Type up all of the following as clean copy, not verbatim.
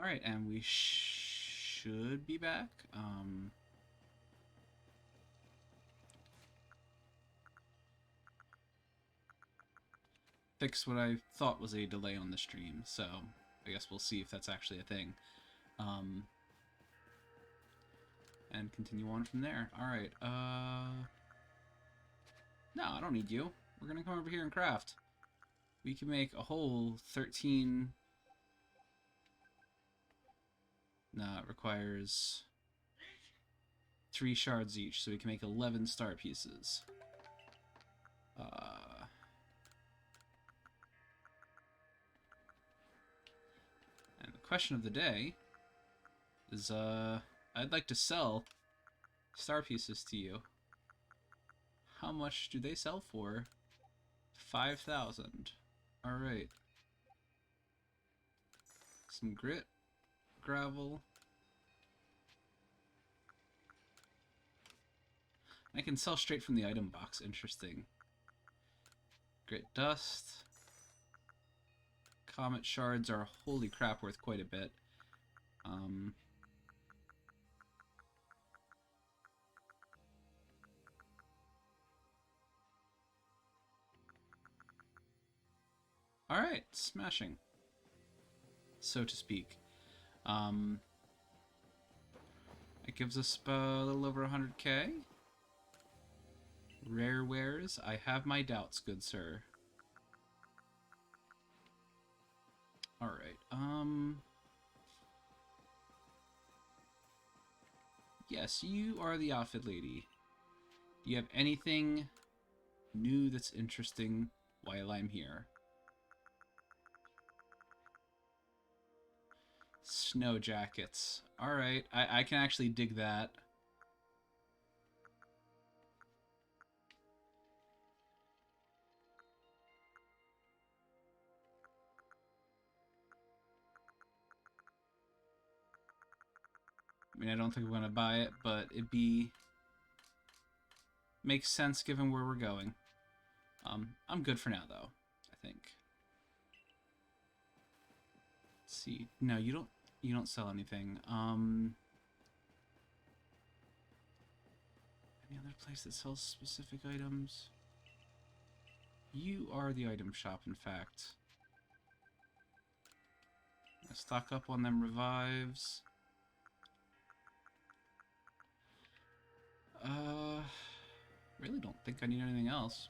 Alright, and we should be back. Fix what I thought was a delay on the stream, so I guess we'll see if that's actually a thing. And continue on from there. Alright, no, I don't need you. We're gonna come over here and craft. We can make a whole 13... No, it requires 3 shards each, so we can make 11 star pieces. And the question of the day is, I'd like to sell star pieces to you. How much do they sell for? 5,000. Alright. Some grit, gravel. I can sell straight from the item box. Interesting. Grit dust. Comet shards are, holy crap, worth quite a bit. Alright, smashing. So to speak. It gives us a little over 100k. Rare wares? I have my doubts, good sir. Alright, yes, you are the outfit lady. Do you have anything new that's interesting while I'm here? Snow jackets. Alright, I can actually dig that. I mean, I don't think I'm gonna buy it, but it'd be... makes sense given where we're going. I'm good for now, though, I think. Let's see. No, you don't sell anything. Any other place that sells specific items? You are the item shop, in fact. I stock up on them revives. Really don't think I need anything else.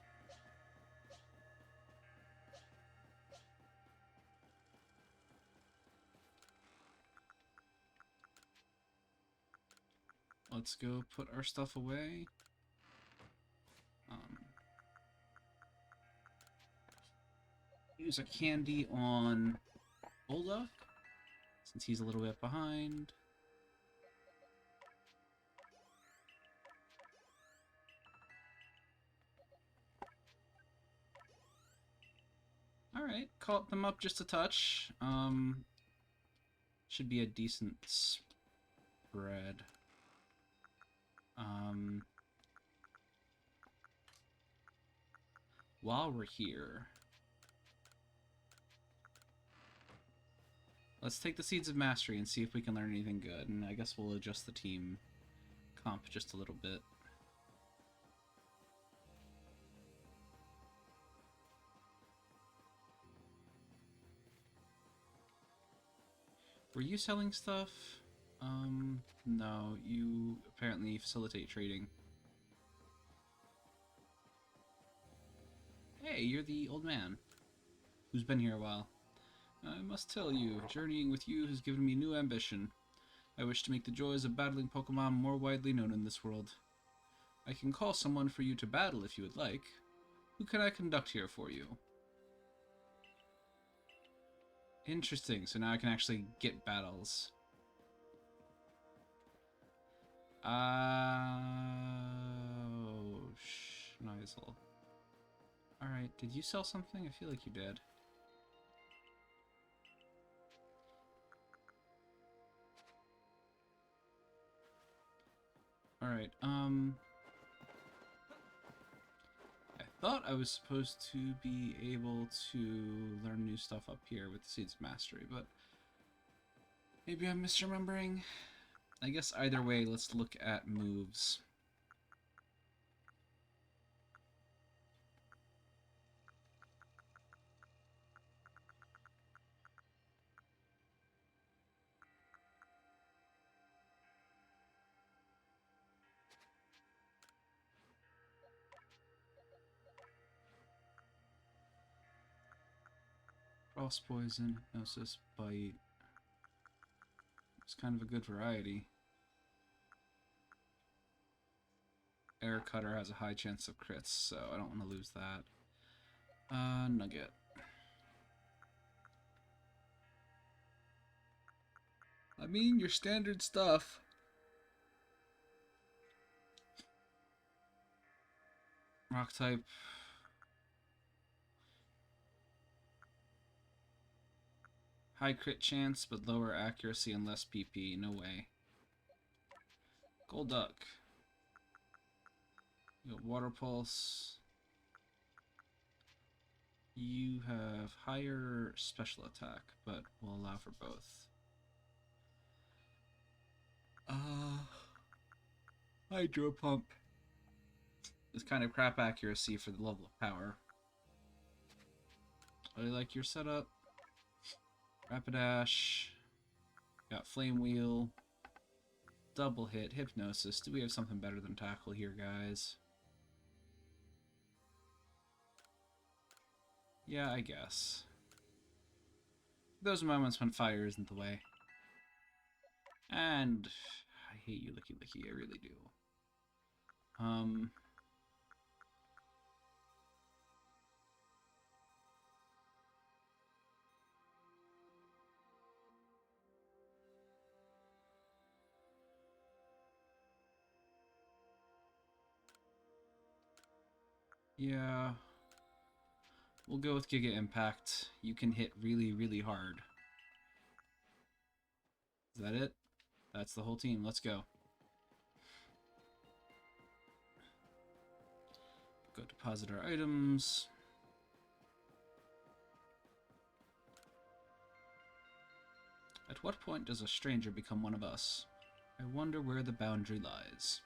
Let's go put our stuff away. Use a candy on Olaf, since he's a little bit behind. Alright, caught them up just a touch. Should be a decent spread. While we're here, let's take the Seeds of Mastery and see if we can learn anything good, and I guess we'll adjust the team comp just a little bit. Were you selling stuff? No, you apparently facilitate trading. Hey, you're the old man who's been here a while. I must tell you, journeying with you has given me new ambition. I wish to make the joys of battling Pokemon more widely known in this world. I can call someone for you to battle if you would like. Who can I conduct here for you? Interesting, so now I can actually get battles. Oh, Schneisel. Alright, did you sell something? I feel like you did. Alright, I thought I was supposed to be able to learn new stuff up here with the Seeds of Mastery, but Maybe I'm misremembering. I guess either way, let's look at moves. Frost Poison, Hypnosis, Bite. It's kind of a good variety. Air Cutter has a high chance of crits, so I don't want to lose that. Nugget. I mean, your standard stuff. Rock type. High crit chance, but lower accuracy and less PP. No way. Gold Duck. You got Water Pulse. You have higher special attack, but will allow for both. Hydro Pump. It's kind of crap accuracy for the level of power. I like your setup. Rapidash. Got Flame Wheel. Double Hit. Hypnosis. Do we have something better than Tackle here, guys? Yeah, I guess. Those moments when fire isn't the way. And I hate you, Licky Licky. I really do. Yeah. We'll go with Giga Impact. You can hit really, really hard. Is that it? That's the whole team. Let's go. Go deposit our items. At what point does a stranger become one of us? I wonder where the boundary lies.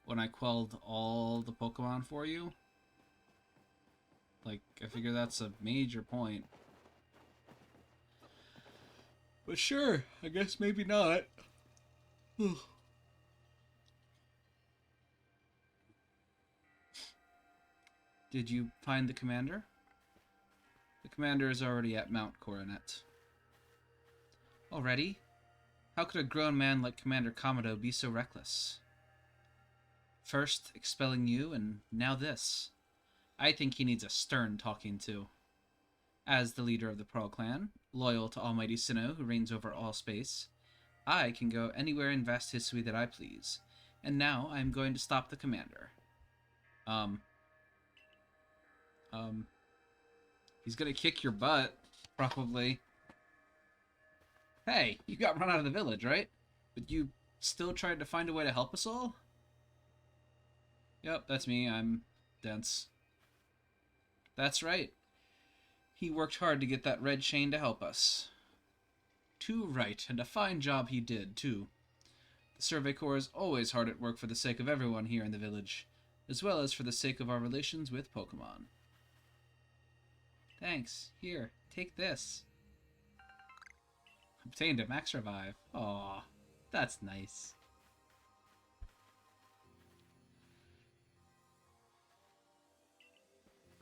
When I quelled all the Pokemon for you? Like, I figure that's a major point. But sure, I guess maybe not. Did you find the commander? The commander is already at Mount Coronet. Already? How could a grown man like Commander Komodo be so reckless? First, expelling you, and now this. I think he needs a stern talking to. As the leader of the Pearl Clan, loyal to Almighty Sinnoh, who reigns over all space, I can go anywhere in vast history that I please. And now I am going to stop the commander. He's gonna kick your butt, probably. Hey, you got run out of the village, right? But you still tried to find a way to help us all? Yep, that's me. I'm dense. That's right. He worked hard to get that red chain to help us. Too right, and a fine job he did, too. The Survey Corps is always hard at work for the sake of everyone here in the village, as well as for the sake of our relations with Pokemon. Thanks. Here, take this. Obtained a max revive. Aw, that's nice.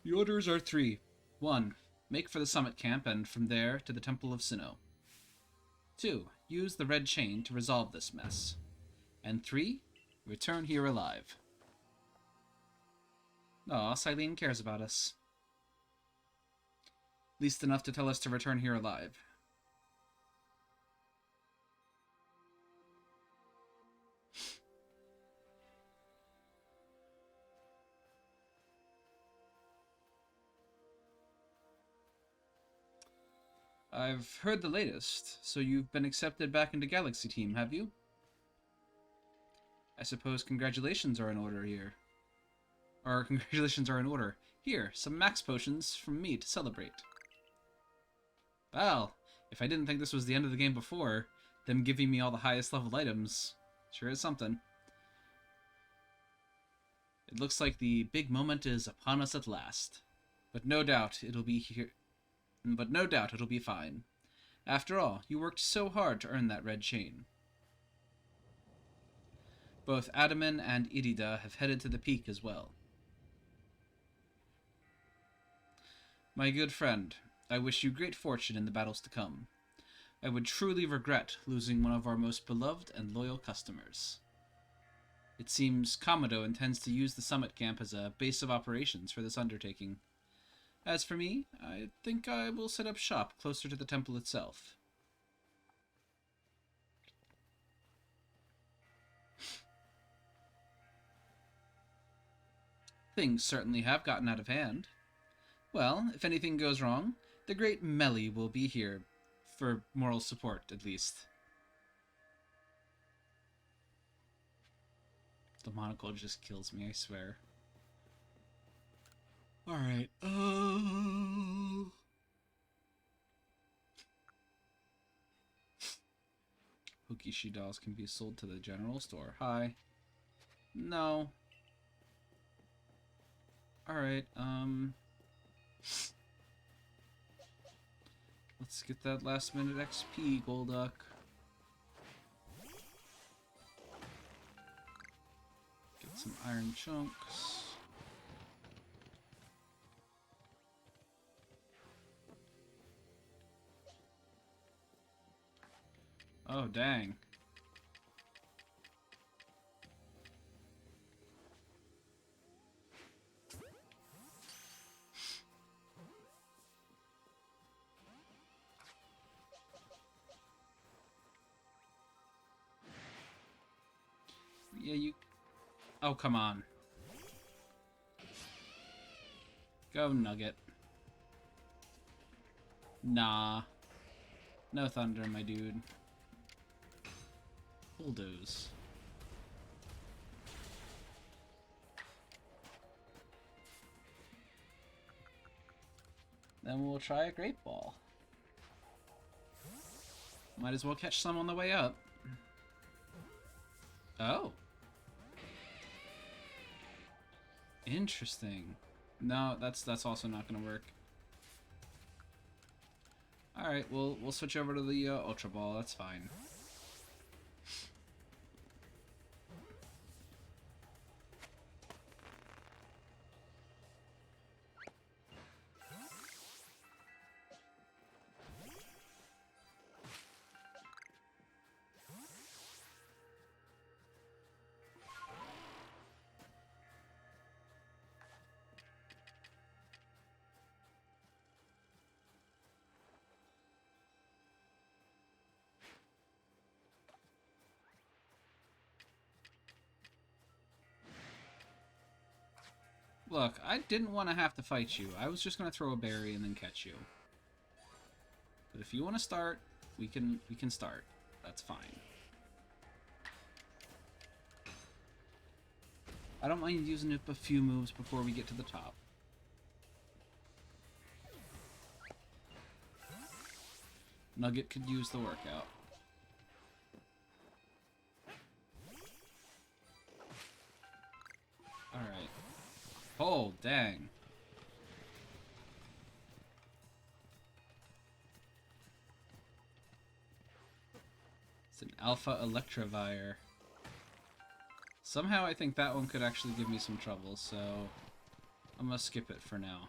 The orders are 3. 1. Make for the summit camp and from there to the Temple of Sinnoh. 2. Use the red chain to resolve this mess. And 3. Return here alive. Aw, Silene cares about us. Least enough to tell us to return here alive. I've heard the latest, so you've been accepted back into Galaxy Team, have you? I suppose congratulations are in order here. Or congratulations are in order. Here, some max potions from me to celebrate. Well, If I didn't think this was the end of the game before, them giving me all the highest level items sure is something. It looks like the big moment is upon us at last. But no doubt it'll be here. But no doubt it'll be fine. After all, you worked so hard to earn that red chain. Both Adaman and Irida have headed to the peak as well. My good friend, I wish you great fortune in the battles to come. I would truly regret losing one of our most beloved and loyal customers. It seems Kamado intends to use the summit camp as a base of operations for this undertaking. As for me, I think I will set up shop closer to the temple itself. Things certainly have gotten out of hand. Well, if anything goes wrong, the great Melly will be here, for moral support, at least. The monocle just kills me, I swear. Alright, Hokishi dolls can be sold to the general store. Hi. No. Alright, let's get that last minute XP, Golduck. Get some iron chunks. Oh, dang. Yeah, you... Oh, come on. Go, Nugget. Nah. No thunder, my dude. Bulldoze. Then we'll try a Great Ball. Might as well catch some on the way up. Oh. Interesting. No, that's also not gonna work. Alright, we'll switch over to the Ultra Ball, that's fine. Look, I didn't want to have to fight you. I was just going to throw a berry and then catch you. But if you want to start, we can start. That's fine. I don't mind using up a few moves before we get to the top. Nugget could use the workout. Alright. Oh, dang. It's an Alpha Electivire. Somehow I think that one could actually give me some trouble, so I'm gonna skip it for now.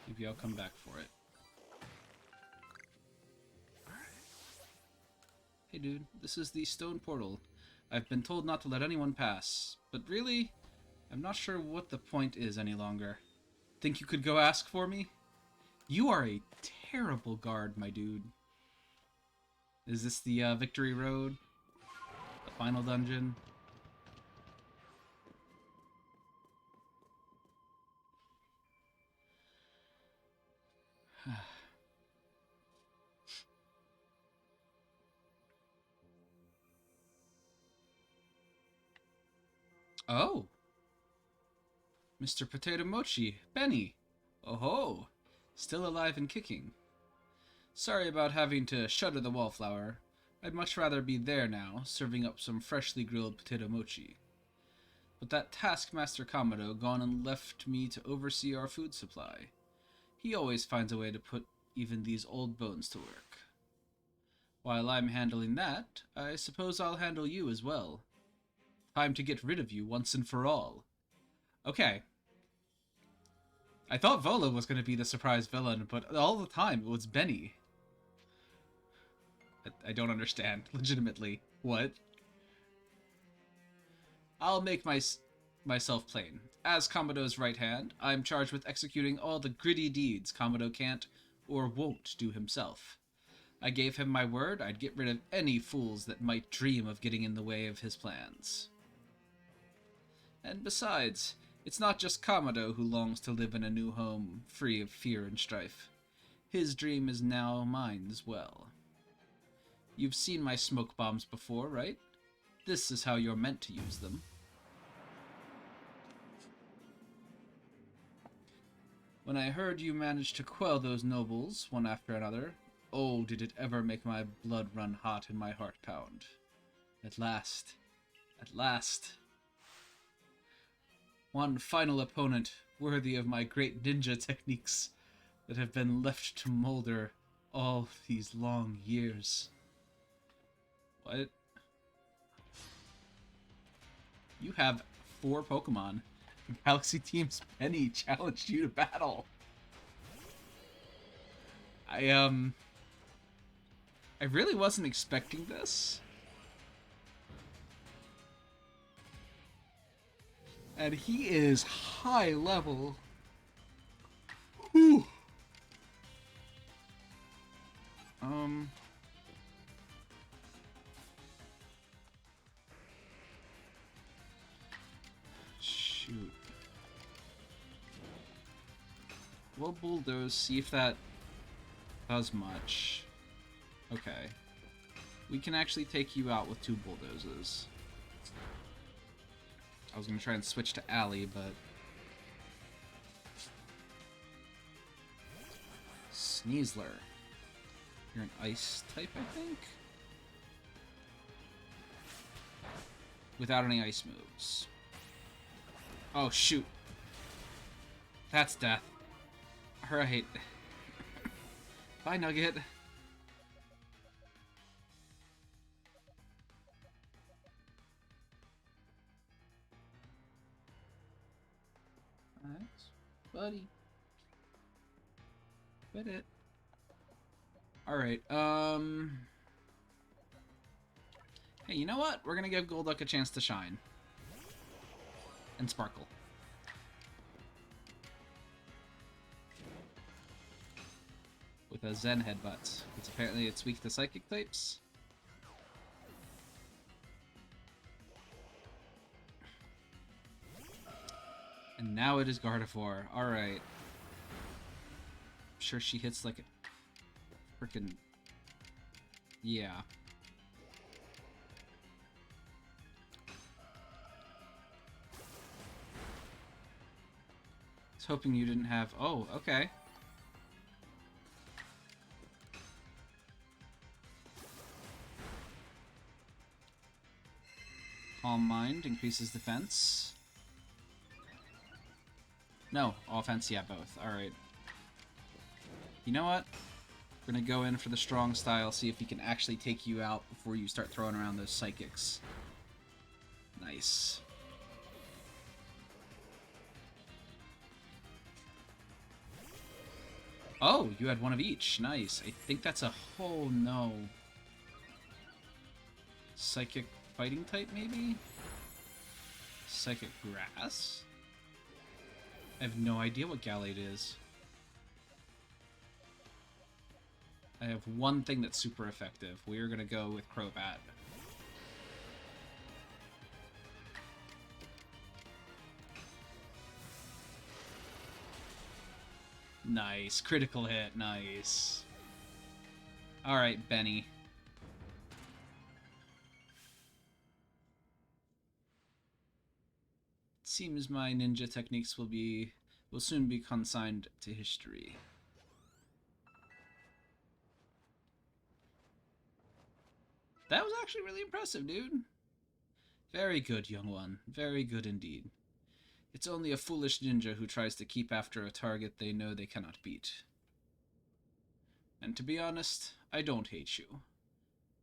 Maybe I'll come back for it. Hey dude, this is the stone portal. I've been told not to let anyone pass, but really, I'm not sure what the point is any longer. Think you could go ask for me? You are a terrible guard, my dude. Is this the Victory Road? The final dungeon? Oh! Mr. Potato Mochi, Benny! Oh ho! Still alive and kicking. Sorry about having to shutter the wallflower. I'd much rather be there now, serving up some freshly grilled potato mochi. But that taskmaster Kamado gone and left me to oversee our food supply. He always finds a way to put even these old bones to work. While I'm handling that, I suppose I'll handle you as well. Time to get rid of you once and for all. Okay. I thought Volo was going to be the surprise villain, but all the time it was Benny. I don't understand. Legitimately. What? I'll make myself plain. As Kamado's right hand, I'm charged with executing all the gritty deeds Kamado can't or won't do himself. I gave him my word I'd get rid of any fools that might dream of getting in the way of his plans. And besides, it's not just Kamado who longs to live in a new home, free of fear and strife. His dream is now mine as well. You've seen my smoke bombs before, right? This is how you're meant to use them. When I heard you managed to quell those nobles, one after another, oh, did it ever make my blood run hot and my heart pound. At last. At last. One final opponent worthy of my great ninja techniques that have been left to molder all these long years. What? You have 4 Pokemon. Galaxy Team's Penny challenged you to battle. I really wasn't expecting this. And he is high level. Whew. Shoot. We'll bulldoze, see if that does much. Okay. We can actually take you out with 2 bulldozes. I was going to try and switch to Allie, but... Sneasler. You're an ice type, I think? Without any ice moves. Oh, shoot. That's death. Alright. Bye, Nugget. Thanks, buddy. Quit it. Alright, hey, you know what? We're gonna give Golduck a chance to shine. And sparkle. With a Zen Headbutt. Because apparently it's weak to Psychic types. And now it is Gardevoir. Alright. I'm sure she hits like a frickin'... Yeah. I was hoping you didn't have... Oh, okay. Calm Mind increases defense. No, offense, yeah, both. Alright. You know what? We're gonna go in for the strong style, see if we can actually take you out before you start throwing around those psychics. Nice. Oh, you had one of each. Nice. I think that's a... Oh, no. Psychic fighting type, maybe? Psychic grass? I have no idea what Gallade is. I have one thing that's super effective. We are going to go with Crobat. Nice. Critical hit. Nice. Alright, Benny. It seems my ninja techniques will soon be consigned to history. That was actually really impressive, dude. Very good, young one. Very good indeed. It's only a foolish ninja who tries to keep after a target they know they cannot beat. And to be honest, I don't hate you.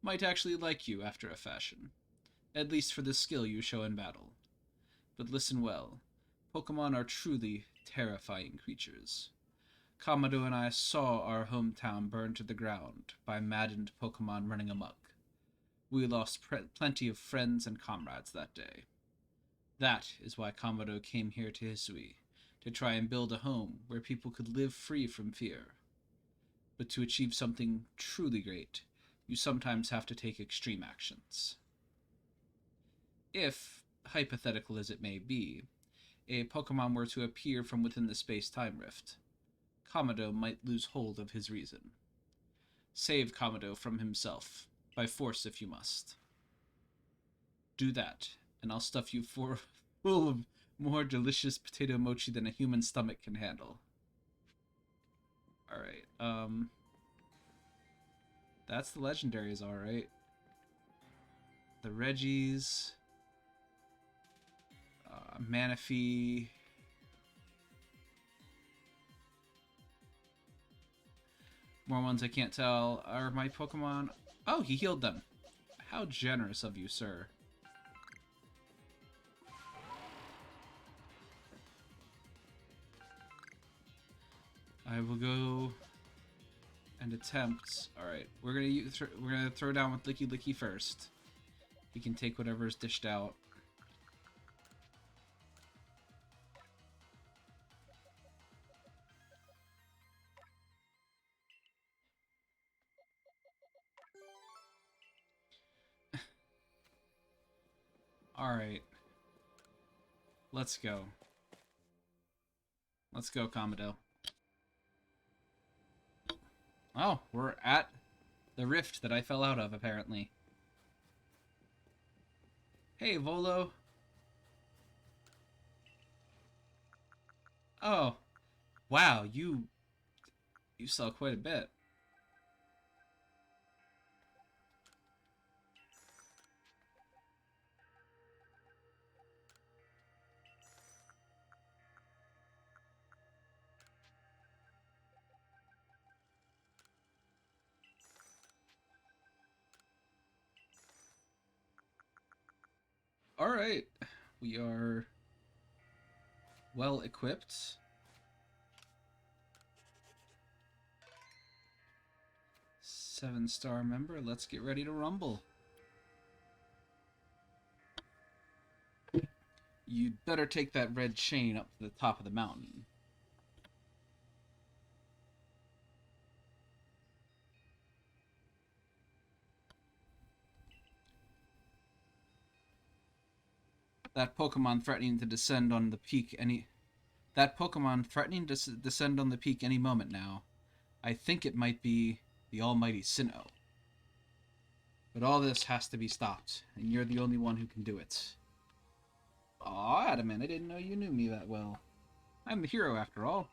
Might actually like you after a fashion. At least for the skill you show in battle. But listen well. Pokemon are truly terrifying creatures. Kamado and I saw our hometown burned to the ground by maddened Pokemon running amok. We lost plenty of friends and comrades that day. That is why Kamado came here to Hisui, to try and build a home where people could live free from fear. But to achieve something truly great, you sometimes have to take extreme actions. If, hypothetical as it may be, a Pokemon were to appear from within the space-time rift, Kamado might lose hold of his reason. Save Kamado from himself, by force if you must. Do that, and I'll stuff you full of more delicious potato mochi than a human stomach can handle. Alright, that's the legendaries, alright. The Reggies... Manaphy... More ones I can't tell. Are my Pokemon... Oh, he healed them. How generous of you, sir. I will go and attempt. All right, we're gonna throw down with Licky Licky first. He can take whatever's dished out. All right, let's go. Let's go, Kamado. Oh, we're at the rift that I fell out of, apparently. Hey, Volo. Oh, wow, you sell quite a bit. Alright, we are well equipped. Seven-star member, let's get ready to rumble. You'd better take that red chain up to the top of the mountain. That Pokemon threatening to descend on the peak any moment now. I think it might be the almighty Sinnoh. But all this has to be stopped, and you're the only one who can do it. Aw, Adamant, I didn't know you knew me that well. I'm the hero, after all.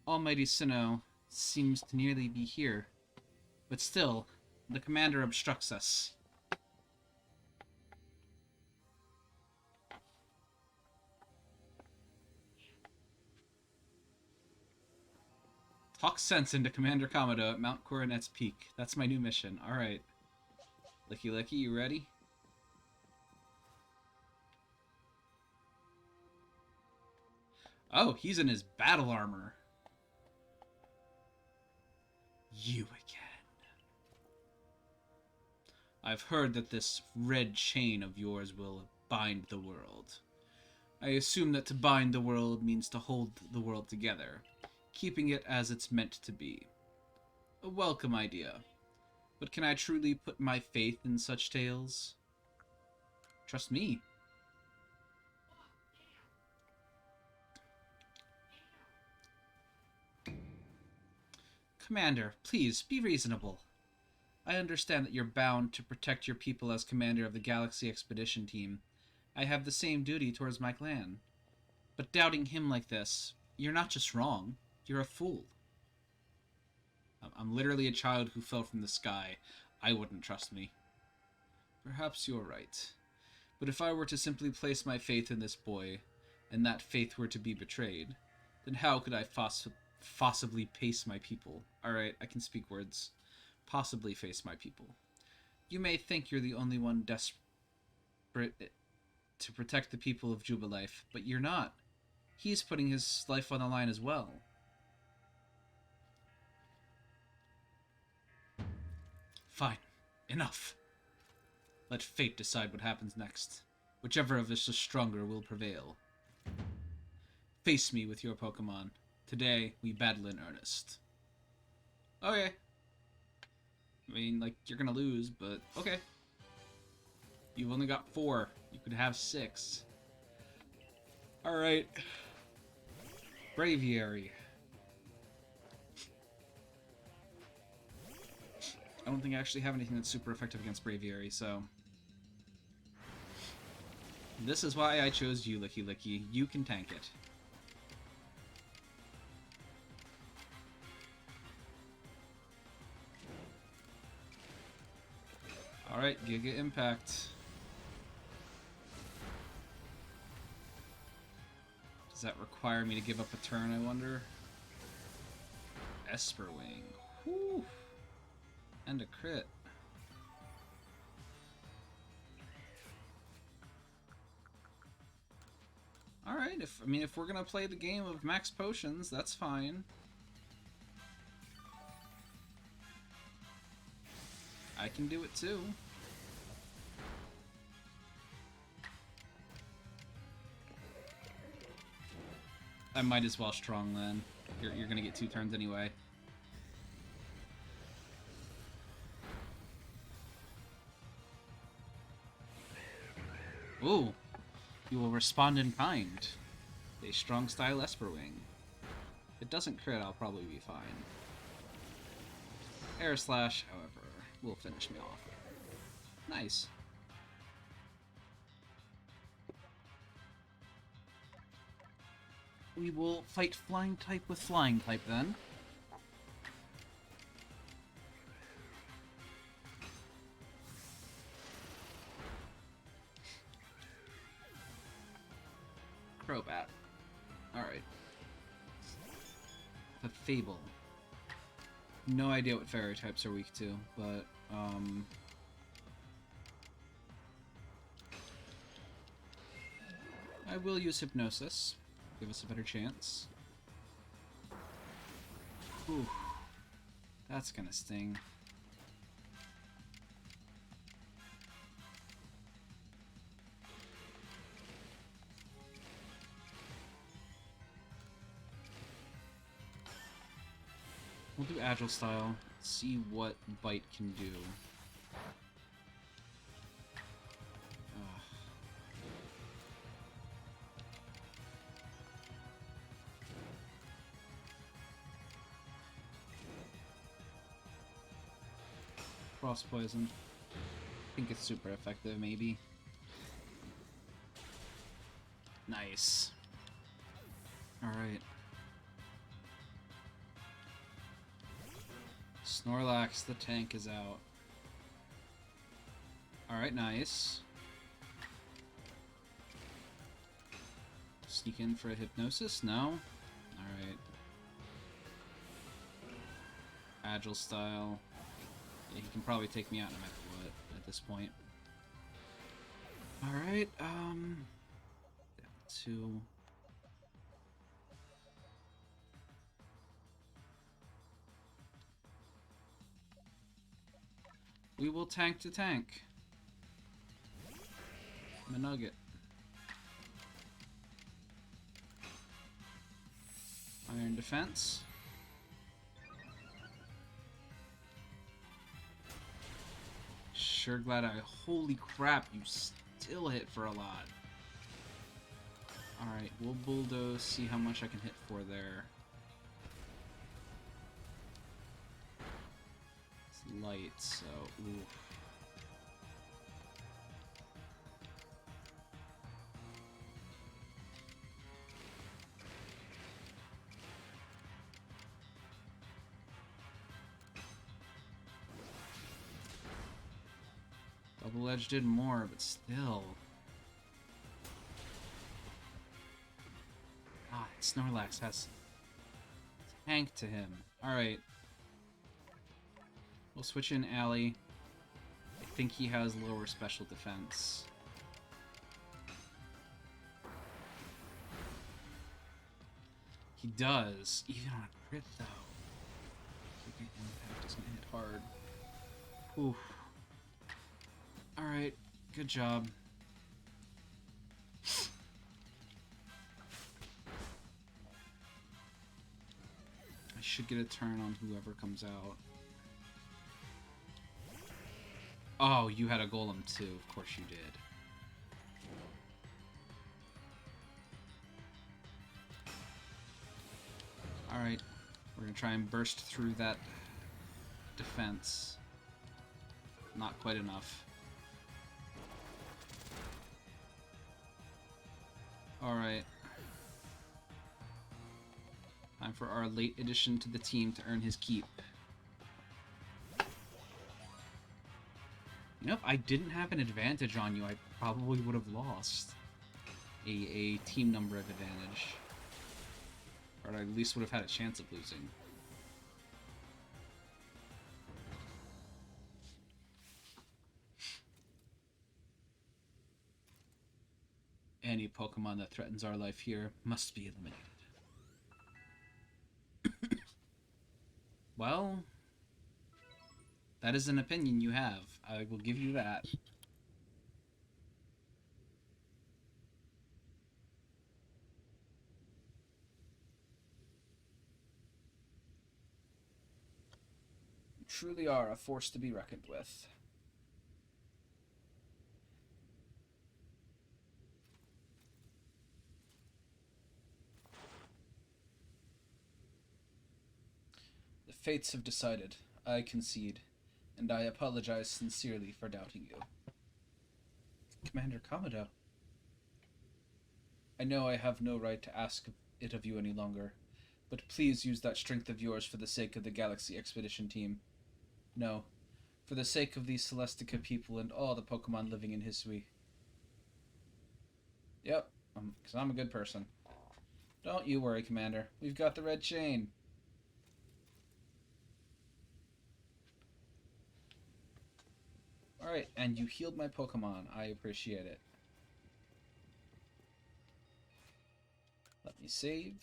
Almighty Sinnoh seems to nearly be here. But still, the commander obstructs us. Talk sense into Commander Kamado at Mount Coronet's Peak. That's my new mission. Alright. Licky Licky, you ready? Oh, he's in his battle armor. You again. I've heard that this red chain of yours will bind the world. I assume that to bind the world means to hold the world together, keeping it as it's meant to be. A welcome idea. But can I truly put my faith in such tales? Trust me. Commander, please, be reasonable. I understand that you're bound to protect your people as commander of the Galaxy Expedition Team. I have the same duty towards my clan. But doubting him like this, you're not just wrong, you're a fool. I'm literally a child who fell from the sky. I wouldn't trust me. Perhaps you're right. But if I were to simply place my faith in this boy, and that faith were to be betrayed, then how could I possibly pace my people? Alright, I can speak words. Possibly face my people. You may think you're the only one desperate to protect the people of Jubilife, but you're not. He's putting his life on the line as well. Fine. Enough. Let fate decide what happens next. Whichever of us is stronger will prevail. Face me with your Pokemon. Today, we battle in earnest. Okay. I mean, like, you're gonna lose, but okay. You've only got 4. You could have 6. Alright. Braviary. I don't think I actually have anything that's super effective against Braviary, so... This is why I chose you, Licky Licky. You can tank it. Alright, Giga Impact. Does that require me to give up a turn, I wonder? Esper Wing. Whew. And a crit. Alright, if we're gonna play the game of max potions, that's fine. I can do it too. I might as well strong then. You're gonna get 2 turns anyway. Ooh. You will respond in kind. A strong style Esper Wing. If it doesn't crit, I'll probably be fine. Air Slash, however, will finish me off. Nice. We will fight Flying type with Flying type then. Crobat. Alright. The Fable. No idea what fairy types are weak to, but, I will use Hypnosis. Give us a better chance. Ooh. That's gonna sting. We'll do Agile Style, see what Bite can do. Ugh. Frost Poison. I think it's super effective, maybe. Nice. Alright. Snorlax, the tank is out. Alright, nice. Sneak in for a Hypnosis? No? Alright. Agile Style. Yeah, he can probably take me out no matter what at this point. Alright, down to... We will tank to tank. Manugget. Iron Defense. Sure glad I... Holy crap, you still hit for a lot. Alright, we'll Bulldoze, see how much I can hit for there. It's light, so... Oof. Double Edge did more, but still. God, Snorlax has tank to him. Alright. We'll switch in Alley. I think he has lower special defense. He does, even on a crit though. Kicking impact is gonna hit hard. Oof. Alright, good job. I should get a turn on whoever comes out. Oh, you had a golem too. Of course you did. Alright, we're gonna try and burst through that defense. Not quite enough. Alright. Time for our late addition to the team to earn his keep. You know, if I didn't have an advantage on you, I probably would have lost. A team number of advantage. Or I at least would have had a chance of losing. Any Pokemon that threatens our life here must be eliminated. Well, that is an opinion you have. I will give you that. You truly are a force to be reckoned with. The fates have decided. I concede. And I apologize sincerely for doubting you. Commander Kamado. I know I have no right to ask it of you any longer, but please use that strength of yours for the sake of the Galaxy Expedition team. No, for the sake of these Celestica people and all the Pokemon living in Hisui. Yep, because I'm a good person. Don't you worry, Commander. We've got the red chain. Alright, and you healed my Pokemon. I appreciate it. Let me save.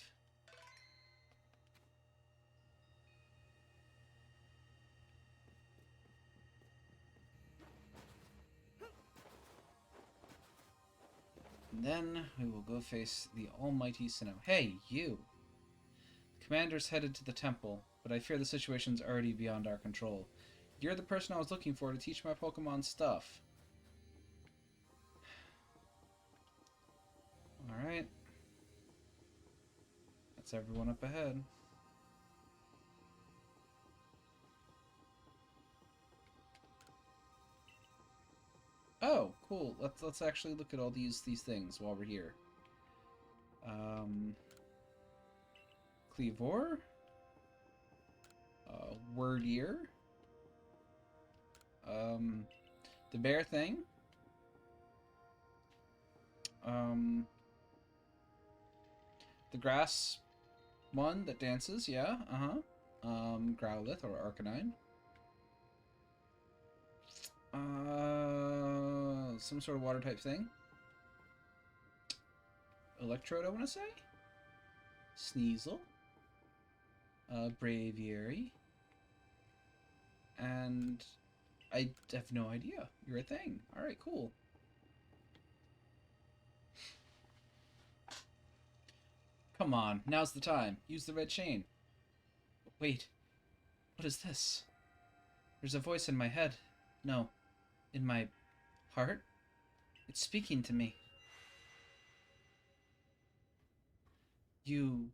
And then we will go face the almighty Sinnoh. Hey, you! The commander's headed to the temple, but I fear the situation's already beyond our control. You're the person I was looking for to teach my Pokemon stuff. Alright. That's everyone up ahead. Oh, cool. Let's actually look at all these things while we're here. Cleavor. Wordier. The bear thing. The grass one that dances, yeah, Growlithe or Arcanine. Some sort of water type thing. Electrode, I want to say. Sneasel. Braviary. And I have no idea. You're a thing. Alright, cool. Come on, now's the time. Use the red chain. Wait, what is this? There's a voice in my head. No, in my heart. It's speaking to me. You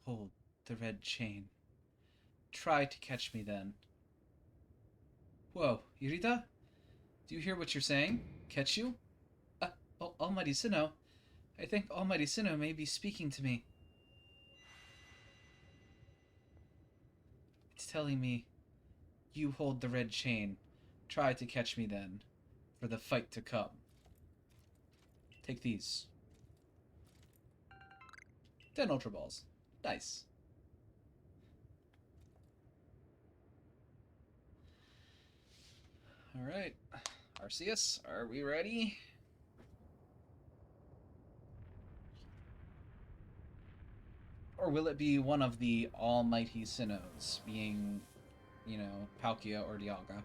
hold the red chain. Try to catch me then. Whoa, Irida? Do you hear what you're saying? Catch you? Almighty Sinnoh. I think Almighty Sinnoh may be speaking to me. It's telling me, you hold the red chain. Try to catch me then. for the fight to come. Take these. 10 Ultra Balls. Nice. Alright. Arceus, are we ready? Or will it be one of the almighty Sinnohs, being, you know, Palkia or Dialga?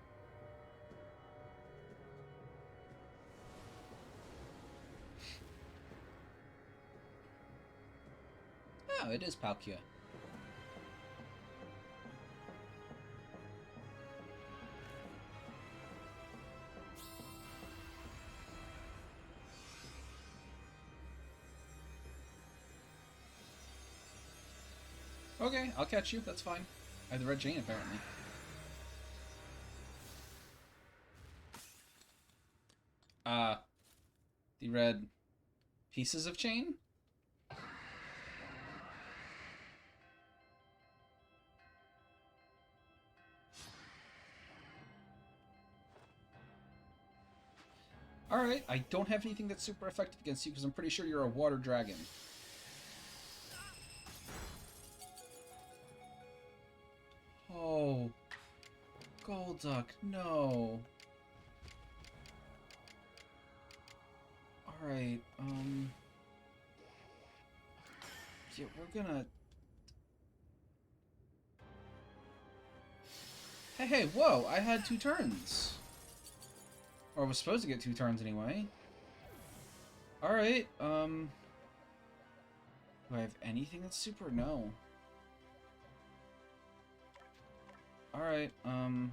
Oh, it is Palkia. Okay, I'll catch you. That's fine. I have the red chain, apparently. The red pieces of chain? Alright, I don't have anything that's super effective against you because I'm pretty sure you're a water dragon. Oh. Golduck, no. Alright, yeah, we're gonna... Hey, whoa, I had 2 turns. Or I was supposed to get 2 turns anyway. Alright, do I have anything that's super? No. Alright, we're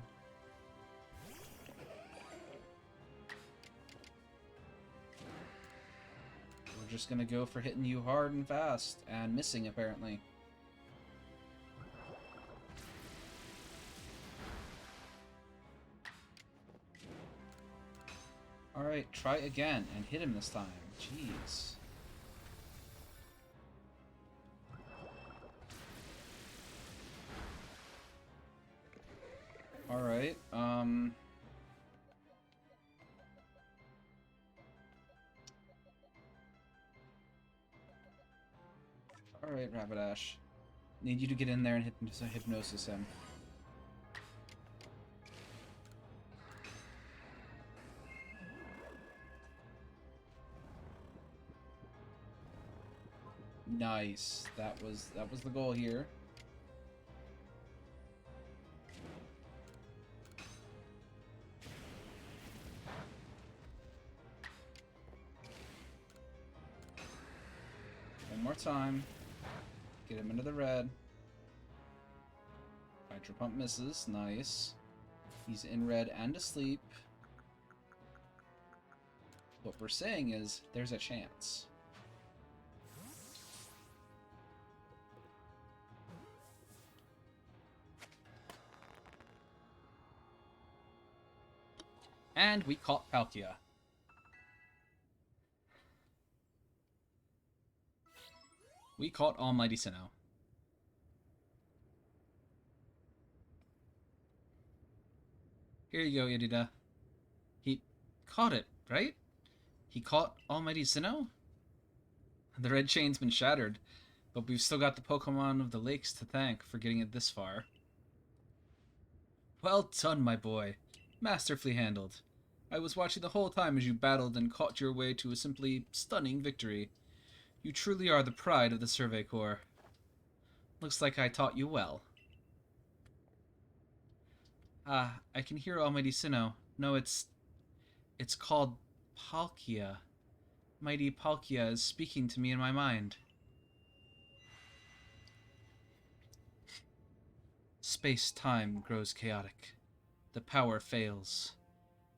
just gonna go for hitting you hard and fast, and missing, apparently. Alright, try again, and hit him this time. Jeez. Alright, Alright, Rapidash. Need you to get in there and hypnosis him. Nice. That was the goal here. One more time. Get him into the red. Hydro Pump misses. Nice. He's in red and asleep. What we're saying is, there's a chance. And we caught Palkia. We caught Almighty Sinnoh. Here you go, Irida. He caught it, right? He caught Almighty Sinnoh? The red chain's been shattered, but we've still got the Pokemon of the lakes to thank for getting it this far. Well done, my boy. Masterfully handled. I was watching the whole time as you battled and caught your way to a simply stunning victory. You truly are the pride of the Survey Corps. Looks like I taught you well. Ah, I can hear Almighty Sinnoh. No, it's called Palkia. Mighty Palkia is speaking to me in my mind. Space-time grows chaotic. The power fails.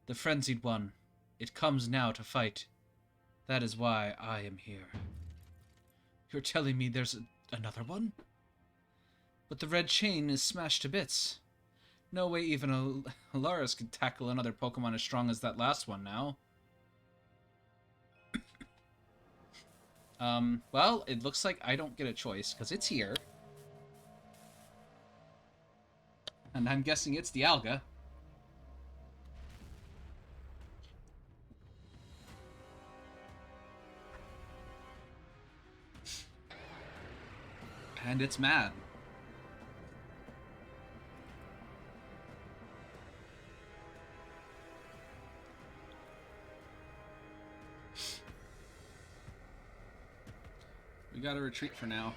The frenzied one, it comes now to fight. That is why I am here. You're telling me there's another one? But the red chain is smashed to bits. No way even Alaris could tackle another Pokemon as strong as that last one now. Well, it looks like I don't get a choice, because it's here. And I'm guessing it's Dialga. and it's mad. We gotta retreat for now.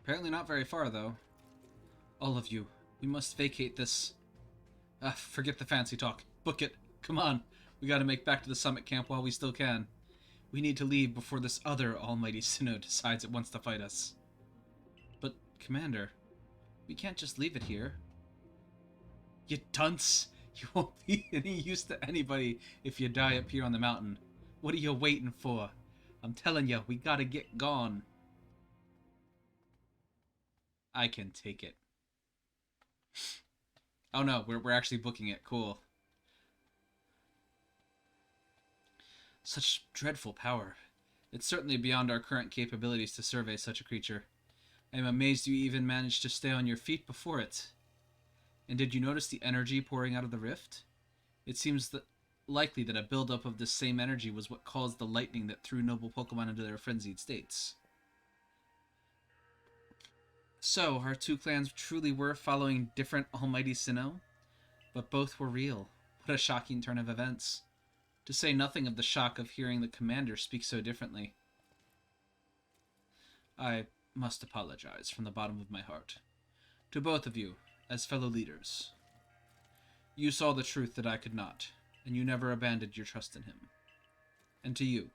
Apparently not very far, though. All of you, we must vacate this. Forget the fancy talk. Book it. Come on. We gotta make back to the summit camp while we still can. We need to leave before this other almighty Sinnoh decides it wants to fight us. But, Commander, we can't just leave it here. You dunce! You won't be any use to anybody if you die up here on the mountain. What are you waiting for? I'm telling you, we gotta get gone. I can take it. Oh no, we're actually booking it. Cool. Such dreadful power. It's certainly beyond our current capabilities to survey such a creature. I am amazed you even managed to stay on your feet before it. And did you notice the energy pouring out of the rift? It seems likely that a buildup of this same energy was what caused the lightning that threw noble Pokemon into their frenzied states. So, our two clans truly were following different almighty Sinnoh, but both were real. What a shocking turn of events. To say nothing of the shock of hearing the commander speak so differently. I must apologize from the bottom of my heart. To both of you, as fellow leaders. You saw the truth that I could not, and you never abandoned your trust in him. And to you,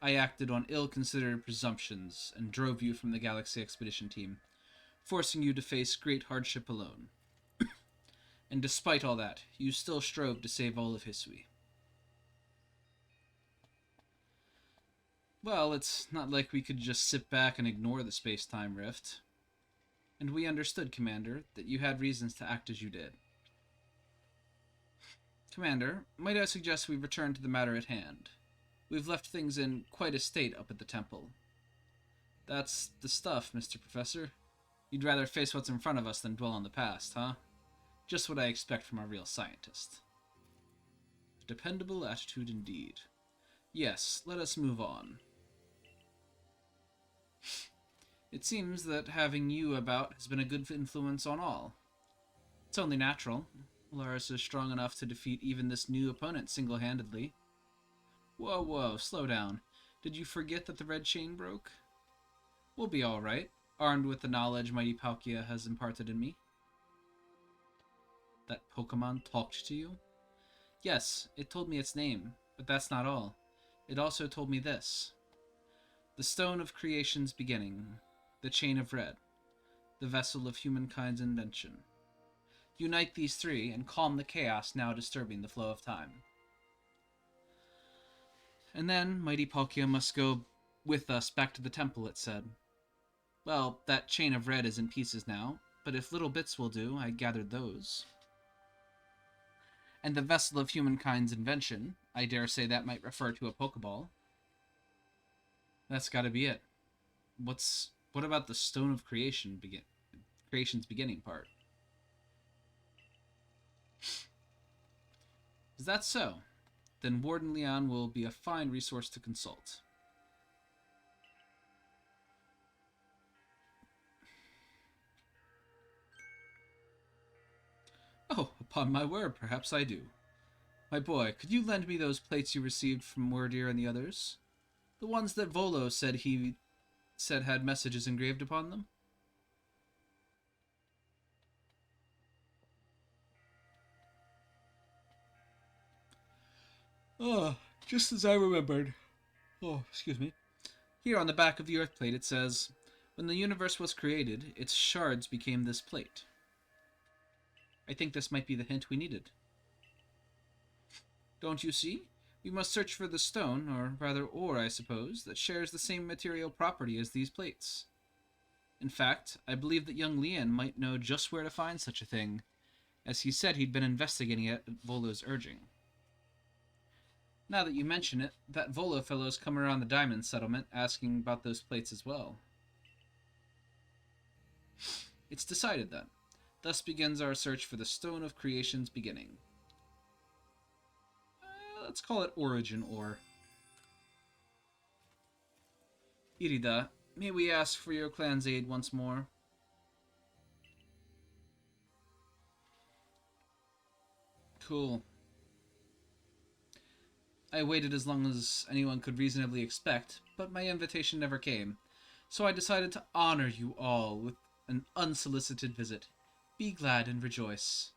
I acted on ill-considered presumptions and drove you from the Galaxy Expedition team, forcing you to face great hardship alone. And despite all that, you still strove to save all of Hisui. Well, it's not like we could just sit back and ignore the space-time rift. And we understood, Commander, that you had reasons to act as you did. Commander, might I suggest we return to the matter at hand? We've left things in quite a state up at the temple. That's the stuff, Mr. Professor. You'd rather face what's in front of us than dwell on the past, huh? Just what I expect from a real scientist. Dependable attitude indeed. Yes, let us move on. It seems that having you about has been a good influence on all. It's only natural. Alaris is strong enough to defeat even this new opponent single-handedly. Whoa, slow down. Did you forget that the red chain broke? We'll be alright, armed with the knowledge mighty Palkia has imparted in me. That Pokemon talked to you? Yes, it told me its name, but that's not all. It also told me this. The Stone of Creation's beginning, the Chain of Red, the Vessel of Humankind's invention. Unite these three and calm the chaos now disturbing the flow of time. And then mighty Palkia must go with us back to the temple, it said. Well, that Chain of Red is in pieces now, but if little bits will do, I gathered those. And the Vessel of Humankind's invention, I dare say that might refer to a Pokeball. That's gotta be it. What about the Stone of Creation's beginning part? Is that so? Then Warden Leon will be a fine resource to consult. Oh, upon my word, perhaps I do. My boy, could you lend me those plates you received from Wordier and the others? The ones that Volo said had messages engraved upon them? Oh, just as I remembered. Oh, excuse me. Here on the back of the Earth plate it says, when the universe was created, its shards became this plate. I think this might be the hint we needed. Don't you see? We must search for the stone, or rather ore, I suppose, that shares the same material property as these plates. In fact, I believe that young Leon might know just where to find such a thing, as he said he'd been investigating it at Volo's urging. Now that you mention it, that Volo fellow's come around the diamond settlement asking about those plates as well. It's decided then. Thus begins our search for the Stone of Creation's beginning. Let's call it Origin Ore. Irida, may we ask for your clan's aid once more? Cool. I waited as long as anyone could reasonably expect, but my invitation never came, so I decided to honor you all with an unsolicited visit. Be glad and rejoice.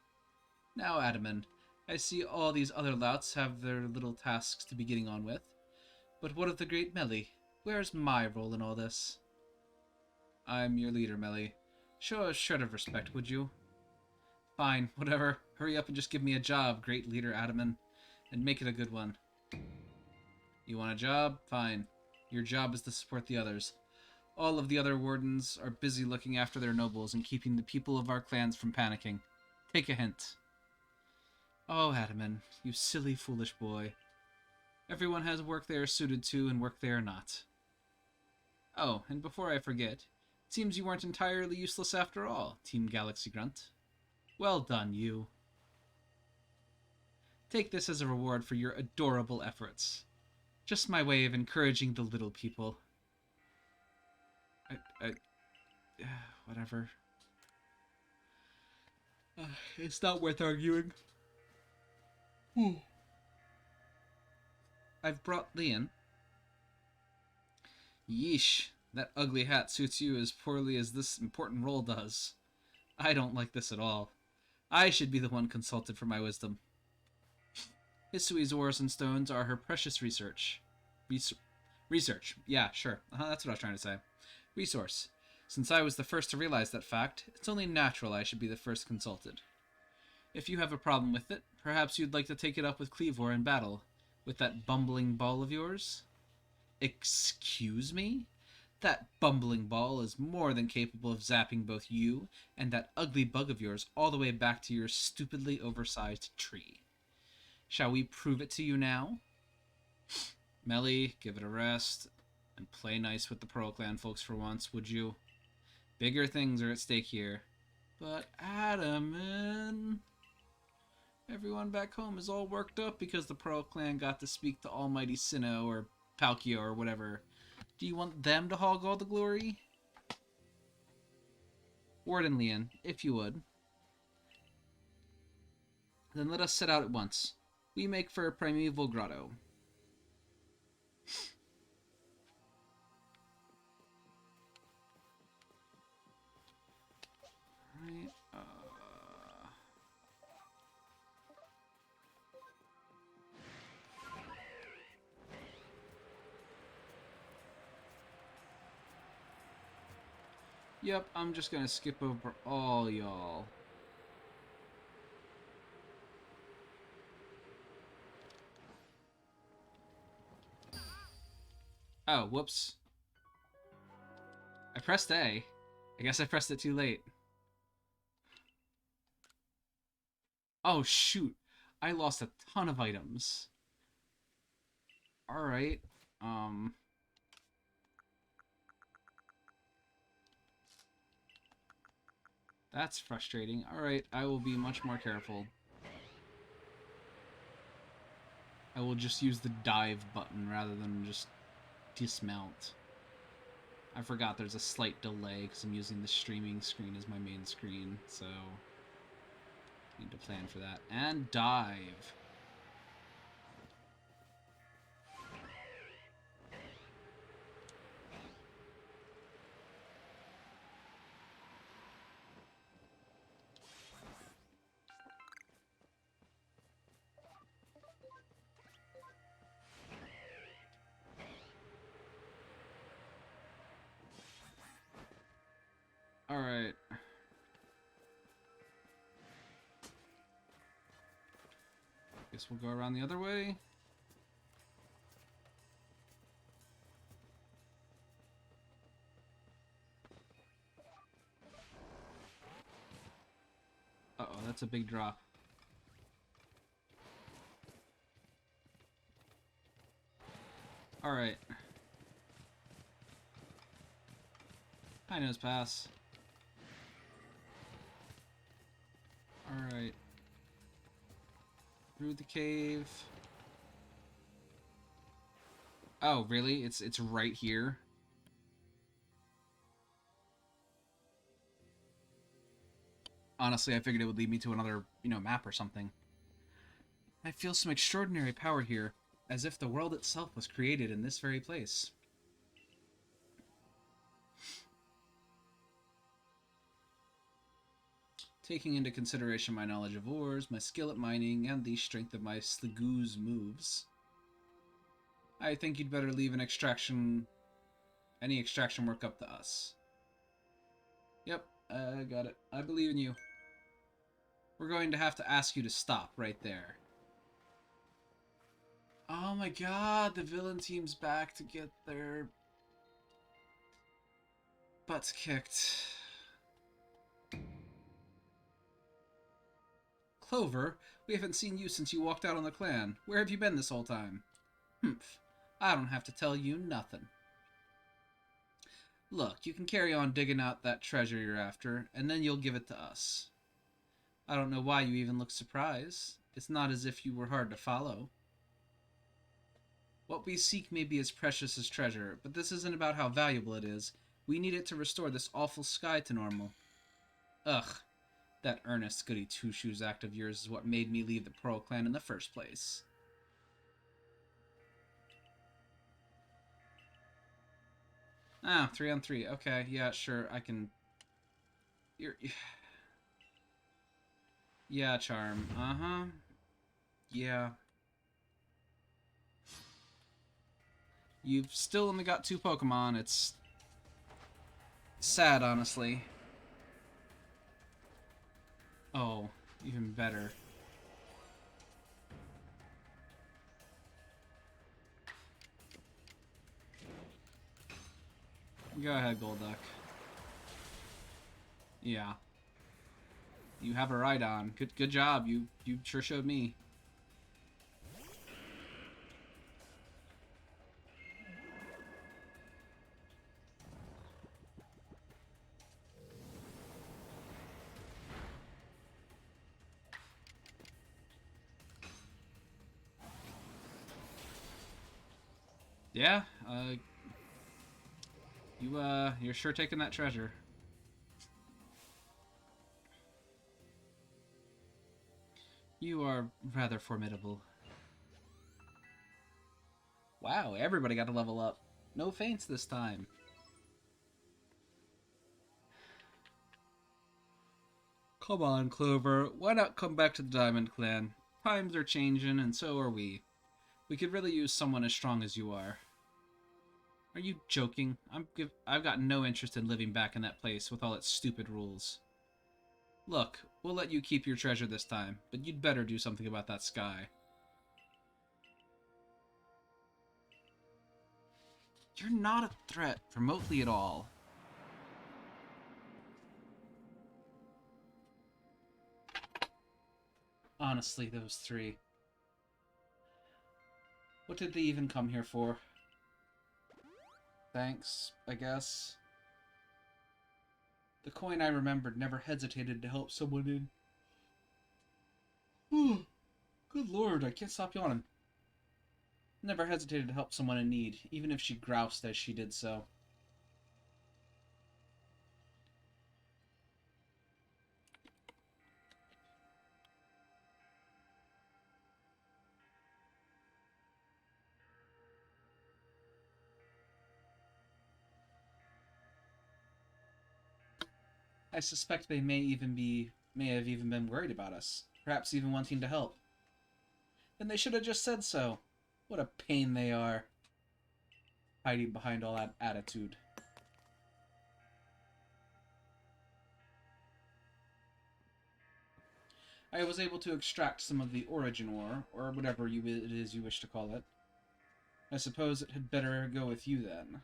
Now, Adaman, I see all these other louts have their little tasks to be getting on with, but what of the great Melly? Where's my role in all this? I'm your leader, Melly. Show a shred of respect, would you? Fine, whatever. Hurry up and just give me a job, great leader Adaman, and make it a good one. You want a job? Fine. Your job is to support the others. All of the other wardens are busy looking after their nobles and keeping the people of our clans from panicking. Take a hint. Oh, Adaman, you silly, foolish boy. Everyone has work they are suited to and work they are not. Oh, and before I forget, it seems you weren't entirely useless after all, Team Galaxy Grunt. Well done, you. Take this as a reward for your adorable efforts. Just my way of encouraging the little people. Whatever. It's not worth arguing. I've brought Leon. Yeesh, that ugly hat suits you as poorly as this important role does. I don't like this at all. I should be the one consulted for my wisdom. Hisui's ores and stones are her precious research. Research. Yeah, sure. That's what I was trying to say. Resource. Since I was the first to realize that fact, it's only natural I should be the first consulted. If you have a problem with it, perhaps you'd like to take it up with Cleavor in battle, with that bumbling ball of yours? Excuse me? That bumbling ball is more than capable of zapping both you and that ugly bug of yours all the way back to your stupidly oversized tree. Shall we prove it to you now? Melly, give it a rest, and play nice with the Pearl Clan folks for once, would you? Bigger things are at stake here. But Adaman... Everyone back home is all worked up because the Pearl Clan got to speak to Almighty Sinnoh or Palkia or whatever. Do you want them to hog all the glory? Warden Leon, if you would. Then let us set out at once. We make for a primeval grotto. Right, Yep, I'm just gonna skip over all y'all. Oh, whoops. I pressed A. I guess I pressed it too late. Oh, shoot. I lost a ton of items. Alright. That's frustrating. Alright, I will be much more careful. I will just use the dive button rather than just dismount. I forgot there's a slight delay because I'm using the streaming screen as my main screen, so need to plan for that. And dive. Alright. Guess we'll go around the other way. Uh-oh, that's a big drop. Alright. High nose pass. Alright. Through the cave. Oh, really? It's right here? Honestly, I figured it would lead me to another, map or something. I feel some extraordinary power here, as if the world itself was created in this very place. Taking into consideration my knowledge of ores, my skill at mining, and the strength of my Sligoo's moves, I think you'd better leave any extraction work up to us. Yep, I got it. I believe in you. We're going to have to ask you to stop right there. Oh my god, the villain team's back to get their butts kicked. Clover, we haven't seen you since you walked out on the clan. Where have you been this whole time? Humph. I don't have to tell you nothing. Look, you can carry on digging out that treasure you're after, and then you'll give it to us. I don't know why you even look surprised. It's not as if you were hard to follow. What we seek may be as precious as treasure, but this isn't about how valuable it is. We need it to restore this awful sky to normal. Ugh. That earnest goody two-shoes act of yours is what made me leave the Pearl Clan in the first place. Ah, 3-on-3. Okay, yeah, sure, I can... Yeah, Charm. Uh-huh. Yeah. You've still only got 2 Pokemon. It's sad, honestly. Oh, even better. Go ahead, Golduck. Yeah. You have a ride on. Good job. You sure showed me. Yeah, you're sure taking that treasure. You are rather formidable. Wow, everybody got to level up. No faints this time. Come on, Clover. Why not come back to the Diamond Clan? Times are changing, and so are we. We could really use someone as strong as you are. Are you joking? I've got no interest in living back in that place with all its stupid rules. Look, we'll let you keep your treasure this time, but you'd better do something about that sky. You're not a threat, remotely at all. Honestly, those 3. What did they even come here for? Thanks, I guess. The coin I remembered never hesitated to help someone in... Good lord, I can't stop yawning. Never hesitated to help someone in need, even if she groused as she did so. I suspect they may have even been worried about us, perhaps even wanting to help. Then they should have just said so. What a pain they are, hiding behind all that attitude. I was able to extract some of the origin ore, or whatever it is you wish to call it. I suppose it had better go with you then.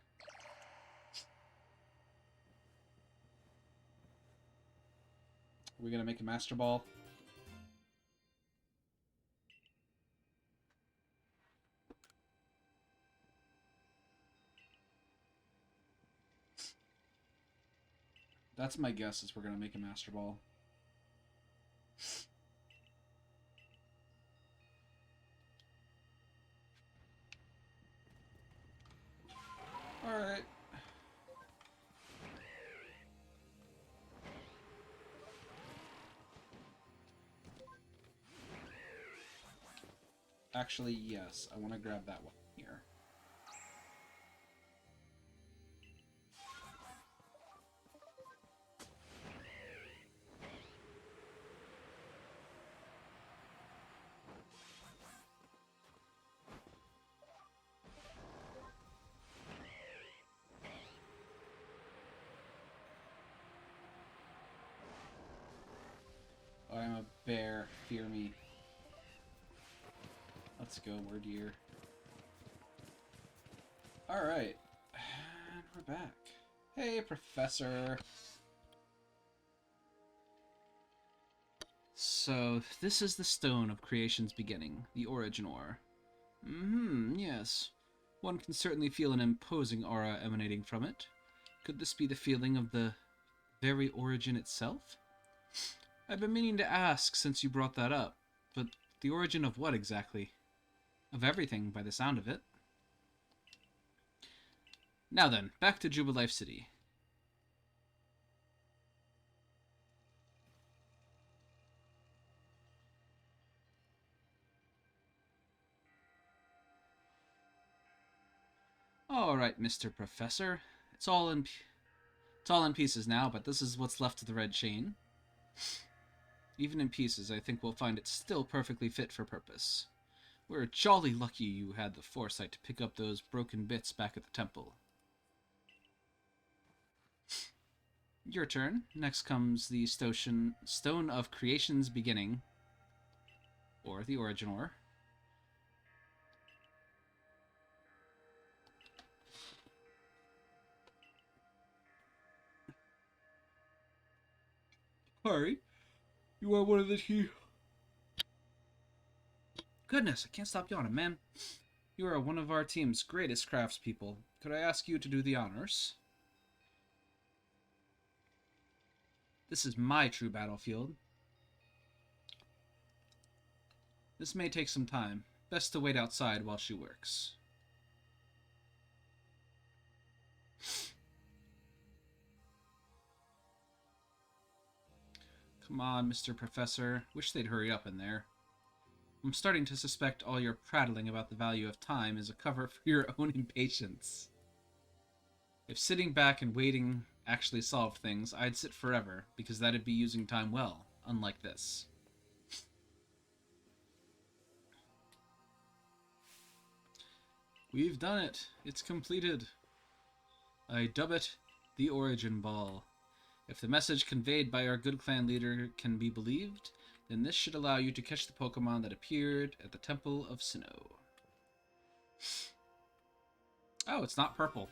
Are we gonna make a Master Ball? That's my guess, is we're gonna make a Master Ball. Actually, yes. I want to grab that one here. Oh, I'm a bear. Fear me. Let's go, Wardeer. Alright. And we're back. Hey, Professor. So, this is the stone of creation's beginning, the origin ore. Yes. One can certainly feel an imposing aura emanating from it. Could this be the feeling of the very origin itself? I've been meaning to ask since you brought that up, but the origin of what exactly? Of everything, by the sound of it. Now then, back to Jubilife City. All right, Mr. Professor. It's all in pieces now, but this is what's left of the red chain. Even in pieces, I think we'll find it still perfectly fit for purpose. We're jolly lucky you had the foresight to pick up those broken bits back at the temple. Your turn. Next comes the Stone of Creation's Beginning, or the Origin Ore. Harry, you are one of the few. Goodness, I can't stop yawning, man. You are one of our team's greatest craftspeople. Could I ask you to do the honors? This is my true battlefield. This may take some time. Best to wait outside while she works. Come on, Mr. Professor. Wish they'd hurry up in there. I'm starting to suspect all your prattling about the value of time is a cover for your own impatience. If sitting back and waiting actually solved things, I'd sit forever, because that'd be using time well, unlike this. We've done it. It's completed. I dub it the Origin Ball. If the message conveyed by our good clan leader can be believed, then this should allow you to catch the Pokemon that appeared at the Temple of Sinnoh. Oh, it's not purple.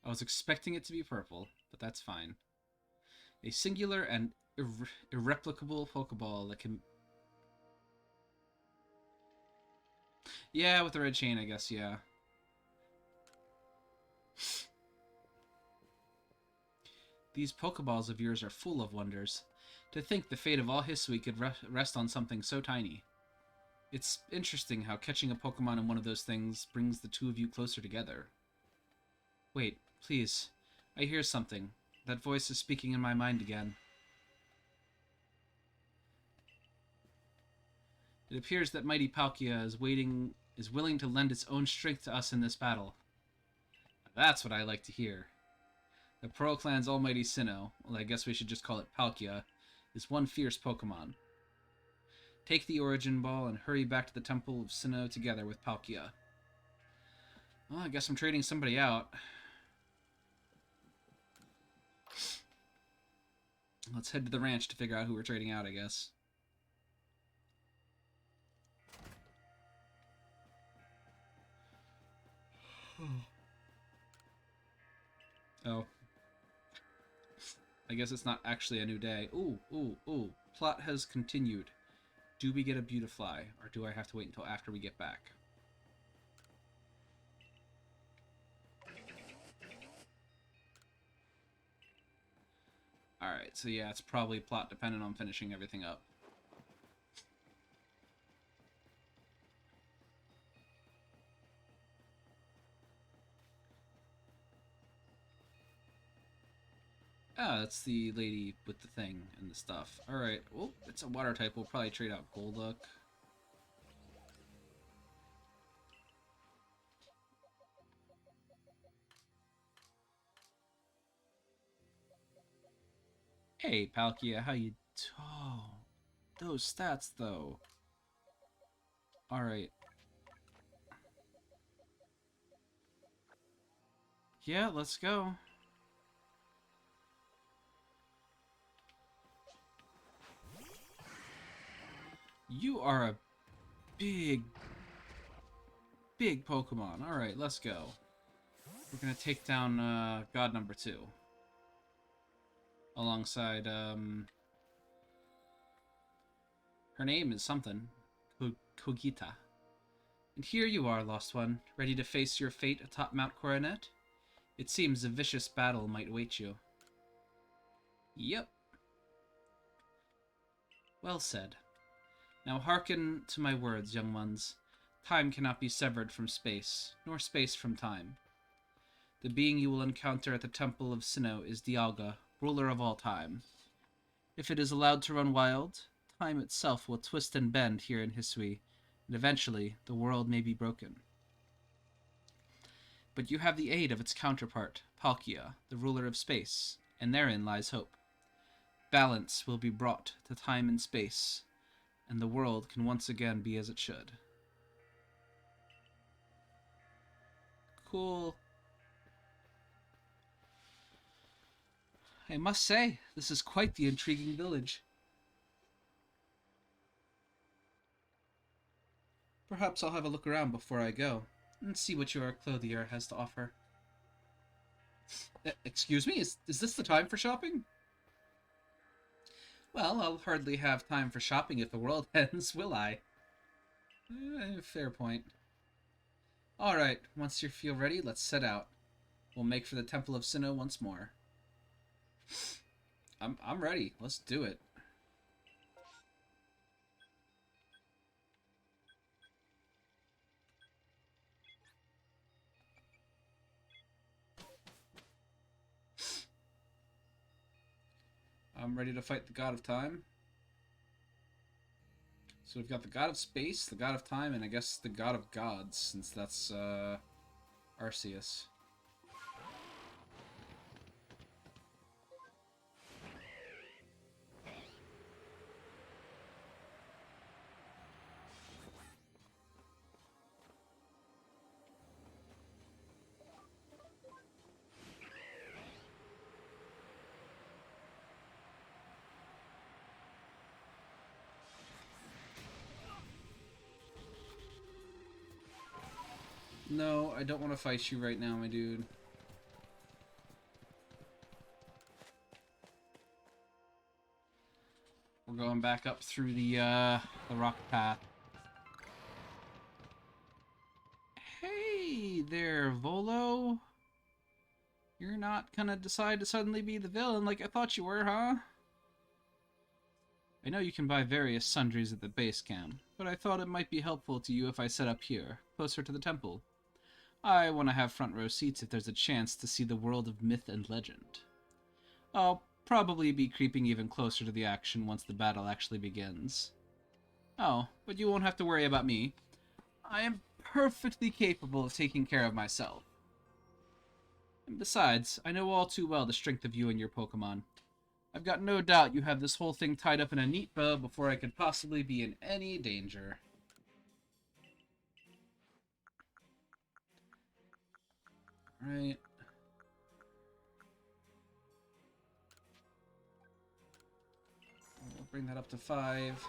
I was expecting it to be purple, but that's fine. A singular and irreplicable Pokeball that can... Yeah, with the red chain, I guess, yeah. These Pokeballs of yours are full of wonders. To think the fate of all Hisui could rest on something so tiny. It's interesting how catching a Pokemon in one of those things brings the two of you closer together. Wait, please. I hear something. That voice is speaking in my mind again. It appears that mighty Palkia is willing to lend its own strength to us in this battle. That's what I like to hear. The Pearl Clan's almighty Sinnoh, well, I guess we should just call it Palkia, is one fierce Pokemon. Take the Origin Ball and hurry back to the Temple of Sinnoh together with Palkia. Well, I guess I'm trading somebody out. Let's head to the ranch to figure out who we're trading out, I guess. Oh. I guess it's not actually a new day. Ooh, ooh, ooh. Plot has continued. Do we get a Beautifly, or do I have to wait until after we get back? Alright, so yeah, it's probably plot dependent on finishing everything up. Ah, that's the lady with the thing and the stuff. Alright, well, it's a water type. We'll probably trade out Golduck. Hey, Palkia, how you... Oh, those stats, though. Alright. Yeah, let's go. You are a big, big Pokemon. Alright, let's go. We're gonna take down God number 2. Alongside, her name is something. Kogita. And here you are, Lost One, ready to face your fate atop Mount Coronet? It seems a vicious battle might await you. Yep. Well said. Now hearken to my words, young ones. Time cannot be severed from space, nor space from time. The being you will encounter at the Temple of Sinnoh is Dialga, ruler of all time. If it is allowed to run wild, time itself will twist and bend here in Hisui, and eventually the world may be broken. But you have the aid of its counterpart, Palkia, the ruler of space, and therein lies hope. Balance will be brought to time and space, and the world can once again be as it should. Cool. I must say, this is quite the intriguing village. Perhaps I'll have a look around before I go, and see what your clothier has to offer. Excuse me? Is this the time for shopping? Well, I'll hardly have time for shopping if the world ends, will I? Fair point. Alright, once you feel ready, let's set out. We'll make for the Temple of Sinnoh once more. I'm ready. Let's do it. I'm ready to fight the God of Time. So we've got the God of Space, the God of Time, and I guess the God of Gods, since that's Arceus. No, I don't want to fight you right now, my dude. We're going back up through the rock path. Hey there, Volo. You're not gonna decide to suddenly be the villain like I thought you were, huh? I know you can buy various sundries at the base camp, but I thought it might be helpful to you if I set up here, closer to the temple. I want to have front row seats if there's a chance to see the world of myth and legend. I'll probably be creeping even closer to the action once the battle actually begins. Oh, but you won't have to worry about me. I am perfectly capable of taking care of myself. And besides, I know all too well the strength of you and your Pokemon. I've got no doubt you have this whole thing tied up in a neat bow before I could possibly be in any danger. Right. We'll bring that up to 5.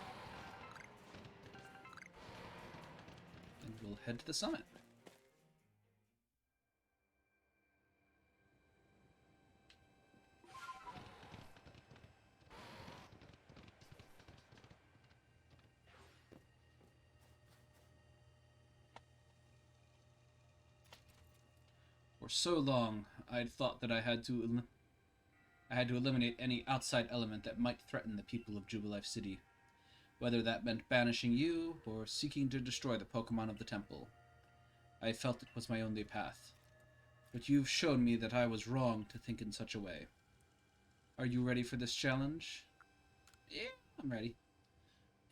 And we'll head to the summit. For so long, I'd thought that I had to eliminate any outside element that might threaten the people of Jubilife City, whether that meant banishing you or seeking to destroy the Pokemon of the temple. I felt it was my only path, but you've shown me that I was wrong to think in such a way. Are you ready for this challenge? Yeah, I'm ready.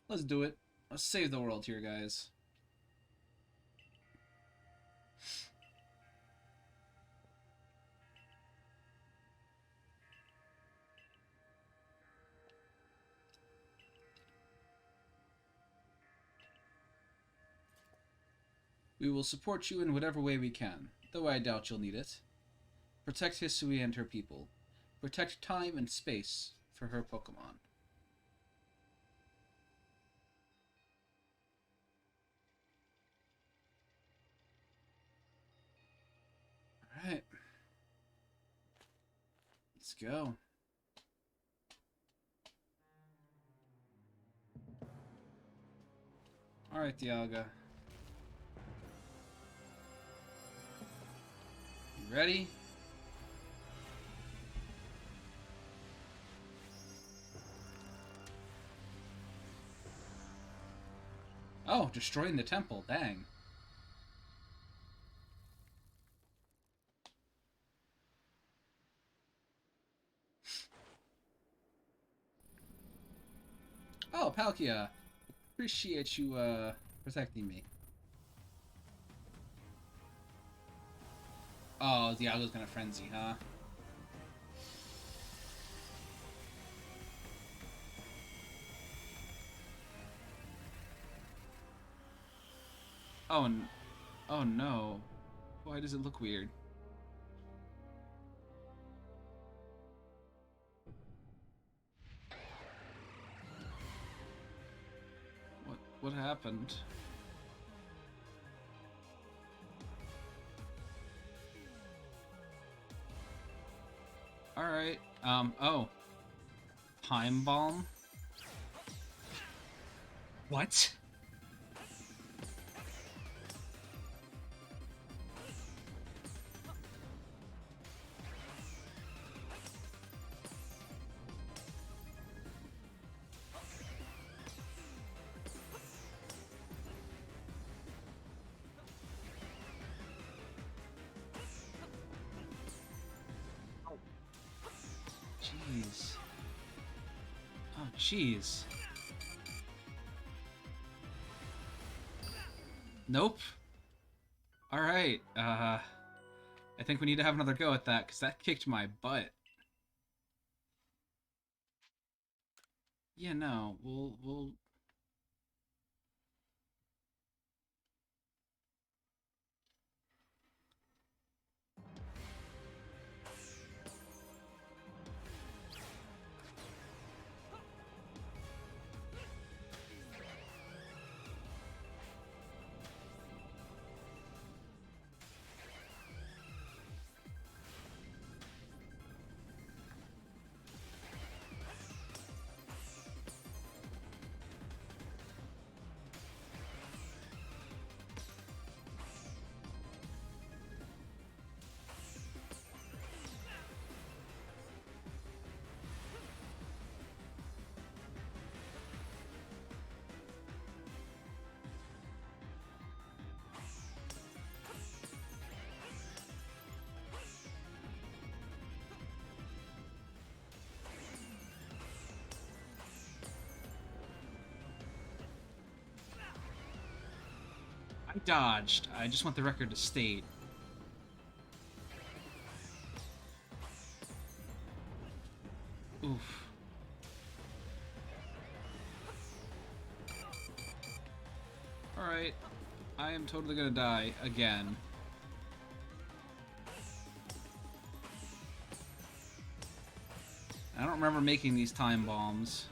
Let's do it. Let's save the world here, guys. We will support you in whatever way we can, though I doubt you'll need it. Protect Hisui and her people. Protect time and space for her Pokemon. Alright. Let's go. Alright, Dialga. You ready? Oh, destroying the temple. Dang. Oh, Palkia. Appreciate you, protecting me. Oh, Dialga's gonna frenzy, huh? Oh, oh no. Why does it look weird? What happened? Alright. Oh. Time Bomb? What? Jeez. Oh, jeez. Nope. Alright, I think we need to have another go at that, because that kicked my butt. Yeah, no, we'll... I dodged. I just want the record to state. Oof. Alright. I am totally gonna die again. I don't remember making these time bombs.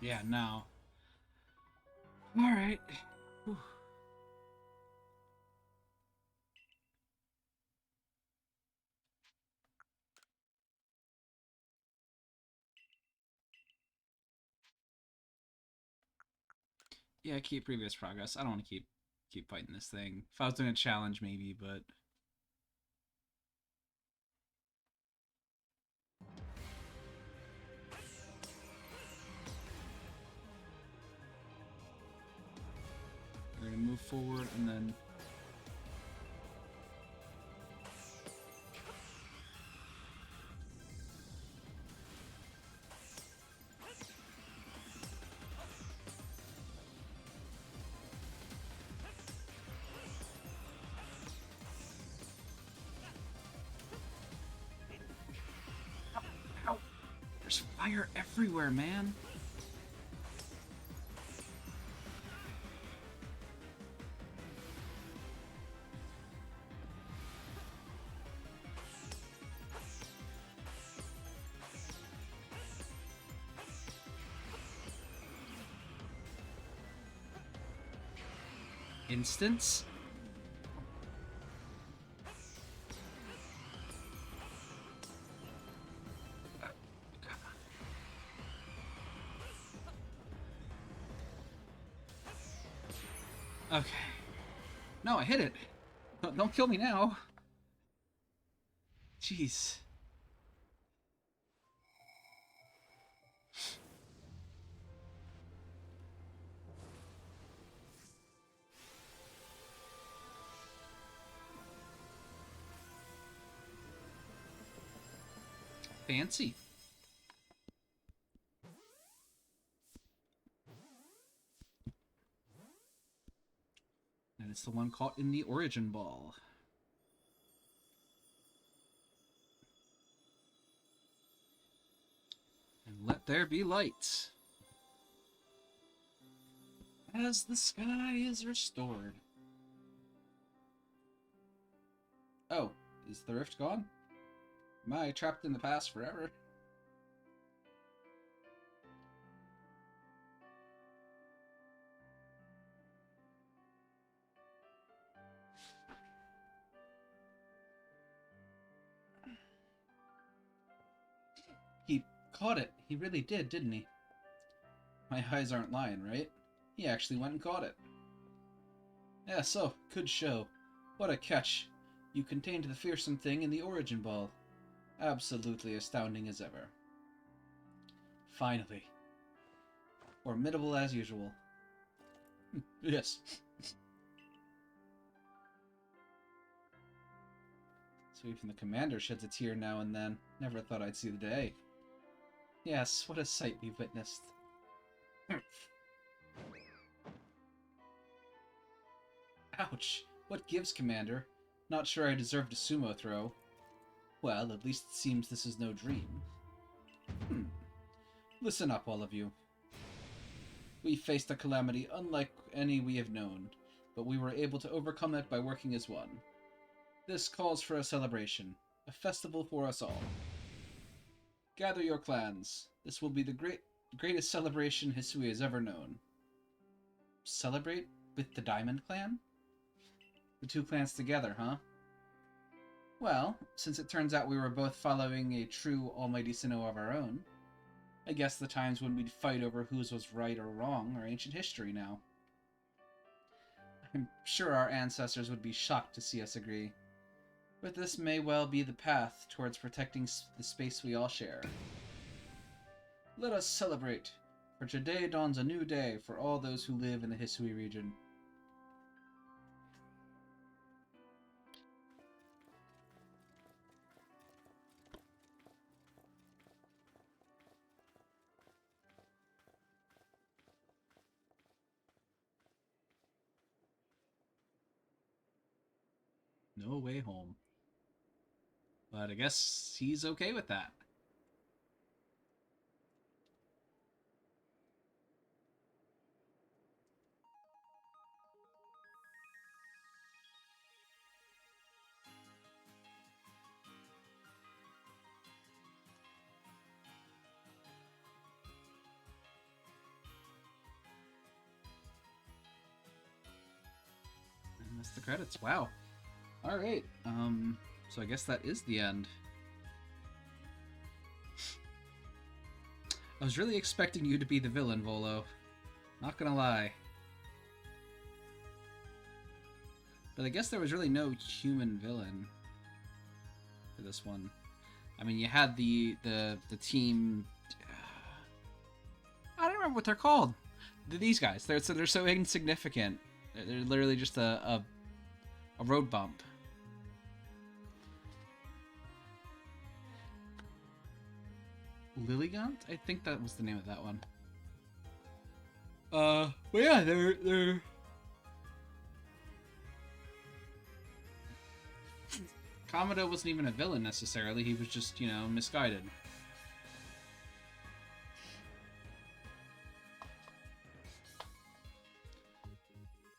Yeah, no. Alright. Yeah, keep previous progress. I don't want to keep fighting this thing. If I was doing a challenge, maybe, but... We're gonna move forward and then... fire everywhere, man. Instance? Okay. No, I hit it. Don't kill me now. Jeez. Fancy. And it's the one caught in the origin ball. And let there be light. As the sky is restored. Oh, is the rift gone? Am I trapped in the past forever? He caught it. He really did, didn't he? My eyes aren't lying, right? He actually went and caught it. Yeah, so, good show. What a catch. You contained the fearsome thing in the origin ball. Absolutely astounding as ever. Finally. Formidable as usual. Yes. So even the commander sheds a tear now and then. Never thought I'd see the day. Yes, what a sight we've witnessed. Ouch! What gives, Commander? Not sure I deserved a sumo throw. Well, at least it seems this is no dream. Listen up, all of you. We faced a calamity unlike any we have known, but we were able to overcome it by working as one. This calls for a celebration, a festival for us all. Gather your clans. This will be the greatest celebration Hisui has ever known. Celebrate with the Diamond Clan? The two clans together, huh? Well, since it turns out we were both following a true almighty Sinnoh of our own, I guess the times when we'd fight over whose was right or wrong are ancient history now. I'm sure our ancestors would be shocked to see us agree. But this may well be the path towards protecting the space we all share. Let us celebrate, for today dawns a new day for all those who live in the Hisui region. No way home. But I guess he's okay with that. And that's the credits. Wow. Alright. So I guess that is the end. I was really expecting you to be the villain, Volo. Not gonna lie. But I guess there was really no human villain for this one. I mean, you had the team. I don't remember what they're called. These guys. They're so insignificant. They're literally just a road bump. Lilligant? I think that was the name of that one. But yeah, they're Kamado wasn't even a villain necessarily, he was just, you know, misguided.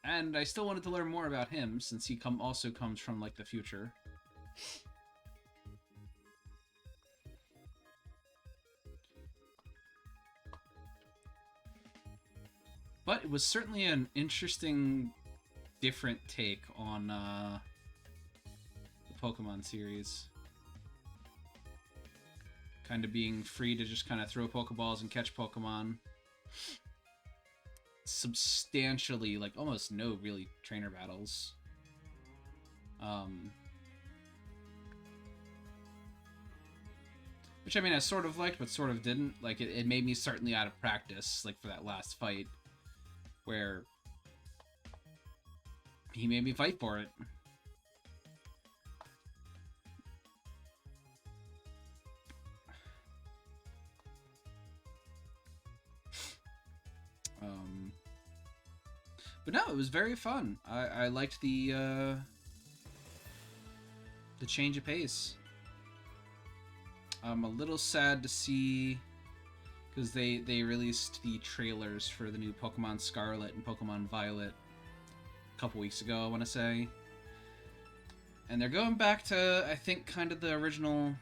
And I still wanted to learn more about him, since he also comes from, like, the future. But it was certainly an interesting, different take on the Pokemon series. Kind of being free to just kind of throw Pokeballs and catch Pokemon. Substantially, like, almost no really trainer battles. Which, I mean, I sort of liked, but sort of didn't. Like, it made me certainly out of practice, like, for that last fight, where he made me fight for it. But no, it was very fun. I liked the change of pace. I'm a little sad to see, because they released the trailers for the new Pokemon Scarlet and Pokemon Violet a couple weeks ago, I want to say. And they're going back to, I think, kind of the original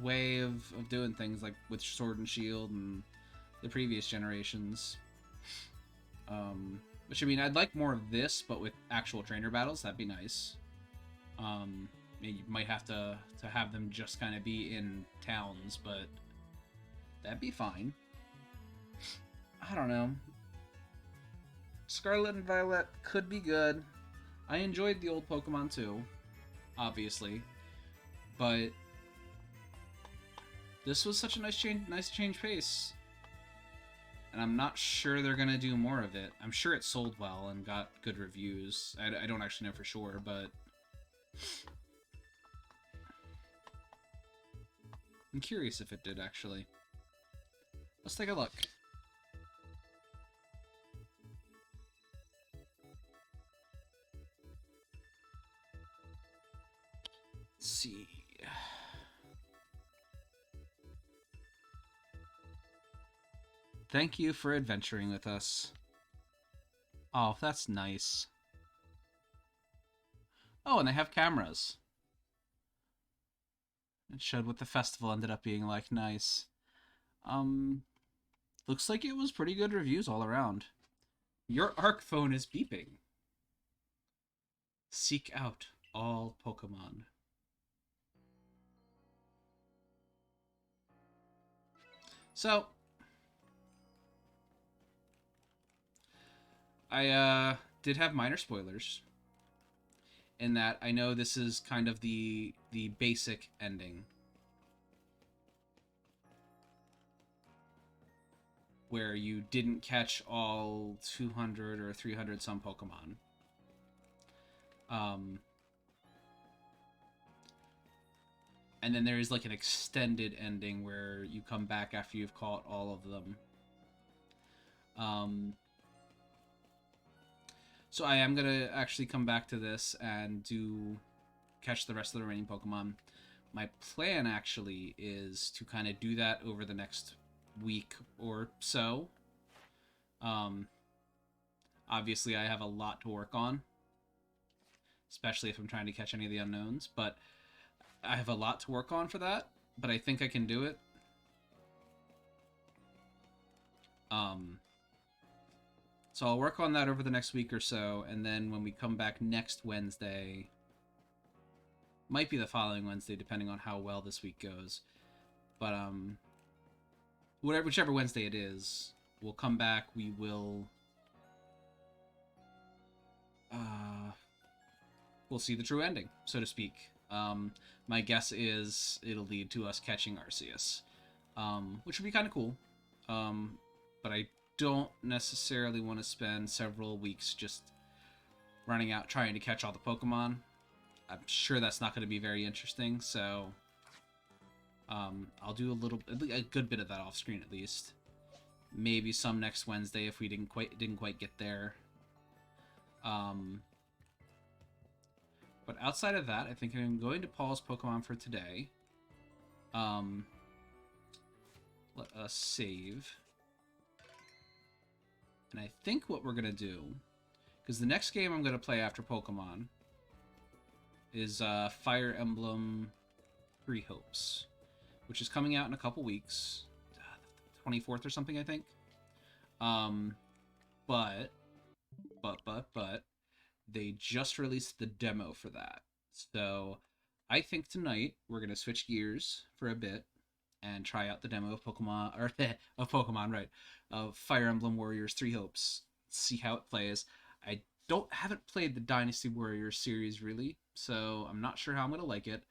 way of doing things, like with Sword and Shield and the previous generations. Which, I mean, I'd like more of this, but with actual trainer battles. That'd be nice. You might have to have them just kind of be in towns, but that'd be fine. I don't know. Scarlet and Violet could be good. I enjoyed the old Pokemon too, obviously, but this was such a nice change pace. And I'm not sure they're gonna do more of it. I'm sure it sold well and got good reviews. I don't actually know for sure, but I'm curious if it did, actually. Let's take a look. Let's see. Thank you for adventuring with us. Oh, that's nice. Oh, and they have cameras. It showed what the festival ended up being like. Nice. Looks like it was pretty good reviews all around. Your Arc phone is beeping. Seek out all Pokemon. So, I did have minor spoilers in that I know this is kind of the basic ending, where you didn't catch all 200 or 300 some Pokemon. And then there is like an extended ending where you come back after you've caught all of them. So I am going to actually come back to this and catch the rest of the remaining Pokemon. My plan actually is to kind of do that over the next week or so. Obviously I have a lot to work on, especially if I'm trying to catch any of the unknowns, but I have a lot to work on for that, but I think I can do it. So I'll work on that over the next week or so, and then when we come back next Wednesday, might be the following Wednesday, depending on how well this week goes, but whichever Wednesday it is, we'll come back, we will we'll see the true ending, so to speak. My guess is it'll lead to us catching Arceus, which would be kind of cool, but I don't necessarily want to spend several weeks just running out trying to catch all the Pokemon. I'm sure that's not going to be very interesting, so I'll do a good bit of that off screen at least. Maybe some next Wednesday if we didn't quite get there. But outside of that, I think I'm going to pause Pokemon for today. Let us save. And I think what we're going to do Because the next game I'm going to play after Pokemon is Fire Emblem Three Hopes, which is coming out in a couple weeks, 24th or something, I think. But they just released the demo for that. So I think tonight we're going to switch gears for a bit and try out the demo of Pokemon, or of Pokemon, right, of Fire Emblem Warriors Three Hopes, see how it plays. I haven't played the Dynasty Warriors series really, so I'm not sure how I'm going to like it,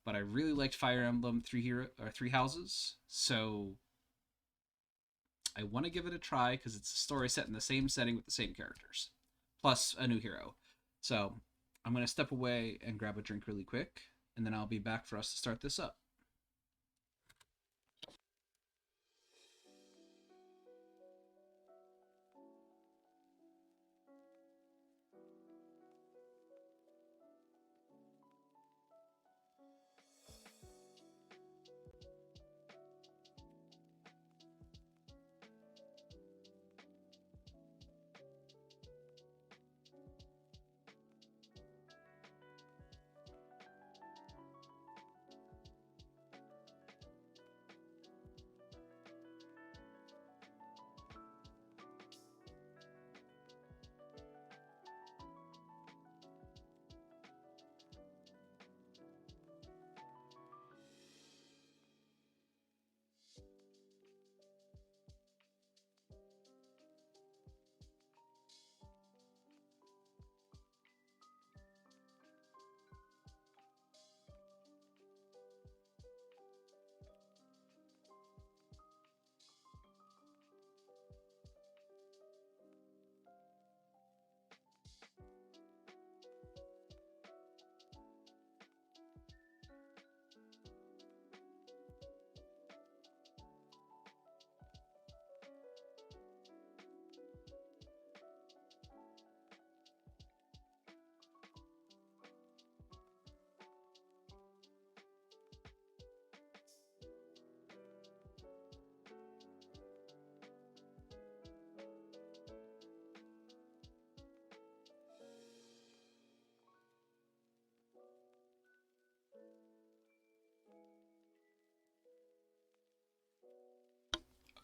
but I really liked Fire Emblem Three Houses, so I want to give it a try because it's a story set in the same setting with the same characters, plus a new hero. So I'm going to step away and grab a drink really quick, and then I'll be back for us to start this up.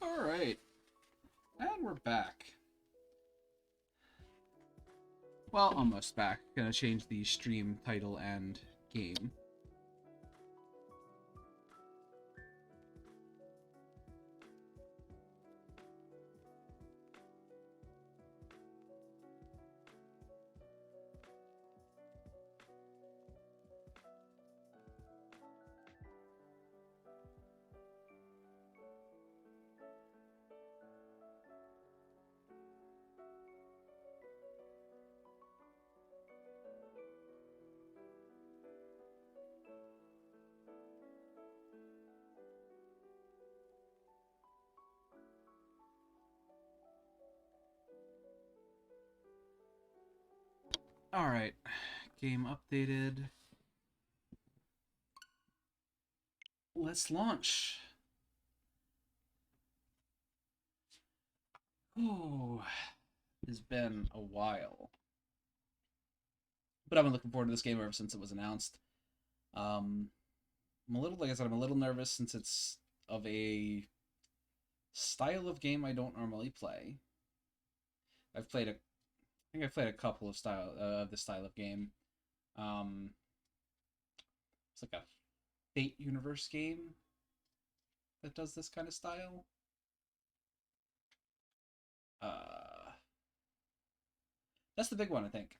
All right, and we're back. Well, almost back. Gonna change the stream title and game. Alright, game updated. Let's launch. Oh, it's been a while. But I've been looking forward to this game ever since it was announced. I'm a little, like I said, I'm a little nervous since it's of a style of game I don't normally play. I think I've played a couple of this style of game. It's like a Fate Universe game that does this kind of style. That's the big one, I think.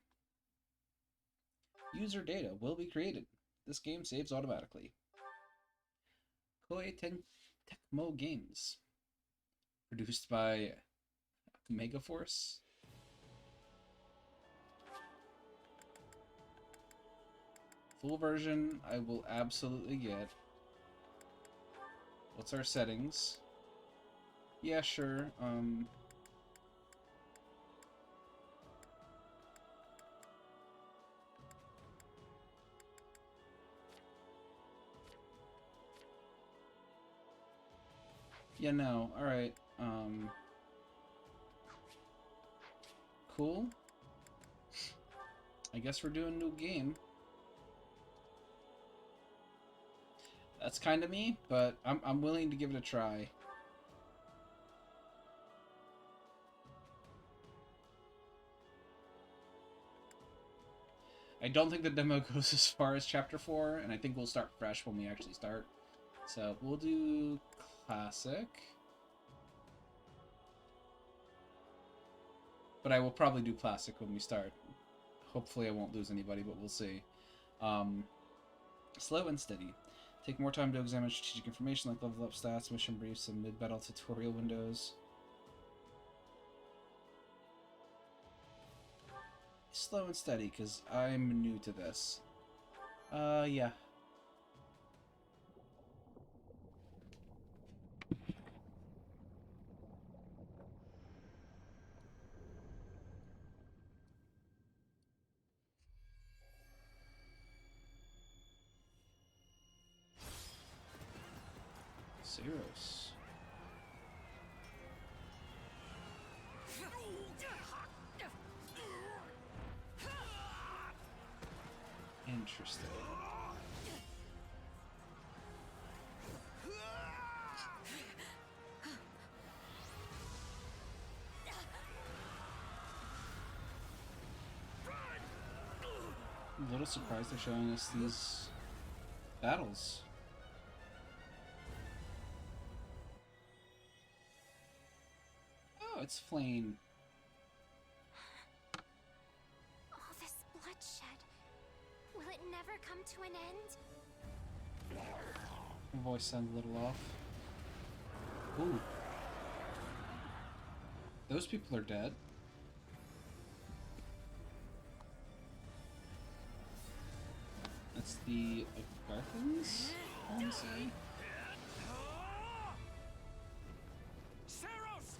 User data will be created. This game saves automatically. Koei Tecmo Games. Produced by Megaforce. Full version, I will absolutely get. What's our settings? Yeah, sure. Yeah, no. Alright. Cool. I guess we're doing a new game. That's kind of me, but I'm willing to give it a try. I don't think the demo goes as far as Chapter 4, and I think we'll start fresh when we actually start. So we'll do Classic. But I will probably do Classic when we start. Hopefully I won't lose anybody, but we'll see. Slow and steady. Take more time to examine strategic information like level up stats, mission briefs, and mid-battle tutorial windows. Slow and steady, because I'm new to this. Yeah. Saros. Interesting. I'm a little surprised they're showing us these battles. Oh, it's Flame. All this bloodshed. Will it never come to an end? My voice sounds a little off. Ooh. Those people are dead. That's the Garthans, I want to say. Saros!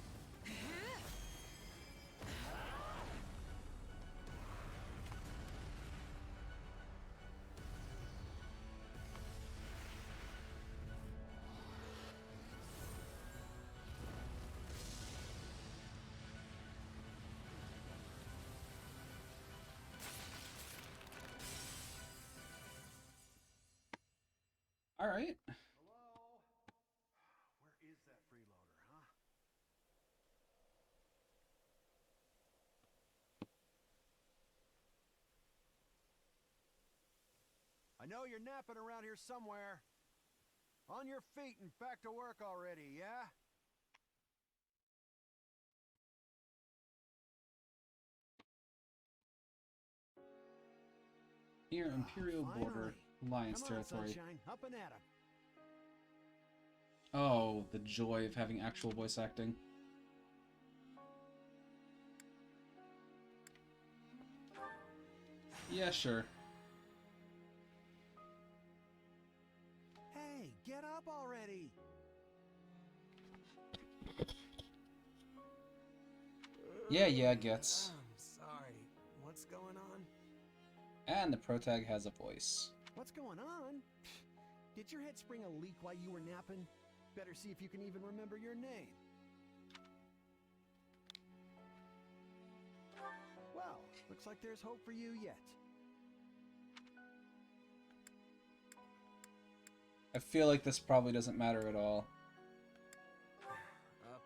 All right. Hello? Where is that freeloader, huh? I know you're napping around here somewhere. On your feet and back to work already, yeah? Near Imperial border, Alliance Come on, territory. sunshine, up and at 'em. Oh, the joy of having actual voice acting. Yeah, sure. Hey, get up already! Yeah, gets. I'm sorry. What's going on? And the protag has a voice. What's going on? Did your head spring a leak while you were napping? Better see if you can even remember your name. Well, looks like there's hope for you yet. I feel like this probably doesn't matter at all.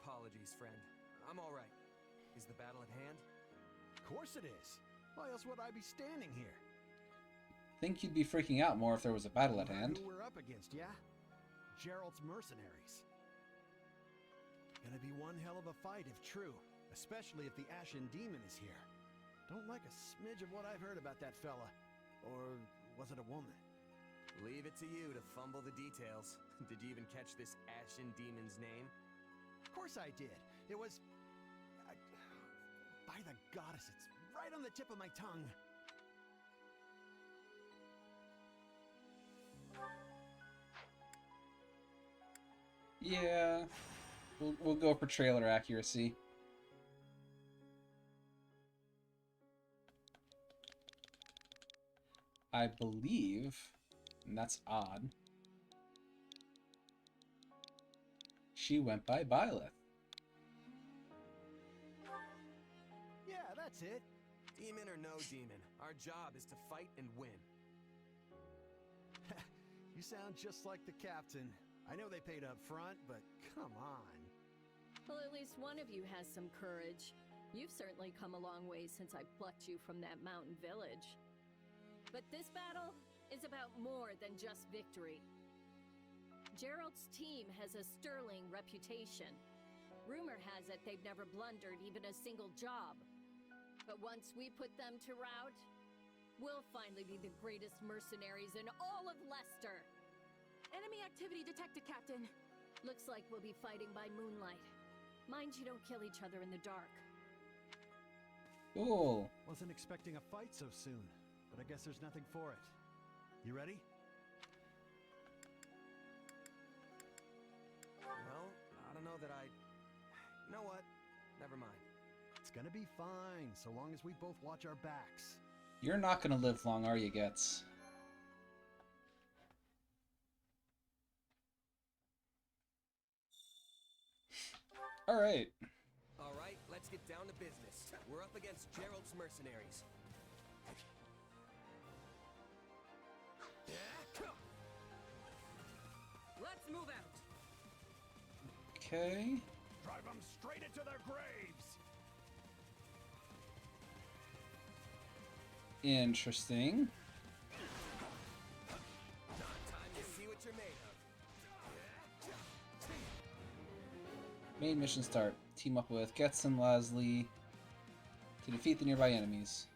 Apologies, friend. I'm all right. Is the battle at hand? Of course it is. Why else would I be standing here? Think you'd be freaking out more if there was a battle at hand. Who we're up against, yeah? Gerald's mercenaries. Gonna be one hell of a fight if true, especially if the Ashen Demon is here. Don't like a smidge of what I've heard about that fella. Or was it a woman? Leave it to you to fumble the details. Did you even catch this Ashen Demon's name? Of course I did. It was... by the goddess, it's right on the tip of my tongue. Yeah, we'll go for trailer accuracy. I believe, and that's odd, she went by Byleth. Yeah, that's it. Demon or no demon, our job is to fight and win. You sound just like the captain. I know they paid up front, but come on. Well, at least one of you has some courage. You've certainly come a long way since I plucked you from that mountain village. But this battle is about more than just victory. Gerald's team has a sterling reputation. Rumor has it they've never blundered even a single job. But once we put them to rout, we'll finally be the greatest mercenaries in all of Leicester. Enemy activity detected, Captain. Looks like we'll be fighting by moonlight. Mind you don't kill each other in the dark. Cool. Wasn't expecting a fight so soon, but I guess there's nothing for it. You ready? Well, I don't know that I... You know what? Never mind. It's gonna be fine, so long as we both watch our backs. You're not gonna live long, are you, Gets? Alright. Alright, let's get down to business. We're up against Gerald's mercenaries. Let's move out. Okay. Drive them straight into their graves! Interesting. Time to see what you're made of. Main mission start. Team up with Getz and Lasley to defeat the nearby enemies.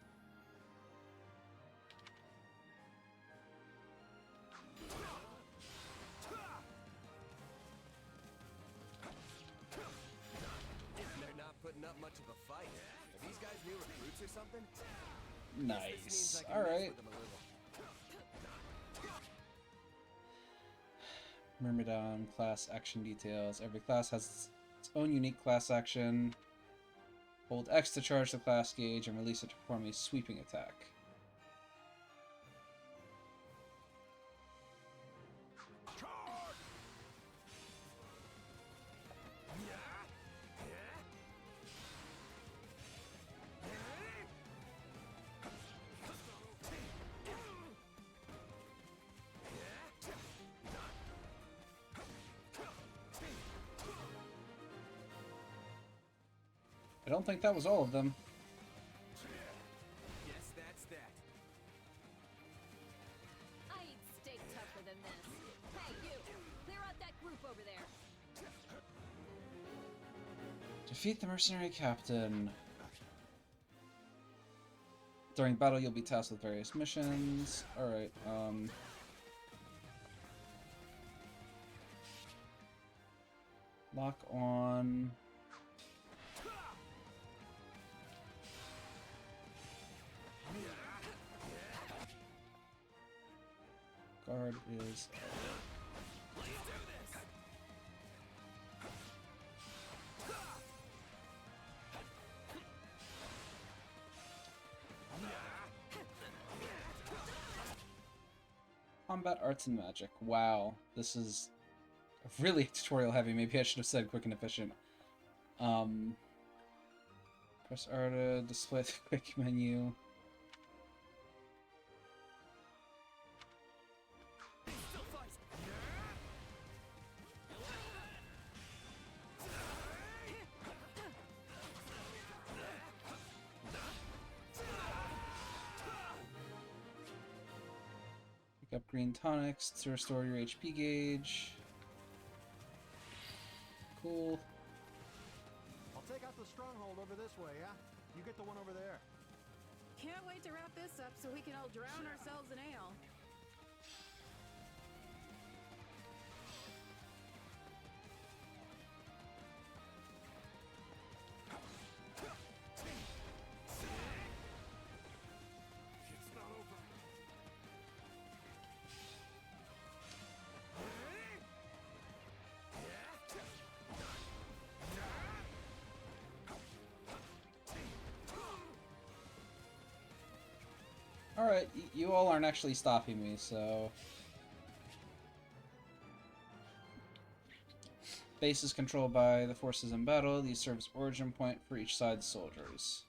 They're not putting up much of a fight. Are these guys new recruits or something? Nice. Alright. Myrmidon class action details. Every class has its own unique class action. Hold X to charge the class gauge and release it to perform a sweeping attack. I don't think that was all of them. Yes, that's that. I eat steak tougher than this. Hey, you! Clear out that group over there. Defeat the mercenary captain. During battle, you'll be tasked with various missions. Alright, lock on... Guard is... Combat Arts and Magic. Wow, this is really tutorial heavy. Maybe I should have said quick and efficient. Press R to display the quick menu. Pick up green tonics to restore your HP gauge. Cool. I'll take out the stronghold over this way, yeah? You get the one over there. Can't wait to wrap this up so we can all drown ourselves in ale. It's not over. Alright, you all aren't actually stopping me, so... Base is controlled by the forces in battle. These serve as origin point for each side's soldiers.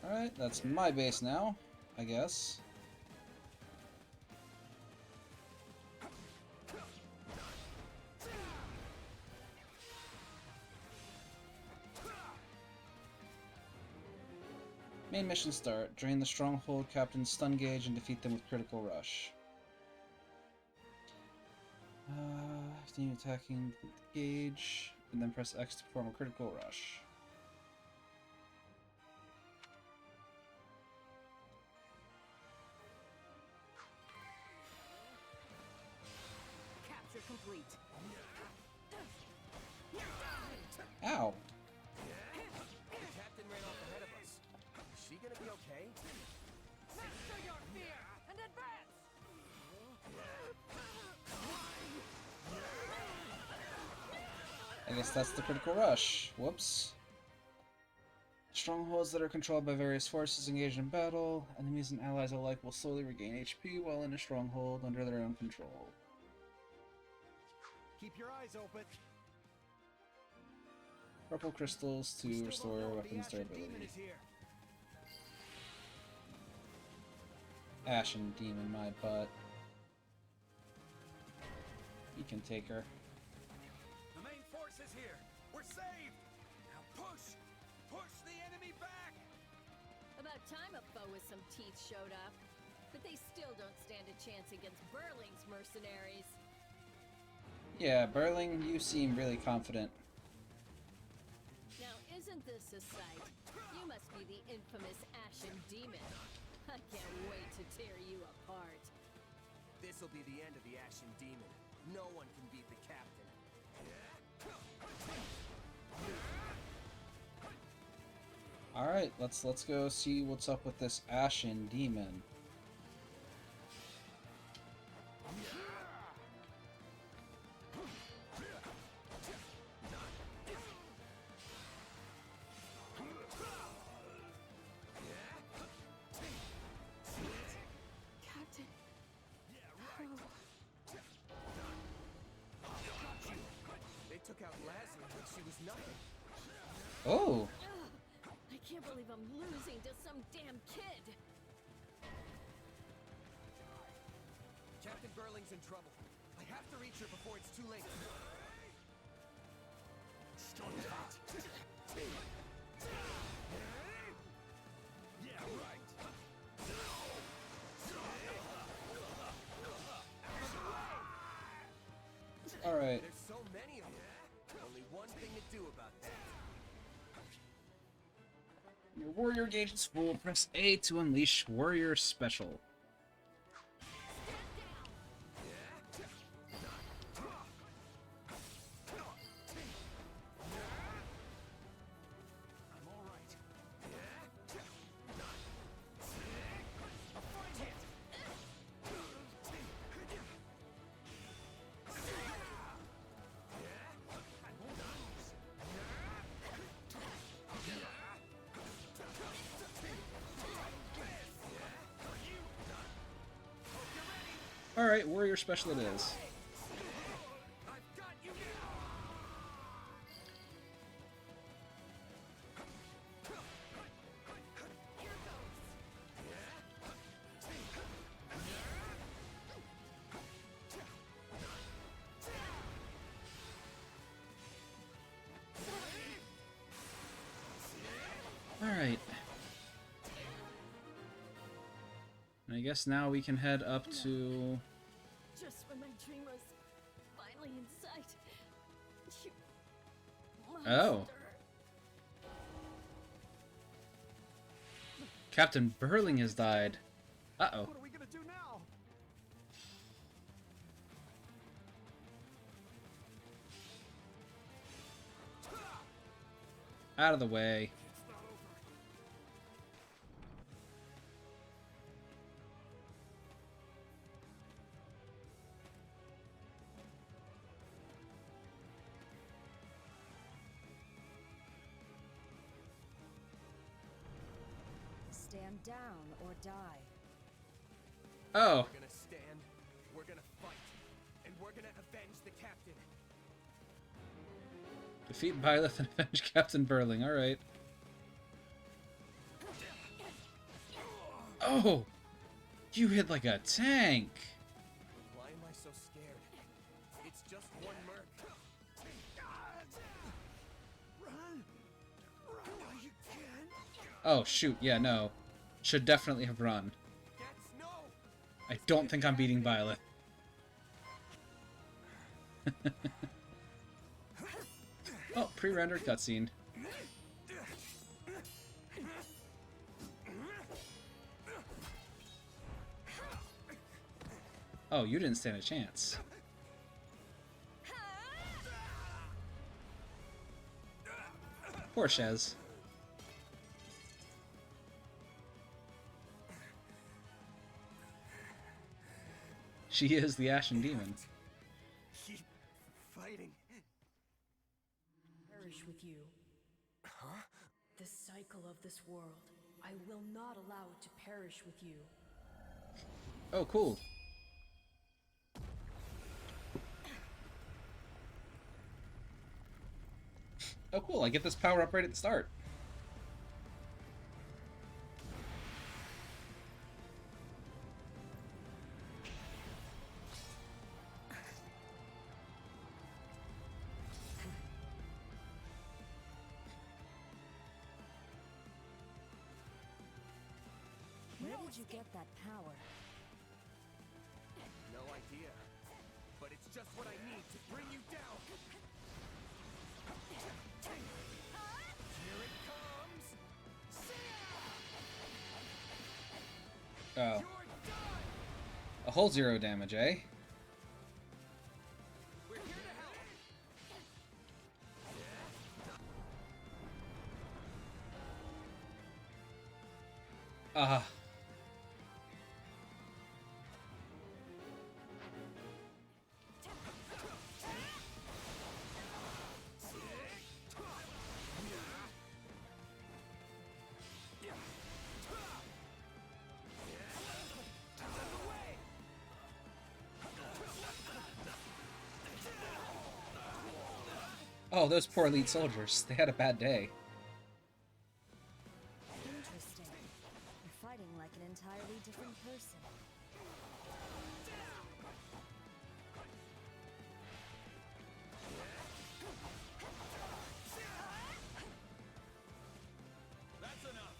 Alright, that's my base now, I guess. Main mission start. Drain the stronghold captain's stun gauge and defeat them with critical rush. Continue attacking the gauge, and then press X to perform a critical rush. Capture complete. Ow! The captain ran off ahead of us. Is she gonna be okay? Master your fear and advance! I guess that's the critical rush. Whoops. Strongholds that are controlled by various forces engaged in battle. Enemies and allies alike will slowly regain HP while in a stronghold under their own control. Keep your eyes open. Purple crystals We to still restore don't know if the weapons Ashen Demon durability. is here. Ashen Demon, my butt. You can take her. The main force is here. We're saved. Now push! Push the enemy back! About time a foe with some teeth showed up. But they still don't stand a chance against Burling's mercenaries. Yeah, Burling, you seem really confident. Now, isn't this a sight? You must be the infamous Ashen Demon. I can't wait to tear you apart. This'll be the end of the Ashen Demon. No one can beat the captain. Alright, let's go see what's up with this Ashen Demon. Captain. They took out Lassie like she was nothing. Oh! I can't believe I'm losing to some damn kid. Captain Burling's in trouble. I have to reach her before it's too late. Yeah, right. Alright. There's so many of them. Only one thing to do about that. Your warrior gauge is full. Press A to unleash warrior special. I'm all right. Alright, warrior special it is. I've got you Alright. I guess now we can head up to... Just when my dream was finally in sight. You Oh. monster. Captain Burling has died. Uh-oh. What are we gonna do now? Out of the way. It's not over. Stand down or die. Oh, We're gonna stand, we're gonna fight, and we're gonna avenge the captain. defeat Byleth and avenge Captain Burling. All right. Oh, you hit like a tank. Why am I so scared? It's just one merc. Run! Run while you can! Oh shoot, yeah, no. Should definitely have run. Gets no! I don't think I'm beating Byleth. Oh, pre-rendered cutscene. Oh, you didn't stand a chance. Poor Shez. She is the Ashen Demon. Keep fighting. Perish with you. Huh? The cycle of this world. I will not allow it to perish with you. Oh, cool. Oh, cool. I get this power up right at the start. Where did you get that power? No idea. But it's just what I need to bring you down. Here it comes. Oh. You're done. A whole 0 damage, eh? We're here to help. Ah. Oh, those poor elite soldiers. They had a bad day. Interesting. You're fighting like an entirely different person. That's enough.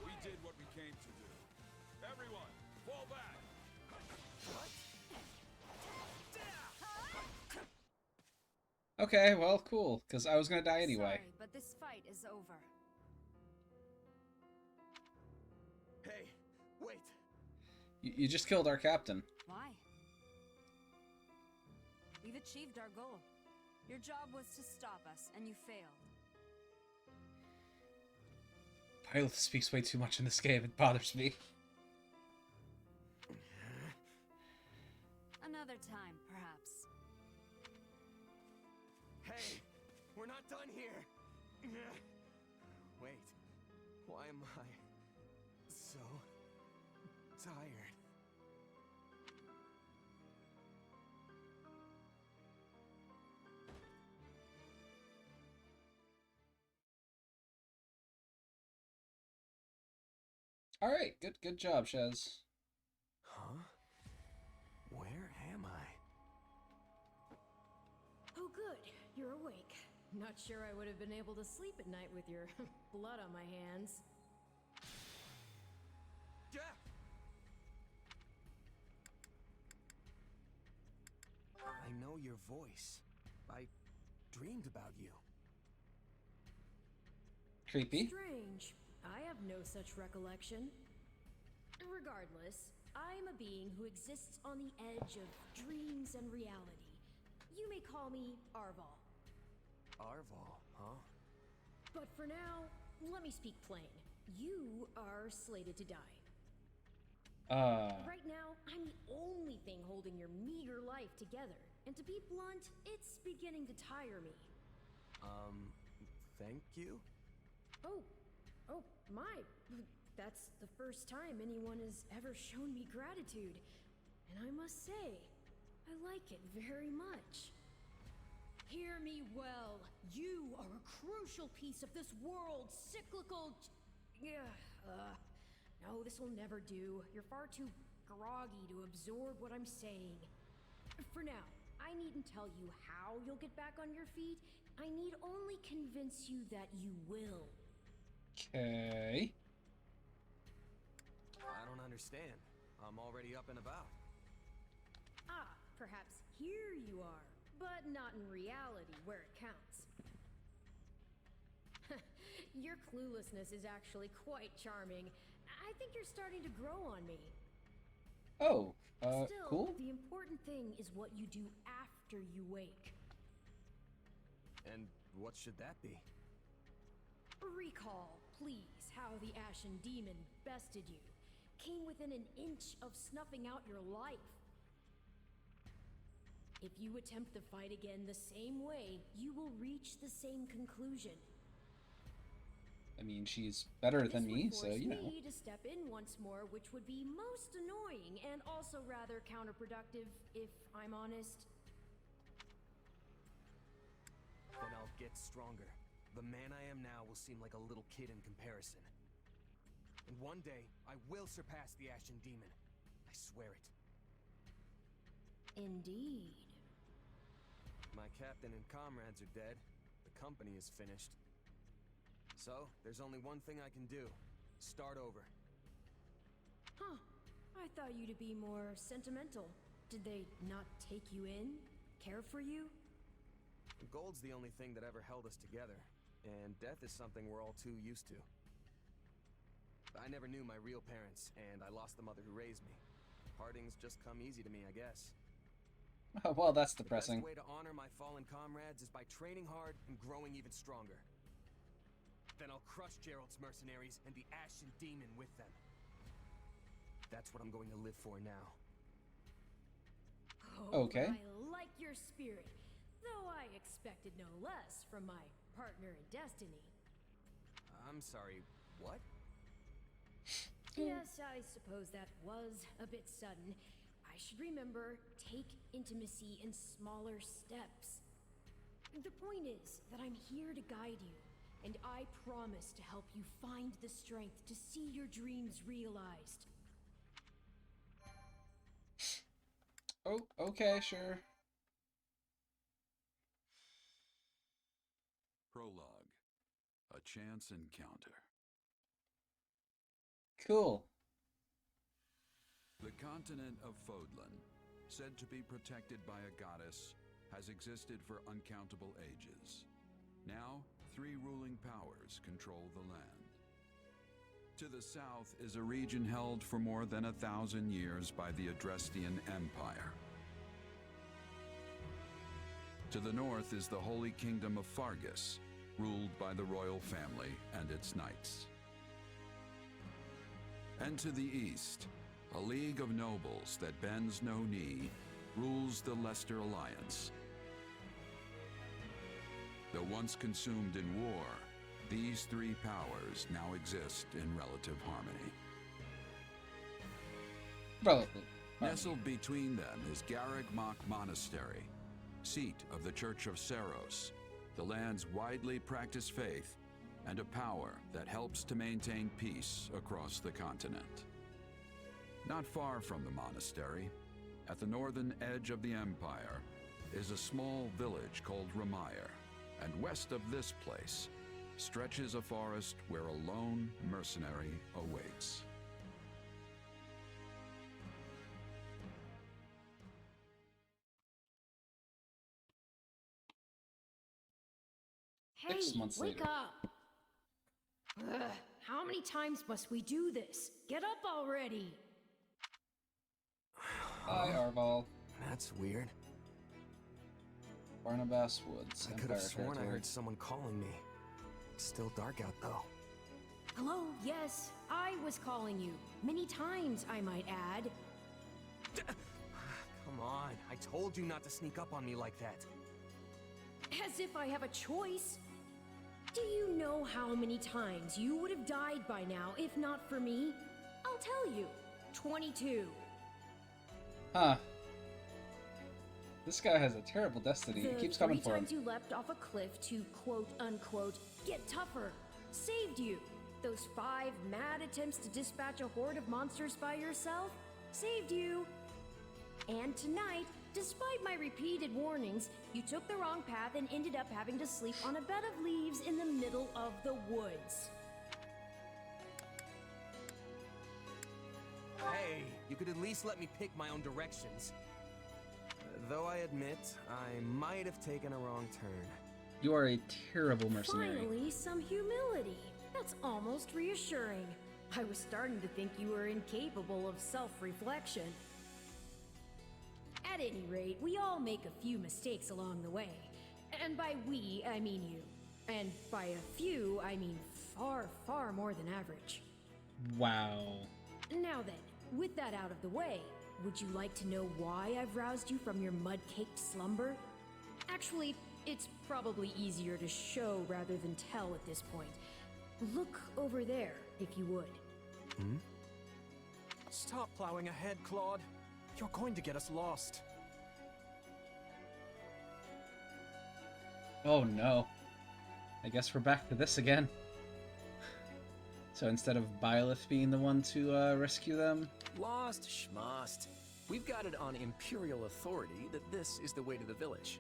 We did what we came to do. Everyone, fall back. What? Okay, well, cool. Because I was gonna die anyway. Sorry, but this fight is over. Hey, wait. You just killed our captain. Why? We've achieved our goal. Your job was to stop us, and you failed. Byleth speaks way too much in this game. It bothers me. Another time, perhaps. Hey, we're not done here. Wait, why am I so tired? All right, good job, Shez. Huh? Where am I? Oh, good. You're awake. Not sure I would have been able to sleep at night with your blood on my hands. Yeah. I know your voice. I dreamed about you. Creepy. Strange. I have no such recollection. Regardless, I'm a being who exists on the edge of dreams and reality. You may call me Arval. Arval, huh? But for now, let me speak plain. You are slated to die. Right now, I'm the only thing holding your meager life together. And to be blunt, it's beginning to tire me. Thank you? Oh, my. That's the first time anyone has ever shown me gratitude. And I must say, I like it very much. Hear me well. You are a crucial piece of this world's cyclical... No, this will never do. You're far too groggy to absorb what I'm saying. For now, I needn't tell you how you'll get back on your feet. I need only convince you that you will. Okay. I don't understand. I'm already up and about. Ah, perhaps here you are, but not in reality where it counts. Your cluelessness is actually quite charming. I think you're starting to grow on me. Oh, Still, cool. the important thing is what you do after you wake. And what should that be? Recall, please, how the Ashen Demon bested you. Came within an inch of snuffing out your life. If you attempt the fight again the same way, you will reach the same conclusion. I mean, she's better than me, so you know. This would force me to step in once more, which would be most annoying and also rather counterproductive, if I'm honest. Then I'll get stronger. The man I am now will seem like a little kid in comparison. And one day, I will surpass the Ashen Demon. I swear it. Indeed. My captain and comrades are dead. The company is finished. So, there's only one thing I can do. Start over. Huh. I thought you to be more sentimental. Did they not take you in? Care for you? Gold's the only thing that ever held us together, and death is something we're all too used to. I never knew my real parents, and I lost the mother who raised me. Partings just come easy to me, I guess. Well, that's depressing. The best way to honor my fallen comrades is by training hard and growing even stronger. Then I'll crush Gerald's mercenaries and the Ashen Demon with them. That's what I'm going to live for now. Oh, Okay. I like your spirit, though I expected no less from my partner in destiny. I'm sorry, what? Yes, I suppose that was a bit sudden. I should remember, take intimacy in smaller steps. The point is that I'm here to guide you, and I promise to help you find the strength to see your dreams realized. Oh, okay, sure. Prologue. A chance encounter. Cool. The continent of Fodlan, said to be protected by a goddess, has existed for uncountable ages. Now, 3 ruling powers control the land. To the south is a region held for more than 1,000 years by the Adrestian Empire. To the north is the Holy Kingdom of Fargus, ruled by the royal family and its knights. And to the east, a league of nobles that bends no knee rules the Leicester Alliance. Though once consumed in war, these 3 powers now exist in relative harmony. Relative. Nestled between them is Garreg-Mach Monastery, seat of the Church of Saros, the land's widely practiced faith, and a power that helps to maintain peace across the continent. Not far from the monastery, at the northern edge of the empire, is a small village called Ramire, and west of this place stretches a forest where a lone mercenary awaits. Hey, 6 months wake later. up! Ugh, how many times must we do this? Get up already! Hi, Arval. That's weird. Barnabas Woods. I could have sworn I heard someone calling me. It's still dark out, though. Hello, yes, I was calling you. Many times, I might add. Come on, I told you not to sneak up on me like that. As if I have a choice. Do you know how many times you would have died by now if not for me? I'll tell you. 22. Huh. This guy has a terrible destiny. He keeps coming for him. 3 times you leapt off a cliff to quote-unquote get tougher saved you. Those 5 mad attempts to dispatch a horde of monsters by yourself saved you. And tonight, despite my repeated warnings, you took the wrong path and ended up having to sleep on a bed of leaves in the middle of the woods. Hey, you could at least let me pick my own directions. Though I admit, I might have taken a wrong turn. You are a terrible mercenary. Finally, some humility. That's almost reassuring. I was starting to think you were incapable of self-reflection. At any rate, we all make a few mistakes along the way. And by we, I mean you. And by a few, I mean far, far more than average. Wow. Now then, with that out of the way, would you like to know why I've roused you from your mud-caked slumber? Actually, it's probably easier to show rather than tell at this point. Look over there, if you would. Hmm? Stop plowing ahead, Claude. You're going to get us lost. Oh no. I guess we're back to this again. So instead of Byleth being the one to rescue them... Lost schmost. We've got it on Imperial authority that this is the way to the village.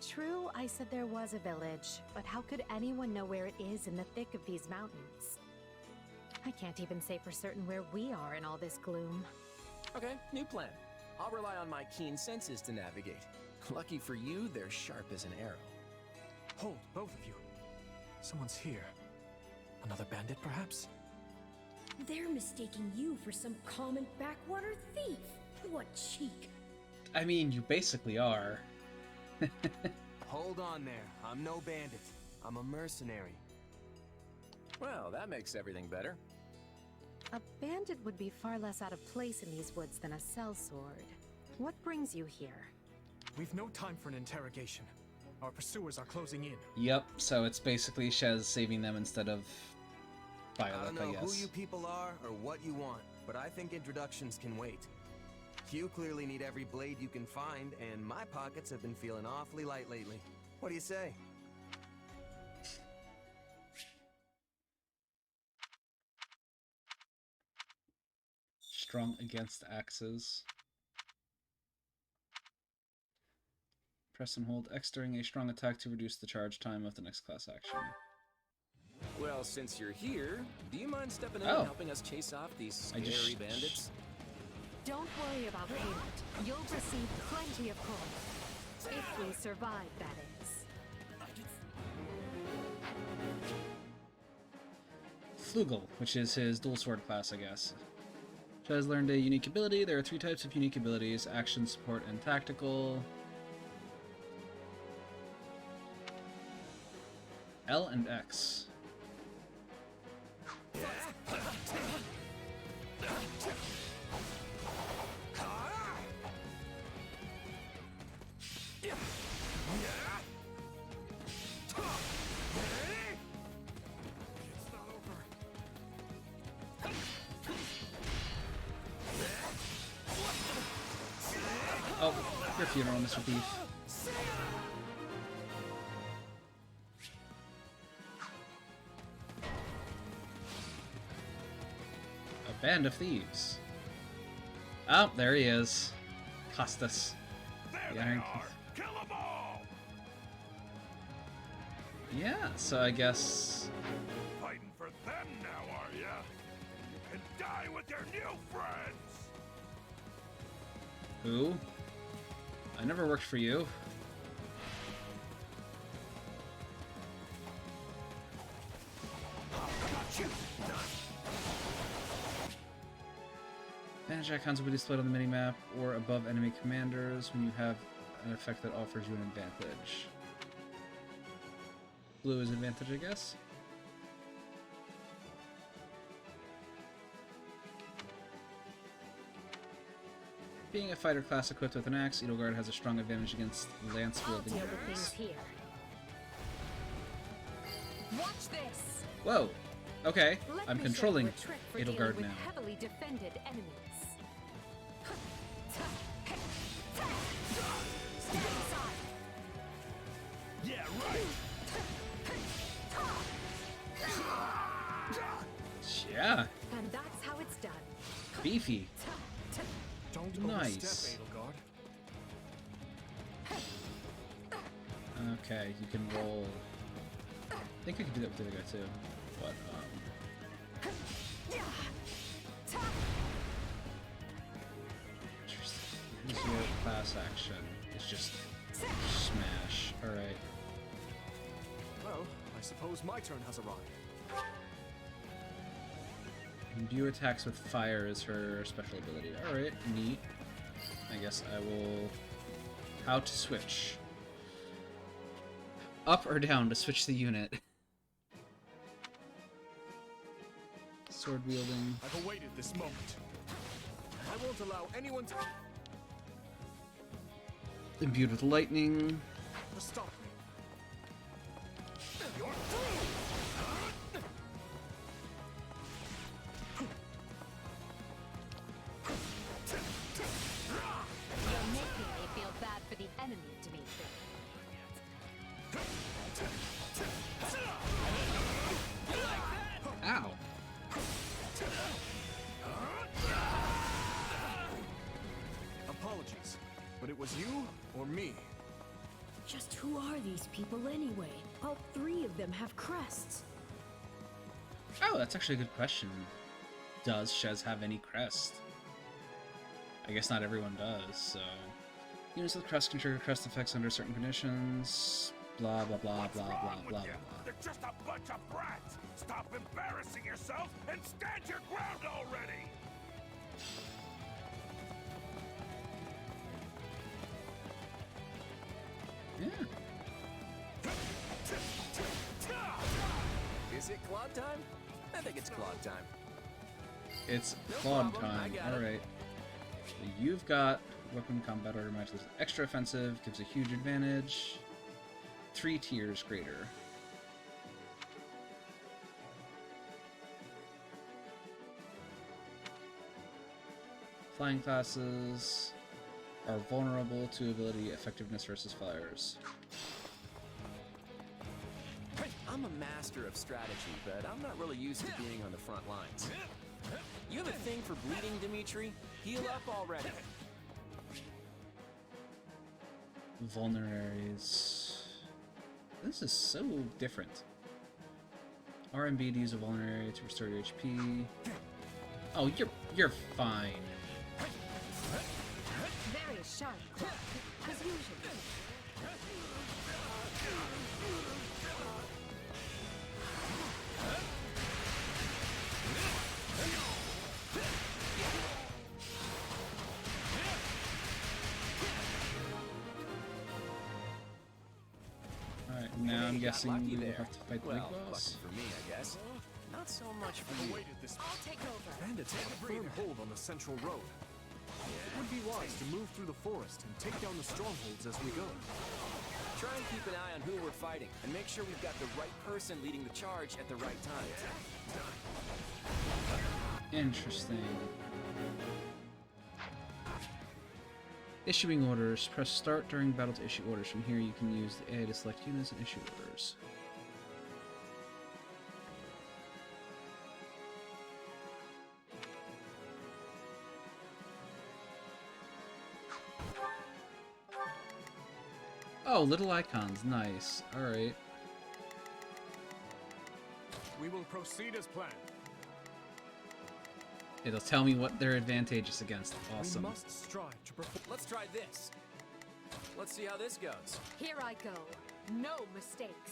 True, I said there was a village, but how could anyone know where it is in the thick of these mountains? I can't even say for certain where we are in all this gloom. Okay, new plan. I'll rely on my keen senses to navigate. Lucky for you, they're sharp as an arrow. Hold, both of you. Someone's here. Another bandit, perhaps? They're mistaking you for some common backwater thief. What cheek. I mean, you basically are. Hold on there. I'm no bandit. I'm a mercenary. Well, that makes everything better. A bandit would be far less out of place in these woods than a sellsword. What brings you here? We've no time for an interrogation. Our pursuers are closing in. Yep, so it's basically Shez saving them instead of Byleth, I don't know I guess. who you people are or what you want, but I think introductions can wait. You clearly need every blade you can find, and my pockets have been feeling awfully light lately. What do you say? Strong against axes. Press and hold X during a strong attack to reduce the charge time of the next class action. Well, since you're here, do you mind stepping in and helping us chase off these scary bandits? Don't worry about payment. You'll receive plenty of coin. If we survive, that is. Flugel, which is his dual sword class, I guess. Shez learned a unique ability. There are 3 types of unique abilities: action, support, and tactical. L and X. Oh, your funeral, Mr. Thief. A band of thieves. Oh, there he is. Costas. There they are! Kill them all! Yeah, so I guess... Fighting for them now, are ya? You can die with your new friends! Who? I never worked for you. Advantage icons will be displayed on the minimap or above enemy commanders when you have an effect that offers you an advantage. Blue is advantage, I guess? Being a fighter class equipped with an axe, Edelgard has a strong advantage against lance-wielding I'll deal with things enemies. here. Watch this. Whoa. Okay, Let I'm me controlling show you a trick for dealing Edelgard with now. heavily defended enemies. Stand aside. Yeah, right. Yeah, And that's how it's done. beefy. Don't Nice. overstep, Edelgard. Okay, you can roll. I think I can do that with the other guy too. But interesting. Here's your class action. It's just smash. All right. Well, I suppose my turn has arrived. Imbue attacks with fire is her special ability. Alright, neat. I guess I will... How to switch. Up or down to switch the unit. Sword wielding. I've awaited this moment. I won't allow anyone to Imbued with lightning. stop me. You're You're making me feel bad for the enemy, Dimitri. Ow. Apologies, but it was you or me. Just who are these people anyway? All three of them have crests. Oh, that's actually a good question. Does Shez have any crest? I guess not everyone does, so... Units with crest can trigger crest effects under certain conditions. Blah, blah, blah, blah, blah, blah, blah, blah. They're just a bunch of brats. Stop embarrassing yourself and stand your ground already. Yeah. Is it Claude time? I think it's Claude time. It's No Claude problem, I time. got it. Alright. You've got weapon combat order matches extra offensive, gives a huge advantage. 3 tiers greater. Flying classes are vulnerable to ability effectiveness versus flyers. I'm a master of strategy, but I'm not really used to being on the front lines. You have a thing for bleeding, Dimitri? Heal up already. Vulneraries. This is so different. RMB to use a vulnerary to restore your HP. Oh, you're fine. Very sharp, Clark, as usual. Alright, now I'm guessing lucky we will there. have to fight the Well, big boss. lucky for me, I guess. Not so much for you. I'll take over. Bandits have a firm hold on the central road. It would be wise to move through the forest and take down the strongholds as we go. Try and keep an eye on who we're fighting, and make sure we've got the right person leading the charge at the right time. Interesting. Issuing orders. Press start during battle to issue orders. From here you can use the A to select units and issue orders. Oh, little icons. Nice. Alright. We will proceed as planned. It'll tell me what they're advantageous against. Awesome. We must strive to perform. Let's try this. Let's see how this goes. Here I go. No mistakes.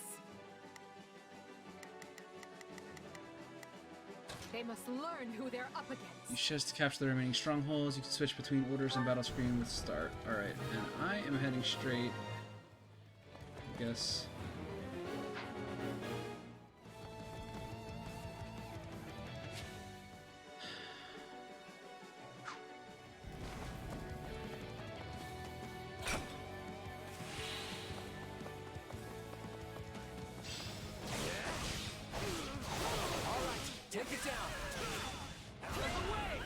They must learn who they're up against. You chose to capture the remaining strongholds. You can switch between orders and battle screen with start. Alright, and I am heading straight. I guess. Take it down. Out of the way!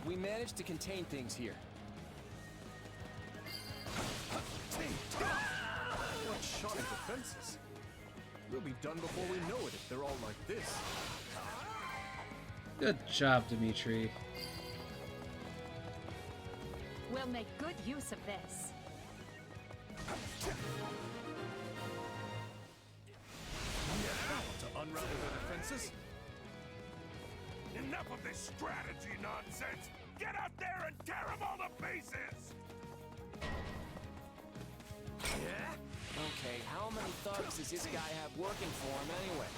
We managed to contain things here. What shoddy defenses. We'll be done before we know it if they're all like this. Good job, Dimitri. We'll make good use of this. To unravel the defenses? Enough of this strategy nonsense! Get out there and tear them all to pieces! Yeah? Okay, how many thugs does this guy have working for him anyway?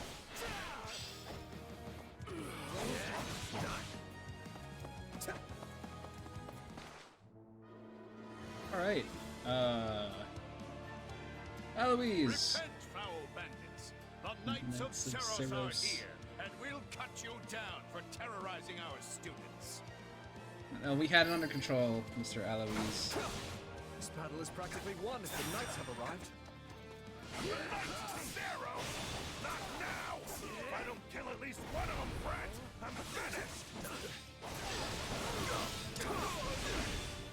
Alright. Eloise! Repent, foul bandits! The Knights of Saros are here, and we'll cut you down for terrorizing our students. No, we had it under control, Mr. Alaris. This battle is practically won if the knights have arrived. Knights of Saros? Not now! If I don't kill at least one of them, Brett, I'm finished!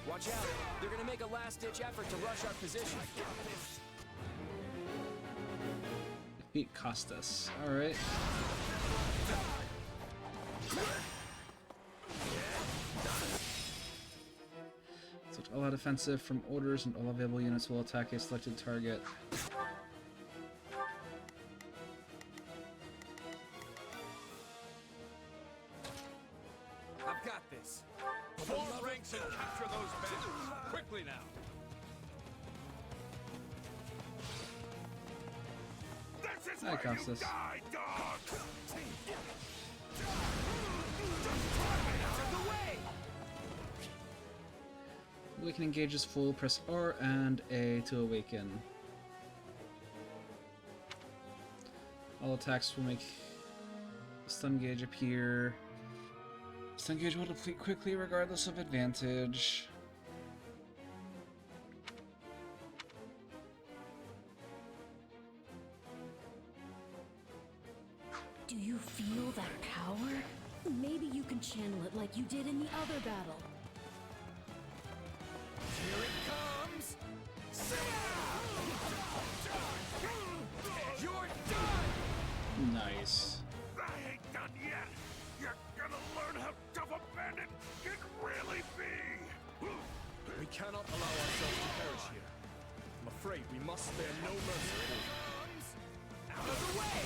Watch out! They're gonna make a last-ditch effort to rush our position. Defeat Costas. Alright. Select all out offensive from orders, and all available units will attack a selected target. I've got this. Form ranks and capture those bandits! Quickly now! This is Hi, where Costas. you die, dogs! Awakening gauge is full. Press R and A to awaken. All attacks will make a stun gauge appear. Stun gauge will deplete quickly regardless of advantage. Do you feel that power? Maybe you can channel it like you did in the other battle. Here it comes! You're done! Nice. I ain't done yet! You're gonna learn how tough a bandit can really be! We cannot allow ourselves to perish here. I'm afraid we must spare no mercy.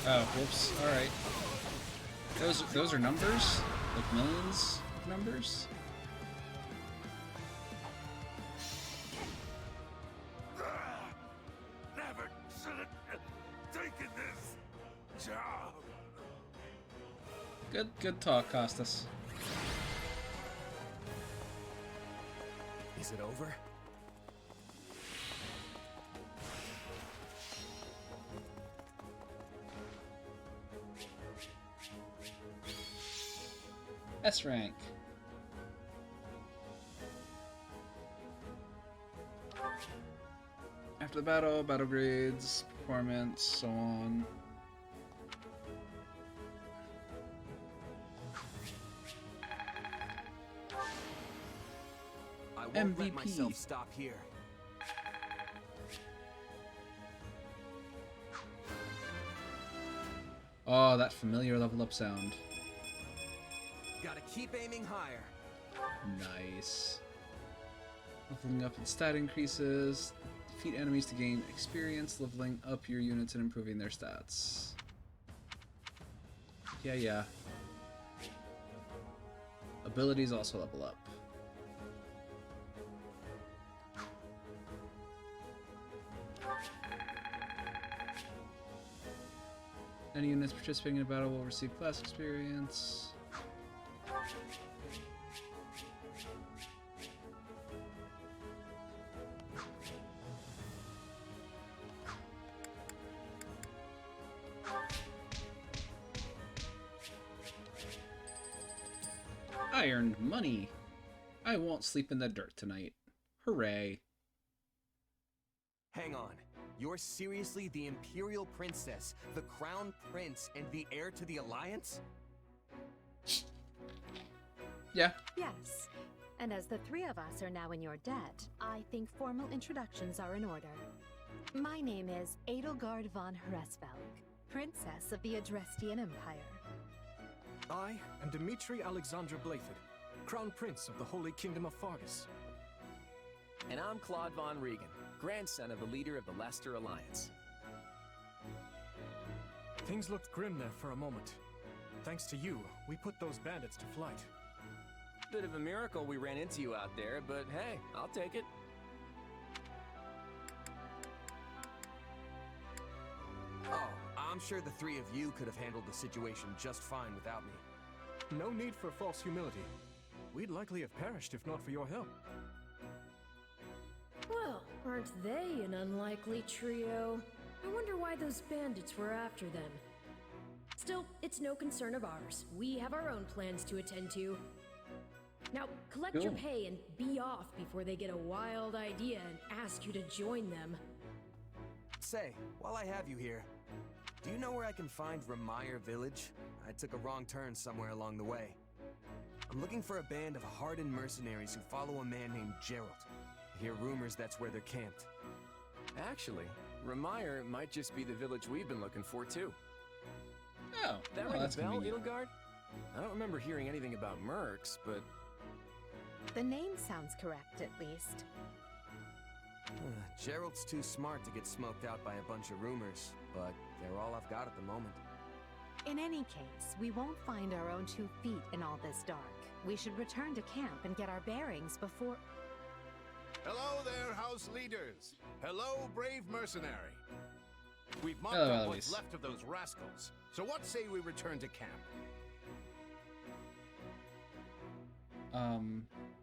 Oh, whoops. Alright. Those are numbers? Like millions of numbers? Never should have taken this job! Good talk, Costas. Is it over? S rank. After the battle, battle grades, performance, so on. I won't let MVP. myself stop here. Oh, that familiar level up sound. Gotta keep aiming higher. Nice. Leveling up and stat increases. Defeat enemies to gain experience, leveling up your units and improving their stats. Yeah. Abilities also level up. Any units participating in a battle will receive class experience. I earned money. I won't sleep in the dirt tonight. Hooray. Hang on. You're seriously the Imperial Princess, the Crown Prince, and the heir to the Alliance? Yeah. Yes. And as the three of us are now in your debt, I think formal introductions are in order. My name is Edelgard von Hresvelg, Princess of the Adrestian Empire. I am Dimitri Alexandra Blathid, Crown Prince of the Holy Kingdom of Fargus. And I'm Claude von Regan, grandson of the leader of the Leicester Alliance. Things looked grim there for a moment. Thanks to you, we put those bandits to flight. Bit of a miracle we ran into you out there, but hey, I'll take it. Oh, I'm sure the three of you could have handled the situation just fine without me. No need for false humility. We'd likely have perished if not for your help. Well, aren't they an unlikely trio? I wonder why those bandits were after them. Still, it's no concern of ours. We have our own plans to attend to. Now, collect your pay and be off before they get a wild idea and ask you to join them. Say, while I have you here, do you know where I can find Remire Village? I took a wrong turn somewhere along the way. I'm looking for a band of hardened mercenaries who follow a man named Gerald. I hear rumors that's where they're camped. Actually, Remire might just be the village we've been looking for, too. Oh, that well, ring that's a bell, convenient. Edelgard? I don't remember hearing anything about mercs, but... The name sounds correct, at least. Gerald's too smart to get smoked out by a bunch of rumors, but they're all I've got at the moment. In any case, we won't find our own 2 feet in all this dark. We should return to camp and get our bearings before... Hello there, house leaders. Hello, brave mercenary. We've mopped Hello, up Alaris. what's left of those rascals. So what say we return to camp?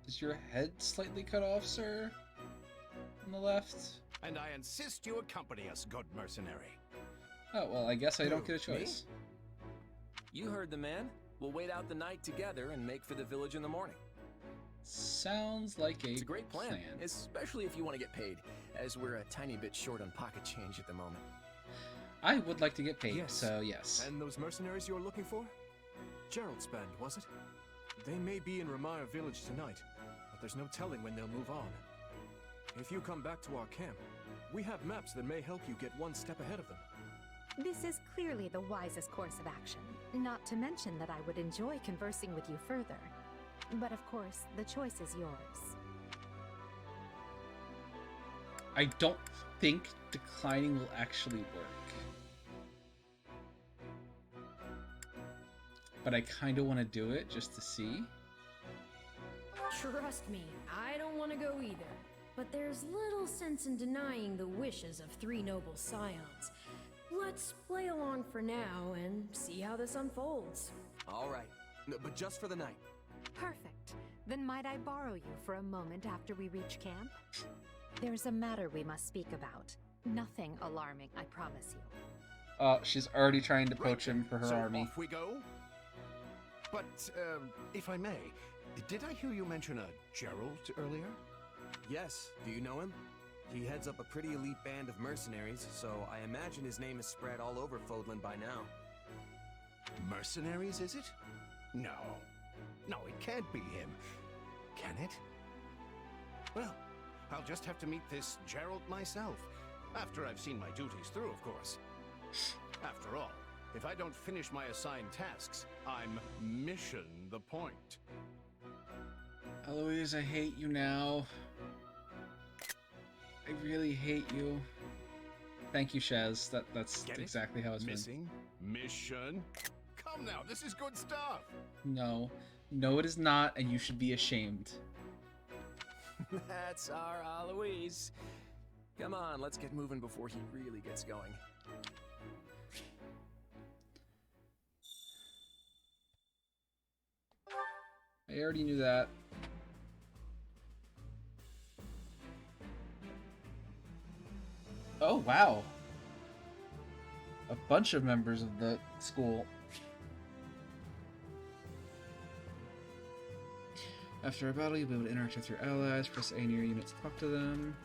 Is your head slightly cut off, sir? On the left? And I insist you accompany us, good mercenary. Oh, well, I guess I don't Who, get a choice. You heard the man. We'll wait out the night together and make for the village in the morning. Sounds like It's a great plan, especially if you want to get paid, as we're a tiny bit short on pocket change at the moment. I would like to get paid, Yes. so yes. And those mercenaries you're looking for? Gerald's band, was it? They may be in Remire Village tonight, but there's no telling when they'll move on. If you come back to our camp, we have maps that may help you get one step ahead of them. This is clearly the wisest course of action. Not to mention that I would enjoy conversing with you further. But of course, the choice is yours. I don't think declining will actually work. But I kind of want to do it just to see. Trust me, I don't want to go either. But there's little sense in denying the wishes of 3 noble scions. Let's play along for now and see how this unfolds. All right, but just for the night. Perfect. Then might I borrow you for a moment after we reach camp? There's a matter we must speak about. Nothing alarming, I promise you. She's already trying to poach him for her so army. Off we go. But, if I may, did I hear you mention a Gerald earlier? Yes, do you know him? He heads up a pretty elite band of mercenaries, so I imagine his name is spread all over Fodlan by now. Mercenaries, is it? No. No, it can't be him. Can it? Well, I'll just have to meet this Gerald myself. After I've seen my duties through, of course. After all, if I don't finish my assigned tasks, I'm mission the point. Eloise, I hate you now. I really hate you. Thank you, Shaz. That's Get it? exactly how it's been. Missing? Mission? Come now, this is good stuff! No. No, it is not, and you should be ashamed. That's our Alaris. Come on, let's get moving before he really gets going. I already knew that. Oh, wow. A bunch of members of the school. After a battle, you'll be able to interact with your allies. Press A near units to talk to them.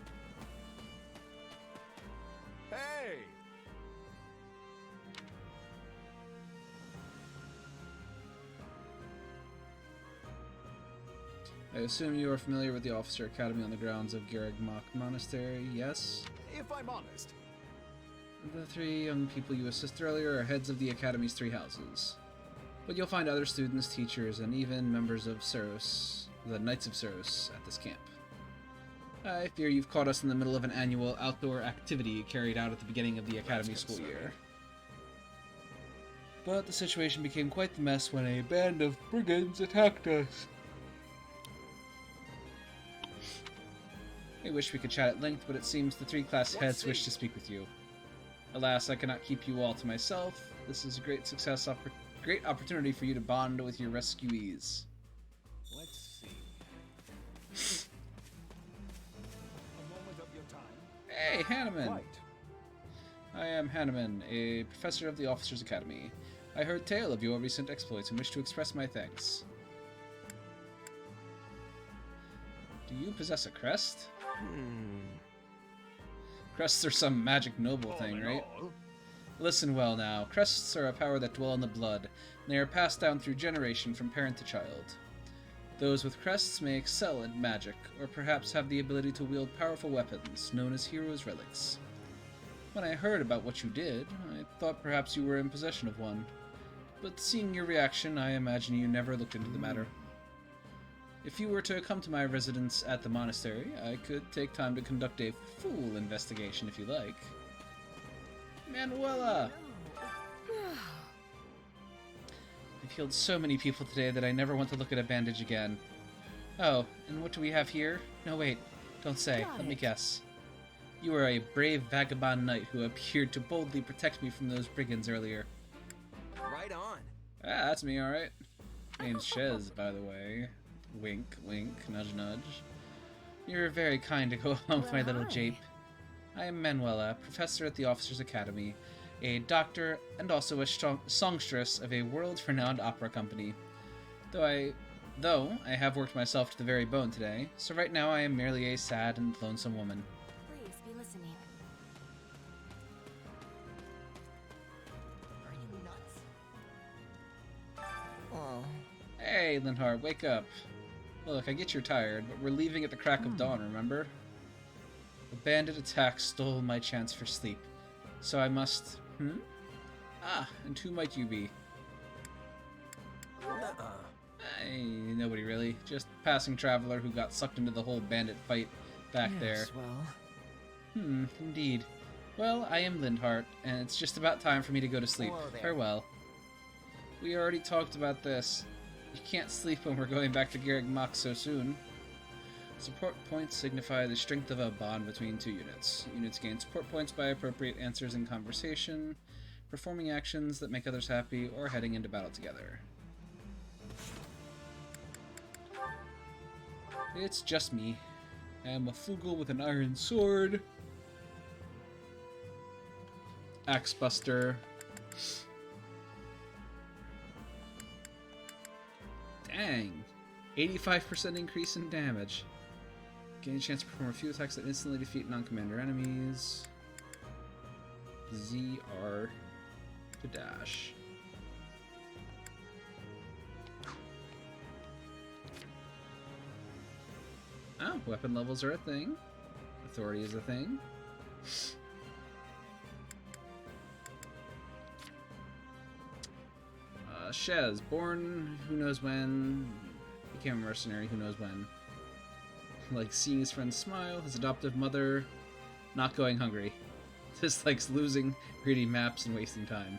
I assume you are familiar with the Officer Academy on the grounds of Garreg Mach Monastery, yes? If I'm honest. The 3 young people you assisted earlier are heads of the Academy's 3 houses. But you'll find other students, teachers, and even members of Saros, the Knights of Saros, at this camp. I fear you've caught us in the middle of an annual outdoor activity carried out at the beginning of the Academy school year. But the situation became quite the mess when a band of brigands attacked us. I wish we could chat at length, but it seems the 3 class heads wish to speak with you. Alas, I cannot keep you all to myself. This is a great great opportunity for you to bond with your rescuees. Let's see. A moment of your time. Hey, Hanneman! Right. I am Hanneman, a professor of the Officers Academy. I heard tale of your recent exploits and wish to express my thanks. Do you possess a crest? Crests are some magic noble thing, right? Listen well now. Crests are a power that dwell in the blood, and they are passed down through generation from parent to child. Those with crests may excel at magic, or perhaps have the ability to wield powerful weapons, known as heroes' relics. When I heard about what you did, I thought perhaps you were in possession of one. But seeing your reaction, I imagine you never looked into the matter. If you were to come to my residence at the monastery, I could take time to conduct a full investigation if you like. Manuela! I've healed so many people today that I never want to look at a bandage again. Oh, and what do we have here? No, wait. Don't say. Let me guess. You are a brave vagabond knight who appeared to boldly protect me from those brigands earlier. Right on. Ah, that's me, alright. Name's Shez, by the way. Wink, wink, nudge, nudge. You're very kind to go along with my little jape. I am Manuela, professor at the Officers Academy, a doctor, and also a songstress of a world-renowned opera company. Though I have worked myself to the very bone today, so right now I am merely a sad and lonesome woman. Please be listening. Are you nuts? Oh. Hey, Linhardt, wake up. Look, I get you're tired, but we're leaving at the crack of dawn, remember? A bandit attack stole my chance for sleep, so I must... Ah, and who might you be? Nobody really. Just a passing traveler who got sucked into the whole bandit fight back there. Well. Indeed. Well, I am Lindhart, and it's just about time for me to go to sleep. Farewell. We already talked about this. You can't sleep when we're going back to Garreg Mach so soon. Support points signify the strength of a bond between 2 units. Units gain support points by appropriate answers in conversation, performing actions that make others happy, or heading into battle together. It's just me. I am a Fugel with an iron sword. Axe Buster. Dang! 85% increase in damage. Gain a chance to perform a few attacks that instantly defeat non-commander enemies. ZR to dash. Oh, weapon levels are a thing. Authority is a thing. Shez, born who knows when, became a mercenary who knows when. Like seeing his friends smile, his adoptive mother not going hungry. Just likes losing, reading maps, and wasting time.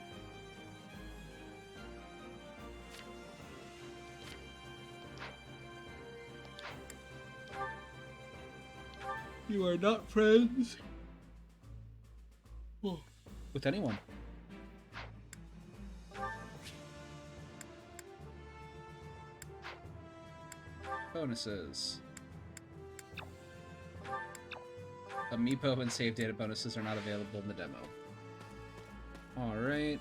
You are not friends with anyone. Bonuses. Amiibo and save data bonuses are not available in the demo. Alright.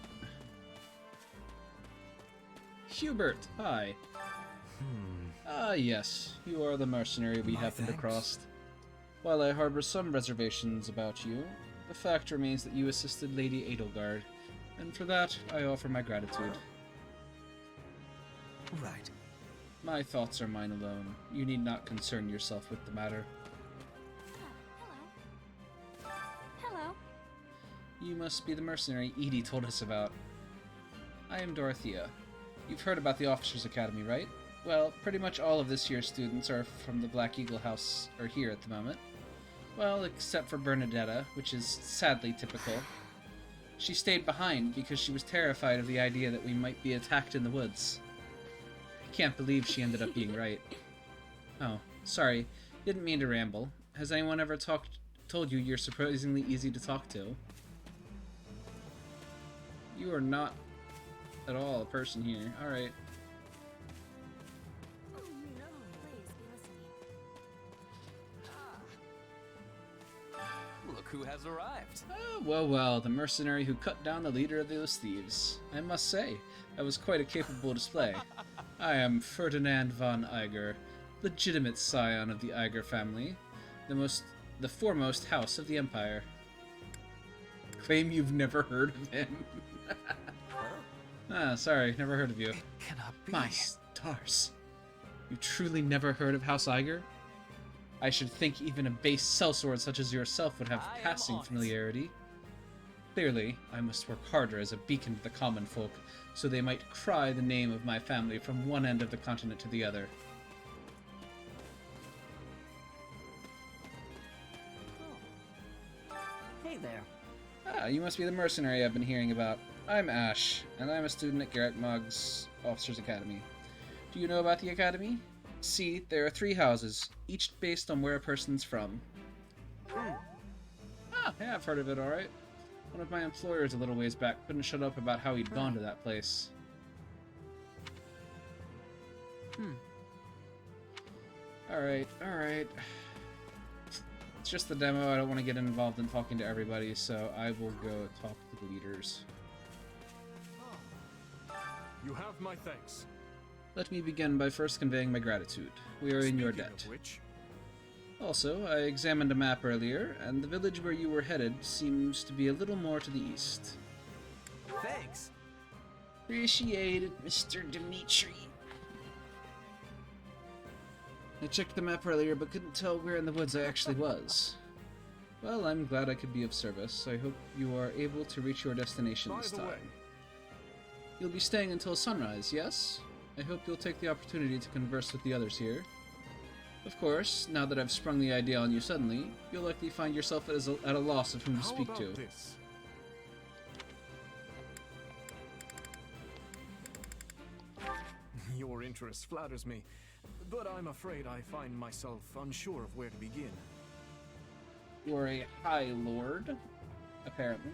Hubert, hi. Ah, yes. You are the mercenary we happened to cross. While I harbor some reservations about you, the fact remains that you assisted Lady Edelgard, and for that, I offer my gratitude. Right. My thoughts are mine alone. You need not concern yourself with the matter. Hello. You must be the mercenary Edie told us about. I am Dorothea. You've heard about the Officers' Academy, right? Well, pretty much all of this year's students are from the Black Eagle House, are here at the moment. Well, except for Bernadetta, which is sadly typical. She stayed behind because she was terrified of the idea that we might be attacked in the woods. I can't believe she ended up being right. Oh, sorry. Didn't mean to ramble. Has anyone ever told you you're surprisingly easy to talk to? You are not at all a person here. Alright. Look who has arrived. Oh, well, the mercenary who cut down the leader of those thieves. I must say, that was quite a capable display. I am Ferdinand von Eiger, legitimate scion of the Eiger family, the foremost house of the Empire. Claim you've never heard of him. Ah, sorry, never heard of you. It cannot be. My stars. You truly never heard of House Eiger? I should think even a base sellsword such as yourself would have passing familiarity. Clearly, I must work harder as a beacon to the common folk, so they might cry the name of my family from one end of the continent to the other. Hey there. Ah, you must be the mercenary I've been hearing about. I'm Ash, and I'm a student at Garrett Mugg's Officers' Academy. Do you know about the Academy? See, there are 3 houses, each based on where a person's from. Ah, yeah, I've heard of it, alright. One of my employers a little ways back couldn't shut up about how he'd gone to that place. Alright. It's just the demo, I don't want to get involved in talking to everybody, so I will go talk to the leaders. You have my thanks. Let me begin by first conveying my gratitude. We are in your debt. Speaking of which, Also, I examined a map earlier, and the village where you were headed seems to be a little more to the east. Thanks. Appreciate it, Mr. Dimitri. I checked the map earlier, but couldn't tell where in the woods I actually was. Well, I'm glad I could be of service. I hope you are able to reach your destination this time. You'll be staying until sunrise, yes? I hope you'll take the opportunity to converse with the others here. Of course, now that I've sprung the idea on you suddenly, you'll likely find yourself at a loss of whom to speak to. this? Your interest flatters me, but I'm afraid I find myself unsure of where to begin. You're a High Lord, apparently.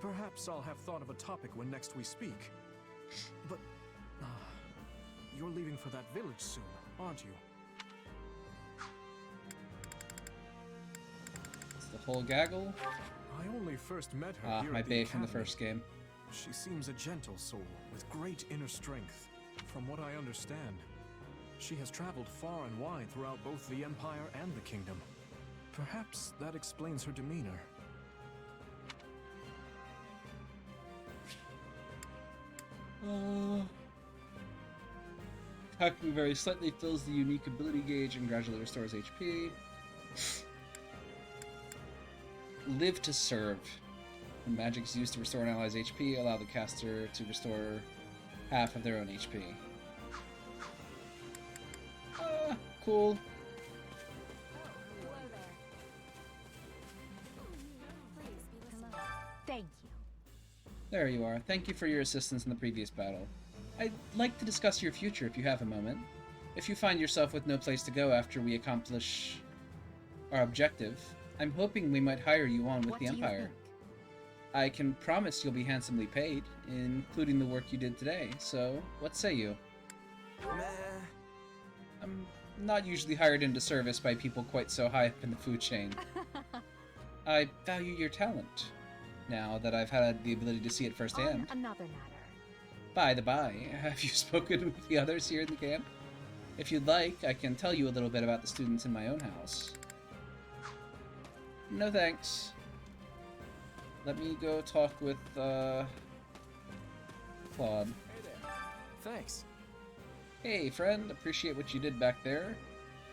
Perhaps I'll have thought of a topic when next we speak. But you're leaving for that village soon, aren't you? It's the whole gaggle. I only first met her here My at the bae from the academy. first game. She seems a gentle soul with great inner strength. From what I understand, she has traveled far and wide throughout both the Empire and the Kingdom. Perhaps that explains her demeanor. Attacking very slightly fills the unique ability gauge and gradually restores HP. Live to serve. When magic is used to restore an ally's HP, allow the caster to restore half of their own HP. Cool. Thank you. There you are. Thank you for your assistance in the previous battle. I'd like to discuss your future if you have a moment. If you find yourself with no place to go after we accomplish our objective, I'm hoping we might hire you on with the Empire. I can promise you'll be handsomely paid, including the work you did today, so what say you? I'm not usually hired into service by people quite so high up in the food chain. I value your talent, now that I've had the ability to see it firsthand. On another matter. By the by, have you spoken with the others here in the camp? If you'd like, I can tell you a little bit about the students in my own house. No thanks. Let me go talk with, Claude. Hey there. Thanks. Hey, friend. Appreciate what you did back there.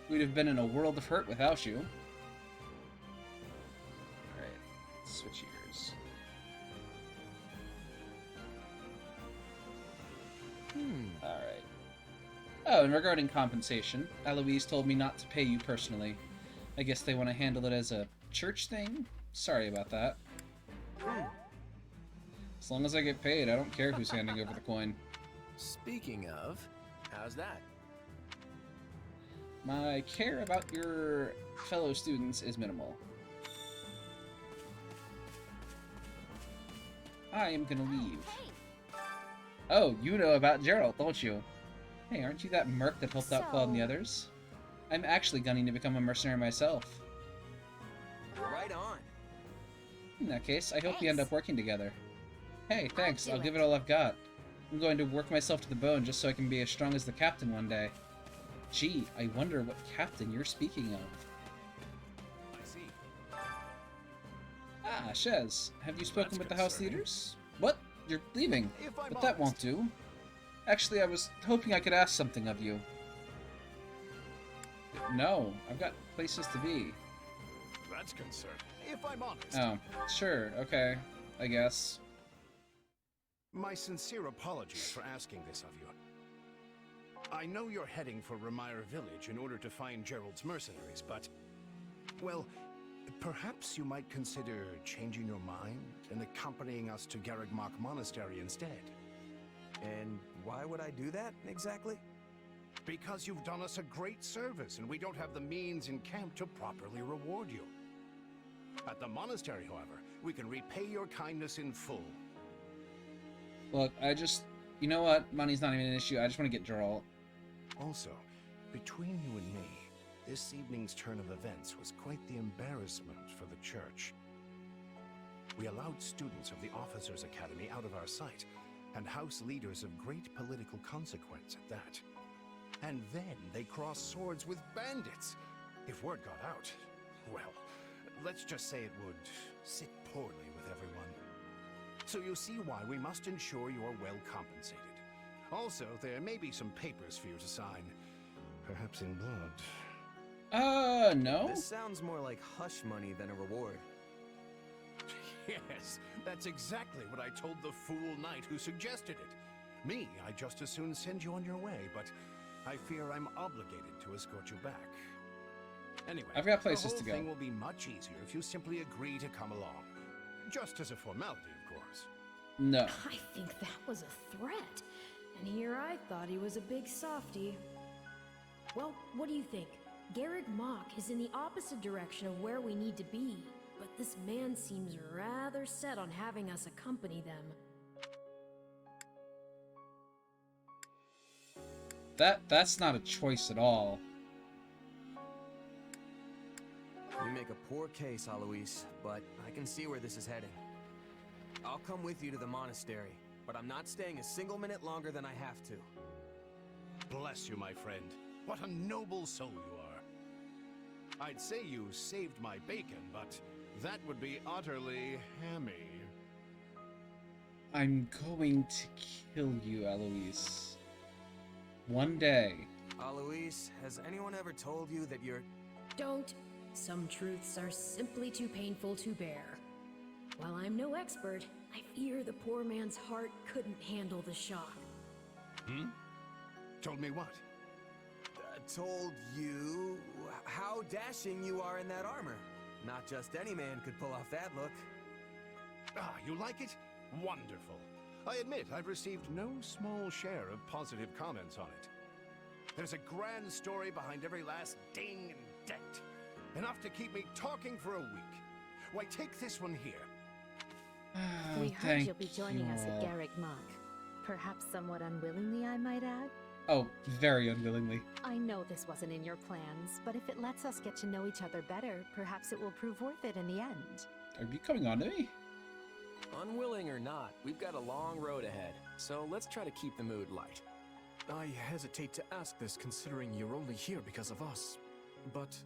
We'd have been in a world of hurt without you. Alright, switch gears. Alright. Oh, and regarding compensation, Eloise told me not to pay you personally. I guess they want to handle it as a church thing? Sorry about that. As long as I get paid, I don't care who's handing over the coin. Speaking of, how's that? My care about your fellow students is minimal. I am gonna leave. Oh, you know about Gerald, don't you? Hey, aren't you that merc that helped out Claude and the others? I'm actually gunning to become a mercenary myself. Right on. In that case, I hope we end up working together. Hey, thanks. I'll give it all I've got. I'm going to work myself to the bone just so I can be as strong as the captain one day. Gee, I wonder what captain you're speaking of. I see. Ah, Shez. Have you spoken with the house leaders? What? You're leaving? But that won't do. Actually, I was hoping I could ask something of you. No, I've got places to be. That's concerning, if I'm honest. Oh, sure, okay, I guess. My sincere apologies for asking this of you. I know you're heading for Ramire Village in order to find Gerald's mercenaries, but... well, perhaps you might consider changing your mind and accompanying us to Garreg Mach Monastery instead. And why would I do that, exactly? Because you've done us a great service, and we don't have the means in camp to properly reward you. At the monastery, however, we can repay your kindness in full. Look, you know what? Money's not even an issue. I just want to get Geralt. Also, between you and me, this evening's turn of events was quite the embarrassment for the church. We allowed students of the Officers' Academy out of our sight, and house leaders of great political consequence at that. And then they crossed swords with bandits. If word got out, well, let's just say it would sit poorly with everyone. So you see why we must ensure you are well compensated. Also, there may be some papers for you to sign, perhaps in blood. No? This sounds more like hush money than a reward. Yes, that's exactly what I told the fool knight who suggested it. Me, I'd just as soon send you on your way, but I fear I'm obligated to escort you back. Anyway, I've got places the to whole go. thing will be much easier if you simply agree to come along. Just as a formality, of course. No. I think that was a threat. And here I thought he was a big softy. Well, what do you think? Garreg Mach is in the opposite direction of where we need to be, but this man seems rather set on having us accompany them. That's not a choice at all. You make a poor case, Alaris, but I can see where this is heading. I'll come with you to the monastery, but I'm not staying a single minute longer than I have to. Bless you, my friend. What a noble soul you are. I'd say you saved my bacon, but that would be utterly hammy. I'm going to kill you, Eloise. One day. Alaris, has anyone ever told you that you're... Don't. Some truths are simply too painful to bear. While I'm no expert, I fear the poor man's heart couldn't handle the shock. Told me what? Told you how dashing you are in that armor. Not just any man could pull off that look. Ah, you like it? Wonderful. I admit I've received no small share of positive comments on it. There's a grand story behind every last ding and dent. Enough to keep me talking for a week. Why, take this one here. We heard you'll be joining us at Garreg Mach. Perhaps somewhat unwillingly, I might add. Oh, very unwillingly. I know this wasn't in your plans, but if it lets us get to know each other better, perhaps it will prove worth it in the end. Are you coming on to me? Unwilling or not, we've got a long road ahead, so let's try to keep the mood light. I hesitate to ask this considering you're only here because of us. But,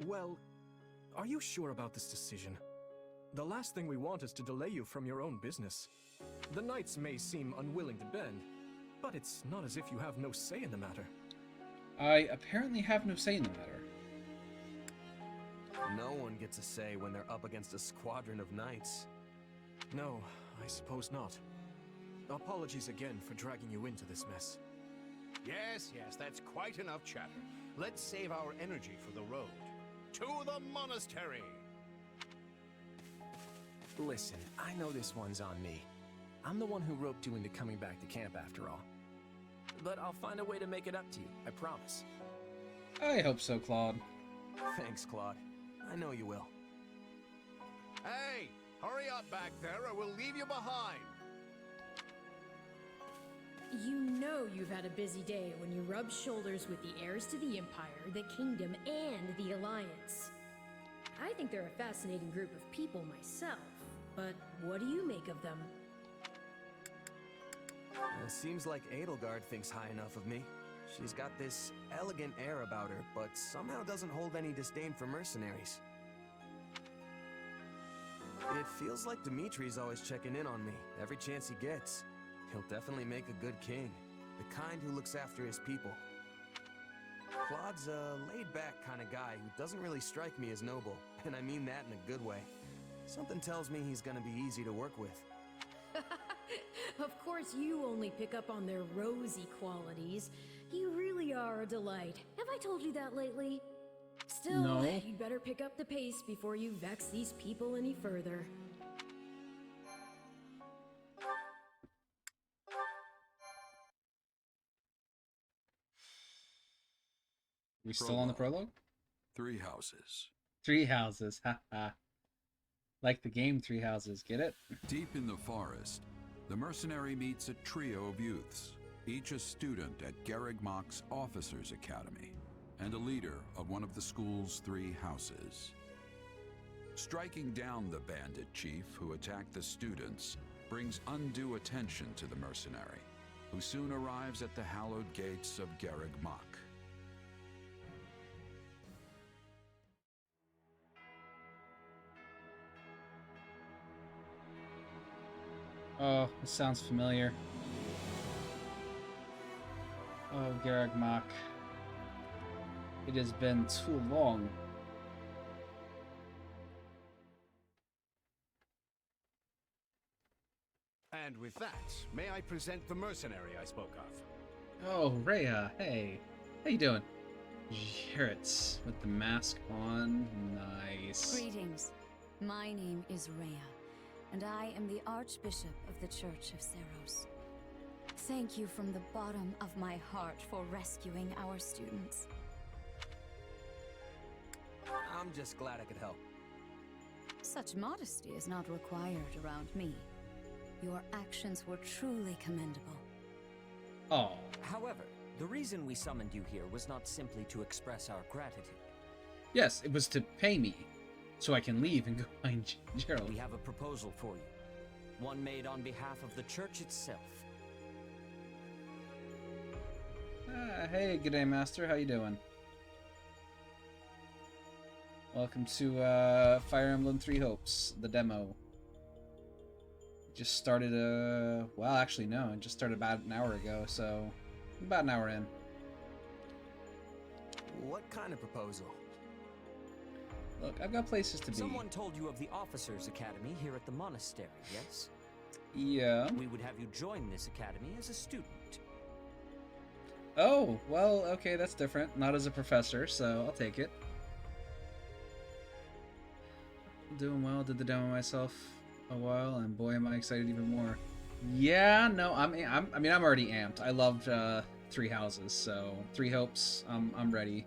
well, are you sure about this decision? The last thing we want is to delay you from your own business. The knights may seem unwilling to bend, but it's not as if you have no say in the matter. I apparently have no say in the matter. No one gets a say when they're up against a squadron of knights. No, I suppose not. Apologies again for dragging you into this mess. Yes, that's quite enough chatter. Let's save our energy for the road. To the monastery! Listen, I know this one's on me. I'm the one who roped you into coming back to camp after all. But I'll find a way to make it up to you, I promise. I hope so, Claude. Thanks, Claude. I know you will. Hey! Hurry up back there or we'll leave you behind! You know you've had a busy day when you rub shoulders with the heirs to the Empire, the Kingdom, and the Alliance. I think they're a fascinating group of people myself, but what do you make of them? Seems like Edelgard thinks high enough of me. She's got this elegant air about her, but somehow doesn't hold any disdain for mercenaries. It feels like Dimitri's always checking in on me, every chance he gets. He'll definitely make a good king, the kind who looks after his people. Claude's a laid-back kind of guy who doesn't really strike me as noble, and I mean that in a good way. Something tells me he's gonna be easy to work with. Of course you only pick up on their rosy qualities. You really are a delight. Have I told you that lately? Still, No. You'd better pick up the pace before you vex these people any further. We still on the prologue? 3 houses. 3 houses, haha. Like the game 3 houses, get it? Deep in the forest, the mercenary meets a trio of youths, each a student at Garreg Mach's Officers' Academy, and a leader of one of the school's 3 houses. Striking down the bandit chief who attacked the students brings undue attention to the mercenary, who soon arrives at the hallowed gates of Garreg Mach. Oh, this sounds familiar. Oh, Garreg Mach. It has been too long. And with that, may I present the mercenary I spoke of? Oh, Rhea, hey. How you doing? Jarrett's with the mask on. Nice. Greetings. My name is Rhea, and I am the Archbishop of the Church of Saros. Thank you from the bottom of my heart for rescuing our students. I'm just glad I could help. Such modesty is not required around me. Your actions were truly commendable. Oh. However, the reason we summoned you here was not simply to express our gratitude. Yes, it was to pay me, so I can leave and go find Gerald. We have a proposal for you. One made on behalf of the church itself. Hey, g'day, Master. How you doing? Welcome to Fire Emblem 3 Hopes, the demo. Just started well, actually no, it just started about an hour ago, so about an hour in. What kind of proposal? Look, I've got places to be. Someone told you of the Officers' Academy here at the monastery, yes? Yeah. We would have you join this academy as a student. Oh, well, okay, that's different. Not as a professor, so I'll take it. Doing well, did the demo myself a while, and boy am I excited even more. Yeah, no, I'm already amped. I loved 3 houses, so 3 hopes, I'm ready.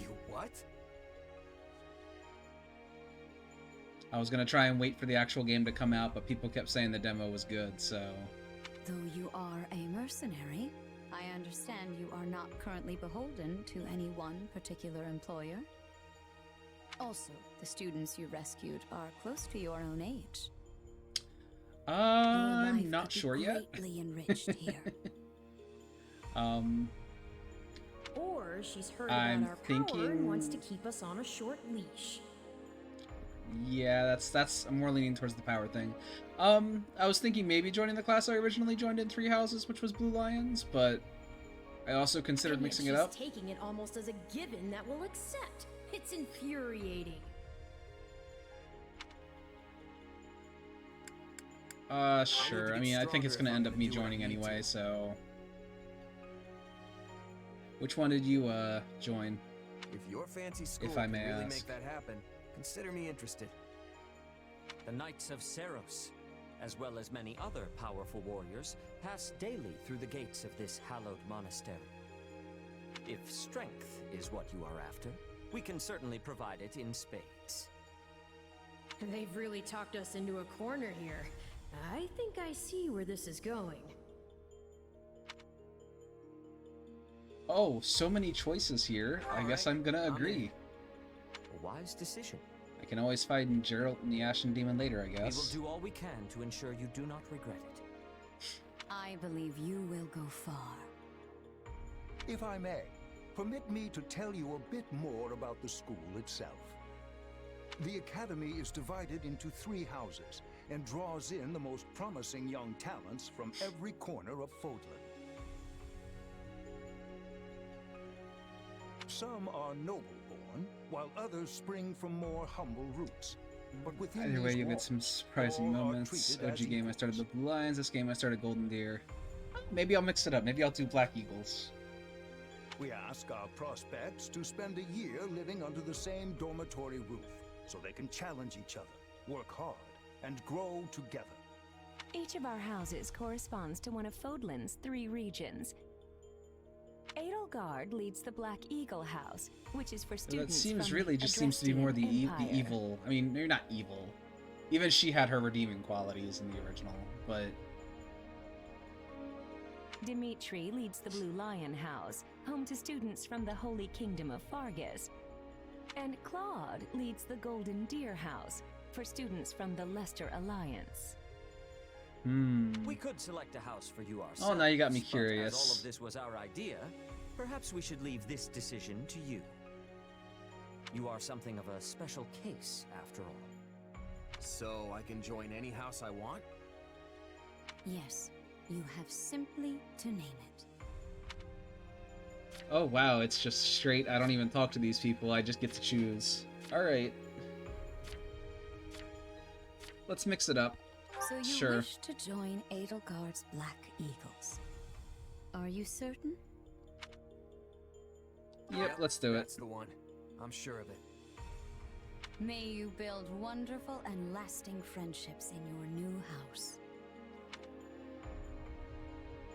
You what? I was gonna try and wait for the actual game to come out, but people kept saying the demo was good, so... Though you are a mercenary, I understand you are not currently beholden to any one particular employer. Also, the students you rescued are close to your own age. I'm not sure yet. Greatly enriched here. Or she's heard I'm about our power thinking... and wants to keep us on a short leash. Yeah, that's I'm more leaning towards the power thing. I was thinking maybe joining the class I originally joined in Three Houses, which was Blue Lions, but I also considered And yet mixing it she's up. taking it almost as a given that we'll accept. It's infuriating. Sure. I mean, I think it's gonna end up me joining anyway, so... Which one did you, join? If your fancy school If I can may really ask. make that happen, consider me interested. The Knights of Saros, as well as many other powerful warriors, pass daily through the gates of this hallowed monastery. If strength is what you are after, we can certainly provide it in spades. They've really talked us into a corner here. I think I see where this is going. Oh, so many choices here. I guess I'm gonna agree. A wise decision. I can always fight Geralt and the Ashen Demon later, I guess. We will do all we can to ensure you do not regret it. I believe you will go far. If I may, permit me to tell you a bit more about the school itself. The academy is divided into 3 houses and draws in the most promising young talents from every corner of Fodlan. Some are noble-born, while others spring from more humble roots. But within Either way, these you get walls, some surprising all are moments. treated as OG game, I started equals. the Blue Lions. This game, I started Golden Deer. Maybe I'll mix it up. Maybe I'll do Black Eagles. We ask our prospects to spend a year living under the same dormitory roof, so they can challenge each other, work hard, and grow together. Each of our houses corresponds to one of Fodlan's 3 regions. Edelgard leads the Black Eagle House, which is for So that students seems from really the just seems to be more the, Adrestian the Empire. evil. I mean, you're not evil. Even she had her redeeming qualities in the original, but Dimitri leads the Blue Lion House, home to students from the Holy Kingdom of Fargus. And Claude leads the Golden Deer House, for students from the Leicester Alliance. We could select a house for you ourselves. Oh, now you got me but curious. as all of this was our idea, perhaps we should leave this decision to you. You are something of a special case, after all. So I can join any house I want? Yes, you have simply to name it. oh wow, it's just straight. I don't even talk to these people. I just get to choose. All right, let's mix it up. So you Sure. wish to join Edelgard's Black Eagles. Are you certain? Yep, let's do it. That's the one. I'm sure of it. May you build wonderful and lasting friendships in your new house.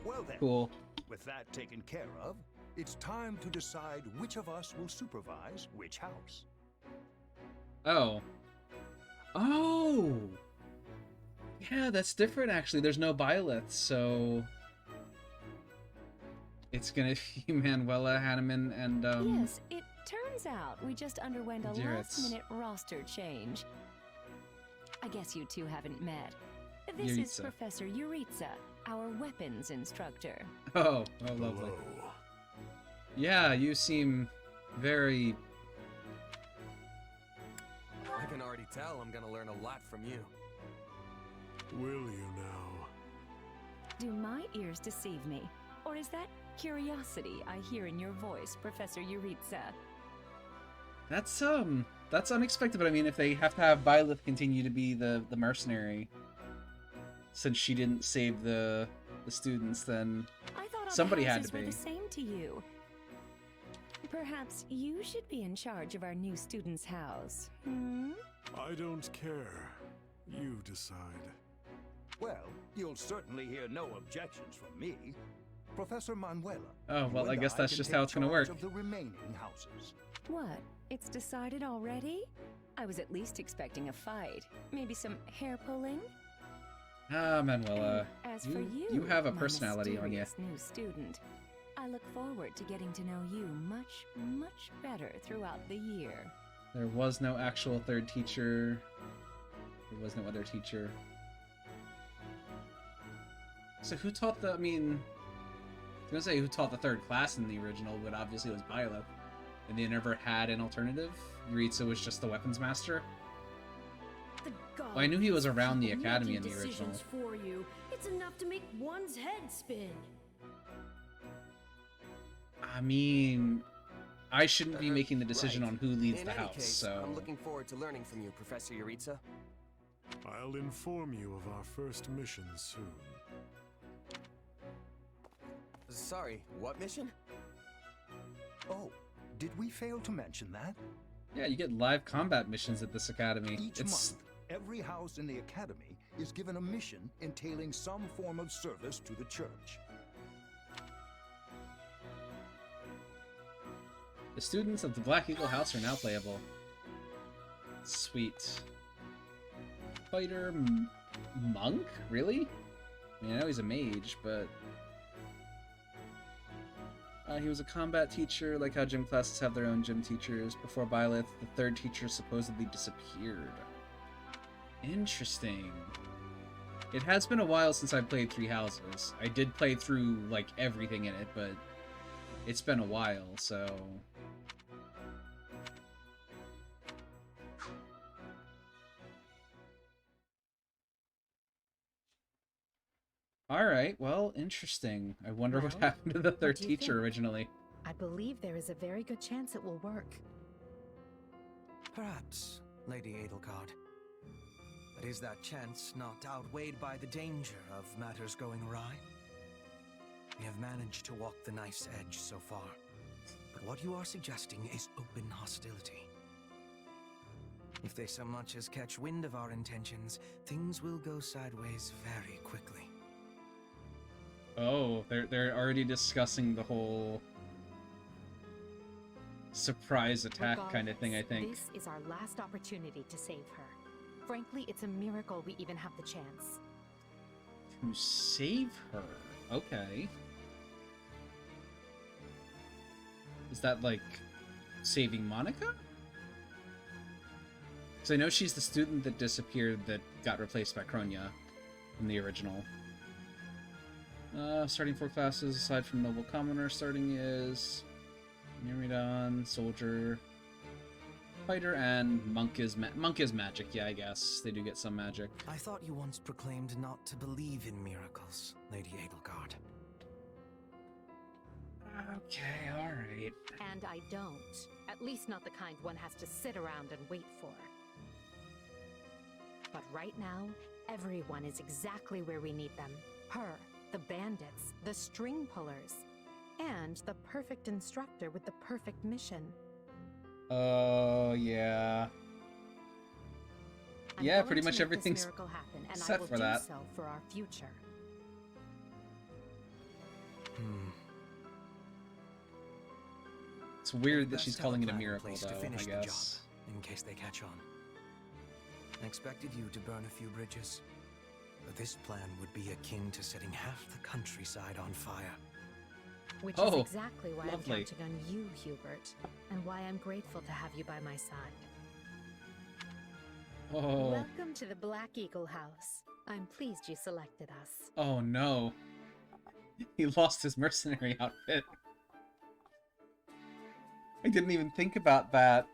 Well then, Cool. with that taken care of, it's time to decide which of us will supervise which house. Oh. Oh! Yeah, that's different actually. There's no Byleth, so... It's gonna be Manuela, Hanneman, and, Yes, it turns out we just underwent a Jarrett's. last-minute roster change. I guess you two haven't met. This is Yuritsa. Professor Yuritsa, our weapons instructor. Oh, lovely. Yeah, you seem very... I can already tell I'm gonna learn a lot from you. Will you now? Do my ears deceive me? Or is that curiosity I hear in your voice, Professor Yuritsa? That's unexpected, but I mean, if they have to have Byleth continue to be the mercenary, since she didn't save the students, then I thought all somebody the had houses to were be. the same to you. Perhaps you should be in charge of our new student's house. Hmm? I don't care. You decide. Well, you'll certainly hear no objections from me. Professor Manuela. Oh, well, you I and guess that's can just take how it's gonna charge work. Of the remaining houses. What? It's decided already? I was at least expecting a fight. Maybe some hair pulling? Ah, Manuela, As for you, you have a my personality on you. mysterious new student, I look forward to getting to know you much, much better throughout the year. There was no actual third teacher. There was no other teacher. So who taught the, I mean, I was gonna say who taught the third class in the original, but obviously it was Byleth. And they never had an alternative? Yuritsa was just the weapons master? God, Well, I knew he was around the people academy in making the original. decisions for you. It's enough to make one's head spin. I mean, I shouldn't be making the decision on who leads In the any house, case, so... I'm looking forward to learning from you, Professor Yuritsa. I'll inform you of our first mission soon. Sorry, what mission? Oh, did we fail to mention that? Yeah, you get live combat missions at this academy. Each month, every house in the academy is given a mission entailing some form of service to the church. The students of the Black Eagle House are now playable. Sweet. Fighter monk? Really? I mean, I know he's a mage, but... he was a combat teacher, like how gym classes have their own gym teachers. Before Byleth, the third teacher supposedly disappeared. Interesting. It has been a while since I played Three Houses. I did play through, like, everything in it, but it's been a while, so... Alright, well, interesting. I wonder what happened to the third teacher originally. I believe there is a very good chance it will work. Perhaps, Lady Edelgard. But is that chance not outweighed by the danger of matters going awry? We have managed to walk the knife's edge so far, but what you are suggesting is open hostility. If they so much as catch wind of our intentions, things will go sideways very quickly. Oh, they're already discussing the whole surprise attack kind of thing, I think. This is our last opportunity to save her. Frankly, it's a miracle we even have the chance. To save her? Okay. Is that like saving Monica? Because I know she's the student that disappeared that got replaced by Kronya in the original. Starting 4 classes aside from Noble Commoner, starting is Myrmidon, Soldier, Fighter, and Monk is magic. Yeah, I guess they do get some magic. I thought you once proclaimed not to believe in miracles, Lady Edelgard. Okay, alright. And I don't. At least not the kind one has to sit around and wait for. But right now, everyone is exactly where we need them. Her, the bandits, the string pullers, and the perfect instructor with the perfect mission. Oh, yeah. Yeah, pretty much everything's set for that. And I will do so for our future. It's weird that she's calling it a miracle, though, I guess. In case they catch on. I expected you to burn a few bridges, but this plan would be akin to setting half the countryside on fire. Which is exactly why I'm counting on you, Hubert, and why I'm grateful to have you by my side. Oh. Welcome to the Black Eagle House. I'm pleased you selected us. Oh no. He lost his mercenary outfit. I didn't even think about that.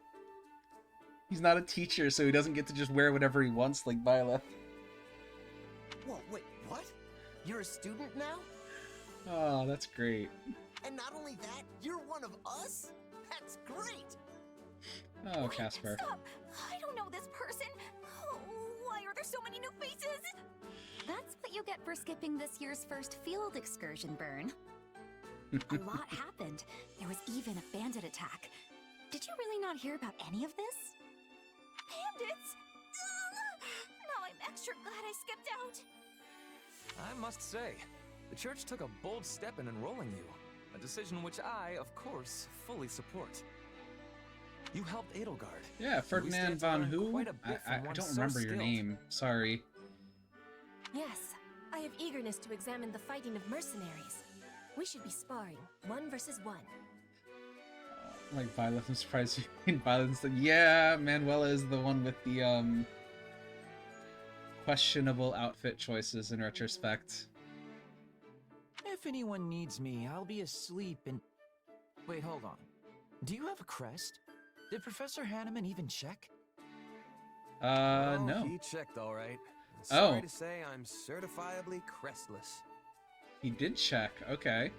He's not a teacher, so he doesn't get to just wear whatever he wants like Byleth. Whoa, wait, what? You're a student now? Oh, that's great. And not only that, you're one of us? That's great! Oh, Casper. Stop! I don't know this person! Oh, why are there so many new faces? That's what you get for skipping this year's first field excursion, Burn. A lot happened. There was even a bandit attack. Did you really not hear about any of this? Bandits? Now I'm extra glad I skipped out. I must say, the church took a bold step in enrolling you. A decision which I, of course, fully support. You helped Edelgard. Yeah, Ferdinand von Who? I don't remember your name. Sorry. Yes, I have eagerness to examine the fighting of mercenaries. We should be sparring, 1 versus 1. Like Violet, I'm surprised you mean Violet instead. Yeah, Manuela is the one with the questionable outfit choices in retrospect. If anyone needs me, I'll be asleep and... Wait, hold on. Do you have a crest? Did Professor Hanneman even check? No. He checked all right. Oh. Sorry to say, I'm certifiably crestless. He did check. Okay.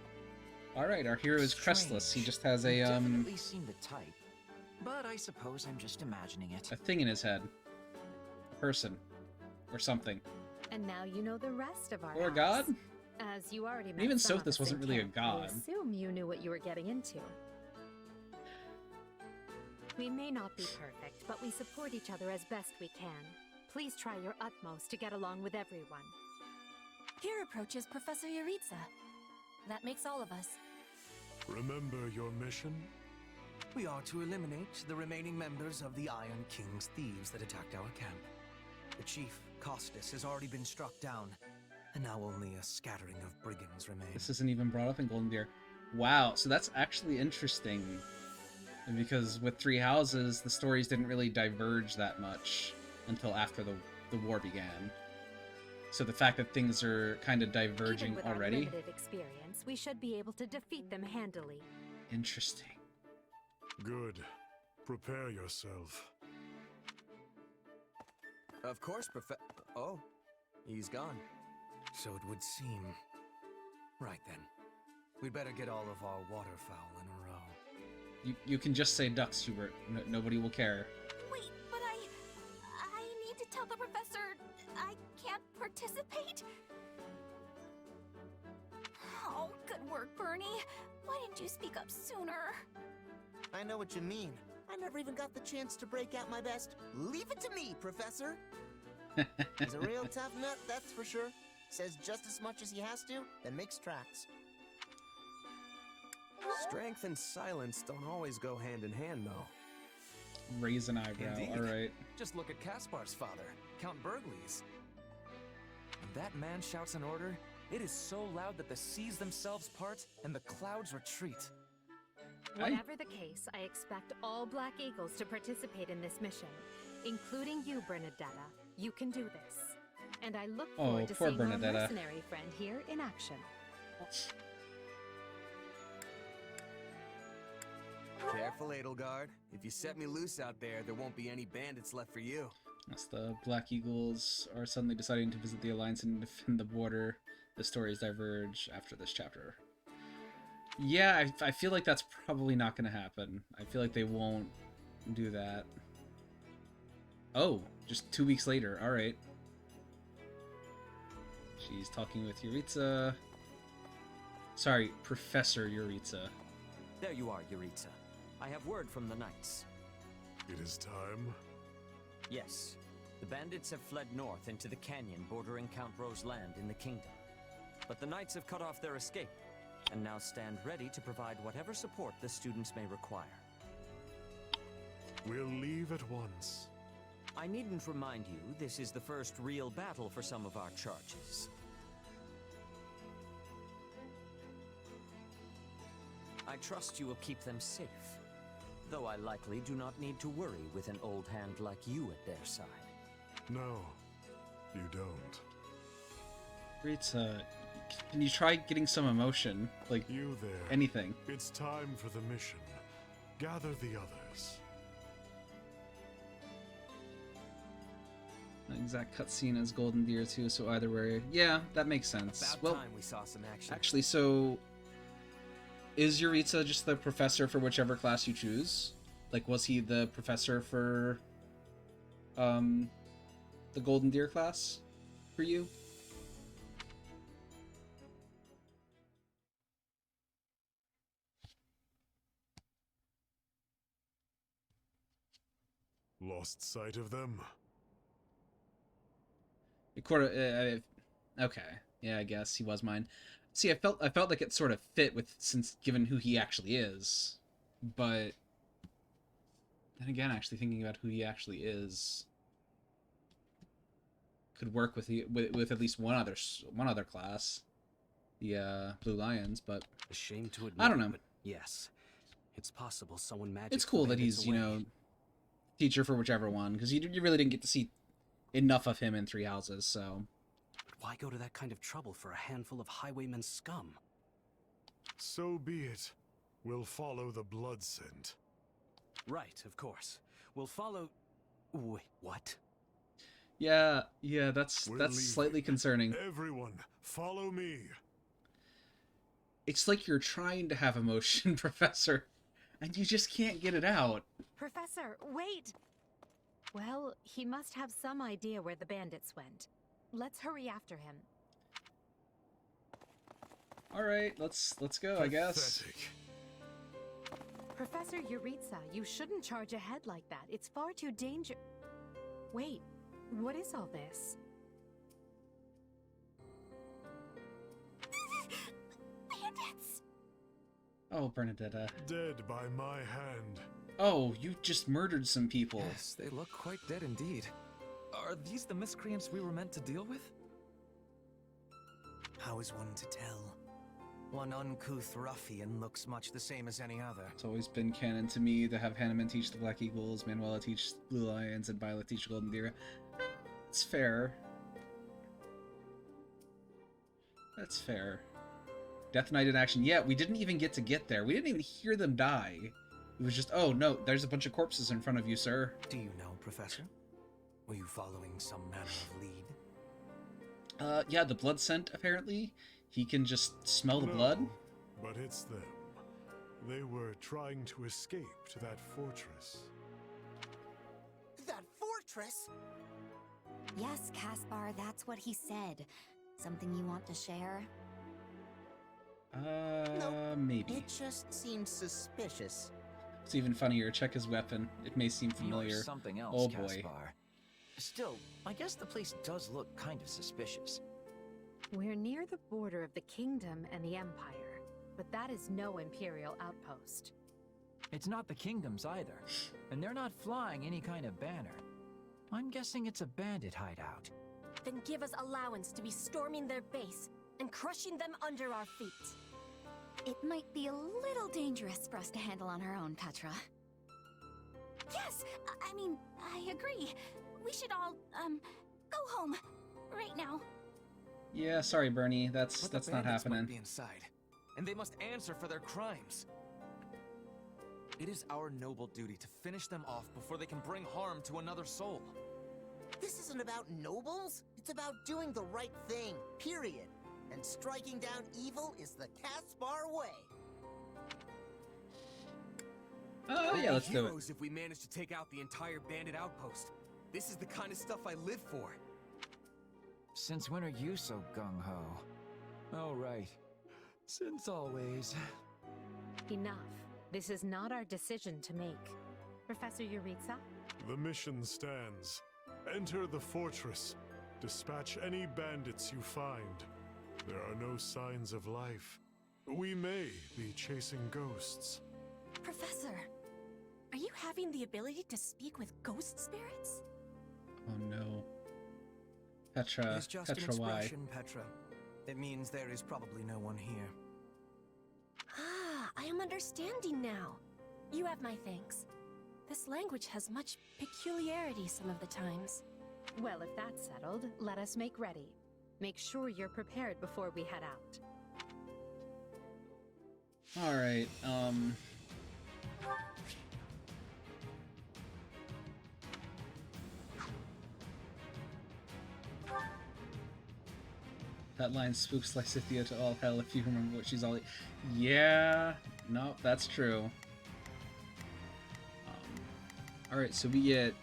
All right, our hero is crestless. He just has a Definitely seem the type, but I suppose I'm just imagining it. a thing in his head. A person or something. And now you know the rest of our Or a house. god? As you already met Even some of Sothis us wasn't in really a camp, god. I assume you knew what you were getting into. We may not be perfect, but we support each other as best we can. Please try your utmost to get along with everyone. Here approaches Professor Yuritsa. That makes all of us. Remember your mission? We are to eliminate the remaining members of the Iron King's thieves that attacked our camp. The chief, Costas, has already been struck down, and now only a scattering of brigands remain. This isn't even brought up in Golden Deer. Wow, so that's actually interesting. And because with Three Houses, the stories didn't really diverge that much until after the war began. So the fact that things are kind of diverging Even with already. our limited experience, we should be able to defeat them handily. Interesting. Good. Prepare yourself. Of course, Oh, he's gone. So it would seem. Right then. We'd better get all of our waterfowl in a row. You can just say ducks, Hubert. Nobody will care. Wait, but I need to tell the professor I can't participate? Oh, good work, Bernie. Why didn't you speak up sooner? I know what you mean. I never even got the chance to break out my best. Leave it to me, Professor. He's a real tough nut, that's for sure. Says just as much as he has to, then makes tracks. Strength and silence don't always go hand in hand, though. Raise an eyebrow. Indeed. All right. Just look at Caspar's father, Count Burgles. When that man shouts an order, it is so loud that the seas themselves part and the clouds retreat. Whatever the case, I expect all Black Eagles to participate in this mission, including you, Bernadetta. You can do this. And I look forward to poor seeing Bernadetta. our mercenary friend here in action. Careful, Edelgard. If you set me loose out there, there won't be any bandits left for you. As the Black Eagles are suddenly deciding to visit the Alliance and defend the border, the stories diverge after this chapter. Yeah, I feel like that's probably not going to happen. I feel like they won't do that. Oh, just 2 weeks later. All right. She's talking with Yuritsa. Sorry, Professor Yuritsa. There you are, Yuritsa. I have word from the knights. It is time. Yes. The bandits have fled north into the canyon bordering Count Ro's land in the kingdom. But the knights have cut off their escape, and now stand ready to provide whatever support the students may require. We'll leave at once. I needn't remind you, this is the first real battle for some of our charges. I trust you will keep them safe, though I likely do not need to worry with an old hand like you at their side. No, you don't. Yuritsa, can you try getting some emotion? Like, you there. Anything. It's time for the mission. Gather the others. Exact cutscene as Golden Deer too, so either way, yeah, that makes sense. About Well, time we saw some action. actually, so is Yuritsa just the professor for whichever class you choose? Like, was he the professor for the Golden Deer class for you? Lost sight of them. Okay, yeah, I guess he was mine. See, I felt like it sort of fit with, since given who he actually is, but then again, actually thinking about who he actually is could work with at least one other class, the Blue Lions. But a shame to admit, I don't know. But yes, it's possible someone magic. It's cool that he's teacher for whichever one, because you really didn't get to see enough of him in Three Houses, so. But why go to that kind of trouble for a handful of highwaymen scum? So be it. We'll follow the blood scent. Right, of course. We'll follow... Wait, what? Yeah, that's leaving. slightly concerning. Everyone, follow me. It's like you're trying to have emotion, Professor, and you just can't get it out. Professor, wait! Well, he must have some idea where the bandits went. Let's hurry after him. All right, let's go, I guess. Professor Yuritsa, you shouldn't charge ahead like that. It's far too dangerous. Wait, what is all this? Bandits! Oh, Bernadetta. Dead by my hand. Oh, you just murdered some people. Yes, they look quite dead indeed. Are these the miscreants we were meant to deal with? How is one to tell? One uncouth ruffian looks much the same as any other. It's always been canon to me to have Hanneman teach the Black Eagles, Manuela teach Blue Lions, and Violet teach the Golden Deer. It's fair. That's fair. Death Knight in action. Yeah, we didn't even get to get there. We didn't even hear them die. It was just, oh no, there's a bunch of corpses in front of you, sir. Do you know, Professor? Were you following some manner of lead? Yeah, the blood scent, apparently. He can just smell the blood. But it's them. They were trying to escape to that fortress. That fortress? Yes, Caspar, that's what he said. Something you want to share? Maybe. It just seems suspicious. It's even funnier. Check his weapon. It may seem familiar. You're something else, oh boy. Caspar. Still, I guess the place does look kind of suspicious. We're near the border of the kingdom and the empire, but that is no imperial outpost. It's not the kingdoms either, and they're not flying any kind of banner. I'm guessing it's a bandit hideout. Then give us allowance to be storming their base and crushing them under our feet. It might be a little dangerous for us to handle on our own, Petra. Yes, I mean, I agree. We should all, go home. Right now. Yeah, sorry, Bernie. That's But not the bandits happening. might be inside, and they must answer for their crimes. It is our noble duty to finish them off before they can bring harm to another soul. This isn't about nobles. It's about doing the right thing, period. And striking down evil is the Caspar way. Oh, yeah, let's do it. Heroes if we manage to take out the entire bandit outpost. This is the kind of stuff I live for. Since when are you so gung-ho? Oh, right. Since always. Enough. This is not our decision to make. Professor Yuritsa? The mission stands. Enter the fortress. Dispatch any bandits you find. There are no signs of life. We may be chasing ghosts. Professor, are you having the ability to speak with ghost spirits? Oh no. Petra, It's just an Petra, why? expression, Petra. It means there is probably no one here. Ah, I am understanding now. You have my thanks. This language has much peculiarity some of the times. Well, if that's settled, let us make ready. Make sure you're prepared before we head out. Alright, that line spooks Lysithea to all hell if you remember what she's all... Yeah, no, that's true. Alright, so we get...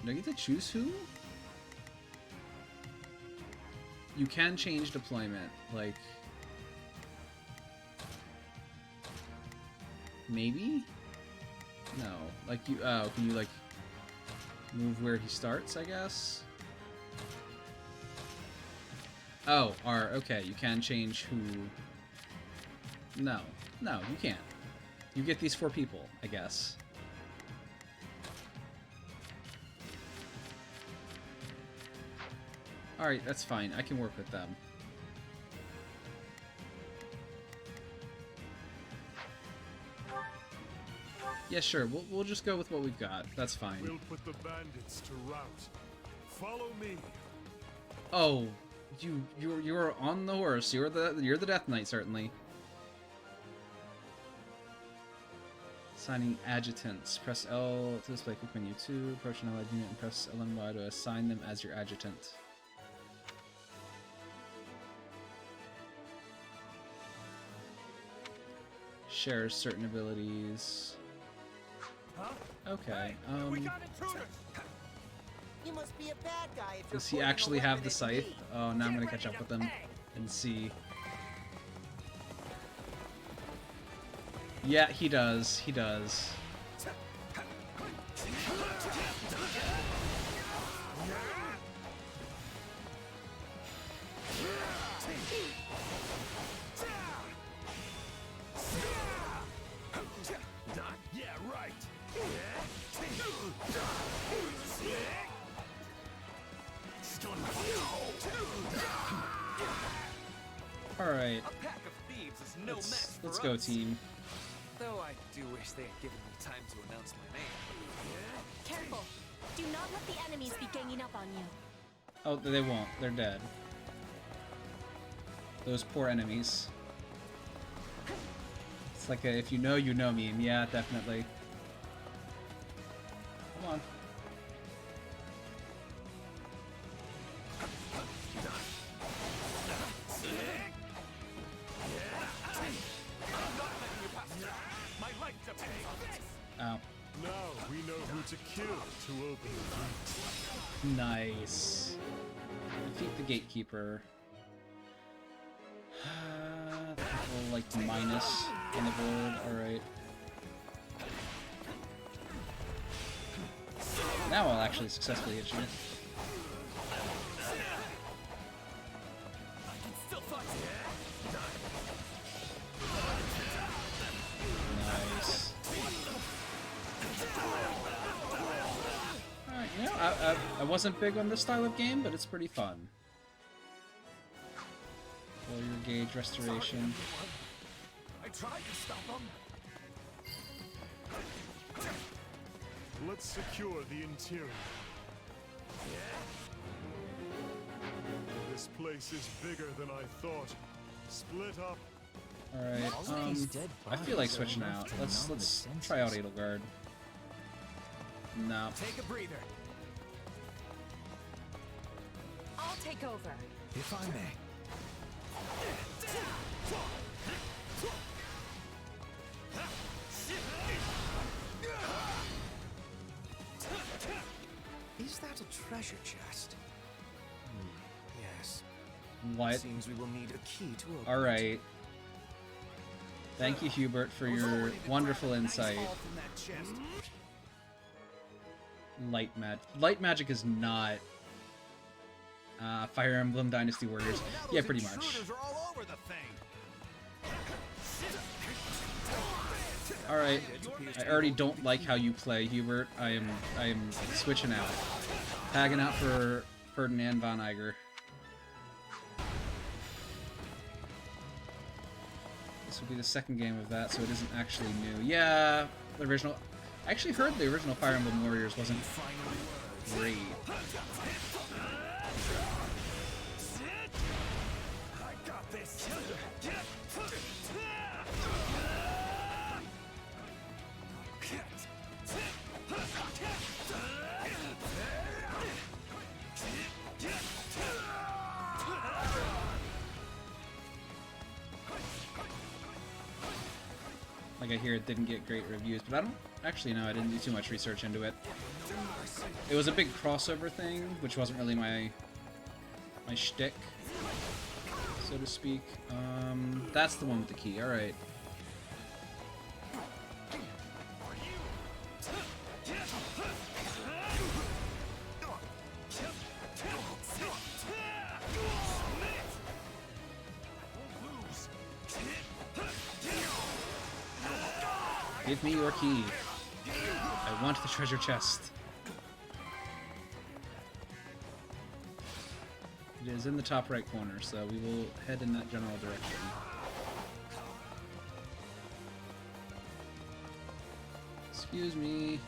Do I get to choose who? You can change deployment, like... Maybe? No. Like you... Oh, can you, like... move where he starts, I guess? Oh, okay, you can change who... No. No, you can't. You get these 4 people, I guess. Alright, that's fine. I can work with them. Yeah, sure. We'll just go with what we've got. That's fine. We'll put the bandits to rout. Follow me. Oh, you're on the horse. You're the Death Knight, certainly. Assigning adjutants. Press L to display quick menu 2. Approach an allied unit and press L and Y to assign them as your adjutant. Shares certain abilities. Okay. You must be a bad guy if Does he you're actually pointing a have the weapon at scythe? me. Oh, now I'm gonna catch up with him and see. Yeah, he does. He does. Yeah, right. Alright. A pack of thieves is no match for Let's go, us. team. Though I do wish they had given me time to announce my name. Careful. Do not let the enemies be ganging up on you. Oh, they won't. They're dead. Those poor enemies. It's like a if you know, you know meme. Yeah, definitely. Come on. Ow. Now we know who to kill to open the gate. Nice. Defeat the gatekeeper. The couple, like, minus on the board. Alright. Now I'll actually successfully hit you. Nice. Alright, you know, I wasn't big on this style of game, but it's pretty fun. Warrior gauge restoration. I tried to stop them. Let's secure the interior. This place is bigger than I thought. Split up. Alright, I feel like switching out. Let's try out Edelgard. No. Take a breather. I'll take over. If I may. Is that a treasure chest? Yes. What? Seems we will need a key to open Alright. Thank you, Hubert, for your wonderful insight. Light magic. Light magic is not Fire Emblem Dynasty Warriors. Yeah, pretty much. Alright. I already don't like how you play, Hubert. I am switching out. Tagging out for Ferdinand von Eiger. This will be the second game of that, so it isn't actually new. Yeah, the original... I actually heard the original Fire Emblem Warriors wasn't great. I got this. Like I hear it didn't get great reviews, but I don't actually know. I didn't do too much research into it. It was a big crossover thing, which wasn't really my shtick, so to speak. That's the one with the key. All right. Give me your key. I want the treasure chest. It is in the top right corner, so we will head in that general direction. Excuse me.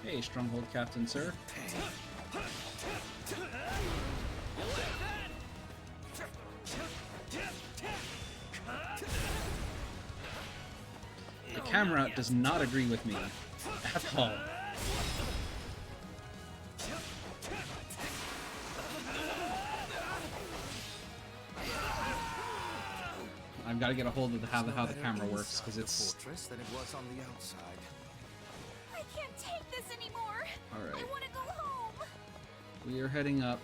Hey, Stronghold Captain, sir. camera does not agree with me at all. I've got to get a hold of how the camera works, because it's... fortress than it was on the outside. I can't take this anymore. Alright. I want to go home. We are heading up.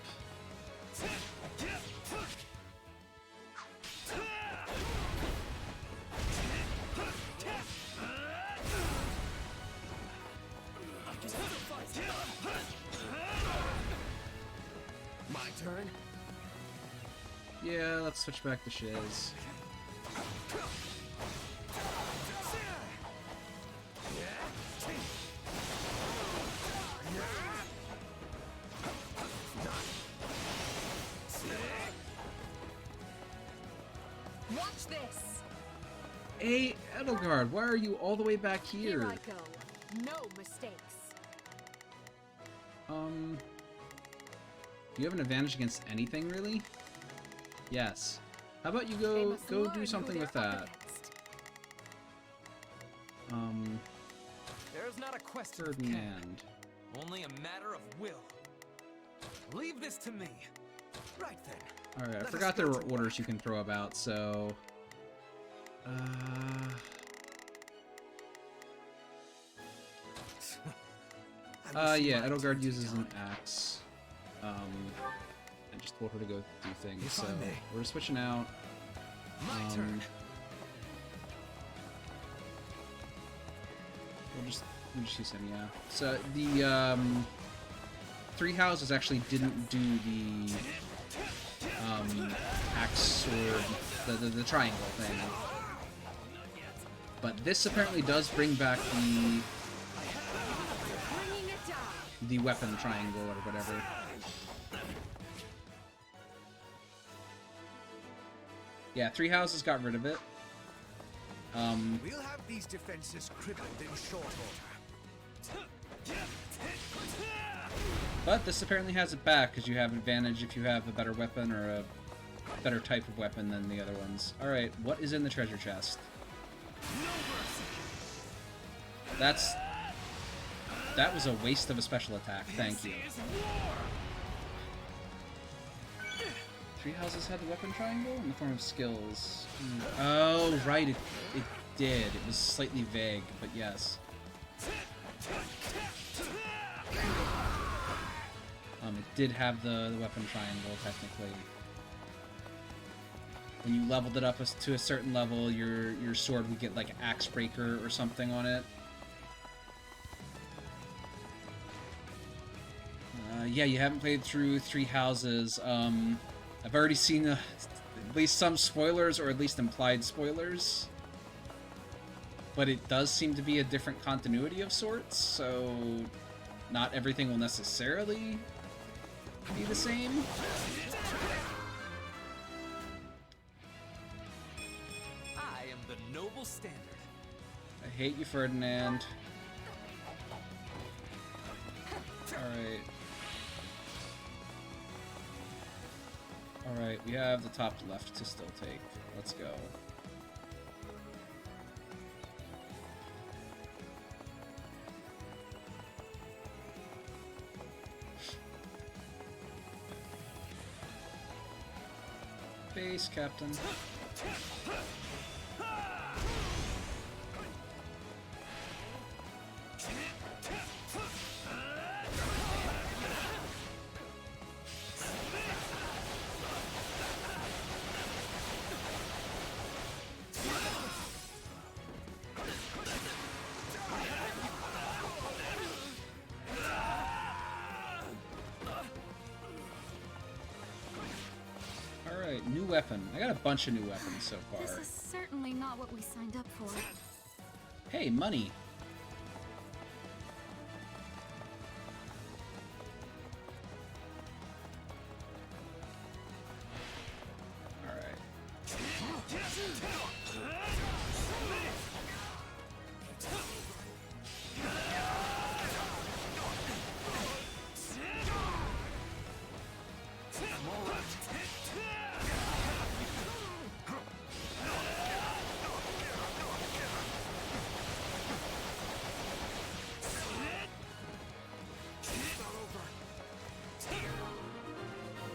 My turn? Yeah, let's switch back to Shiz. Watch this. Hey, Edelgard, why are you all the way back here? Here I go. No mistakes. Do you have an advantage against anything, really? Yes. How about you go do something with that? There's not a question of Ferdinand. only a matter of will. Leave this to me. Right then. Alright, I forgot there were orders you can throw about, so... yeah, Edelgard uses an axe. I just told her to go do things, so we're switching out. We'll just use him, yeah. So the three houses actually didn't do the axe sword, the triangle thing, but this apparently does bring back the weapon triangle or whatever. Yeah, three houses got rid of it. We'll have these defenses crippled in short order. But this apparently has it back, because you have advantage if you have a better weapon or a better type of weapon than the other ones. Alright, what is in the treasure chest? That was a waste of a special attack, thank you. Three houses had the weapon triangle in the form of skills. Oh, right, it did. It was slightly vague, but yes. It did have the weapon triangle, technically. When you leveled it up to a certain level, your sword would get like Axe Breaker or something on it. Yeah, you haven't played through Three Houses. I've already seen at least some spoilers, or at least implied spoilers. But it does seem to be a different continuity of sorts, so not everything will necessarily be the same. I am the noble standard. I hate you, Ferdinand. Alright. Alright, we have the top left to still take. Let's go. Base, Captain. Alright, new weapon. I got a bunch of new weapons so far. This is certainly not what we signed up for. Hey, money!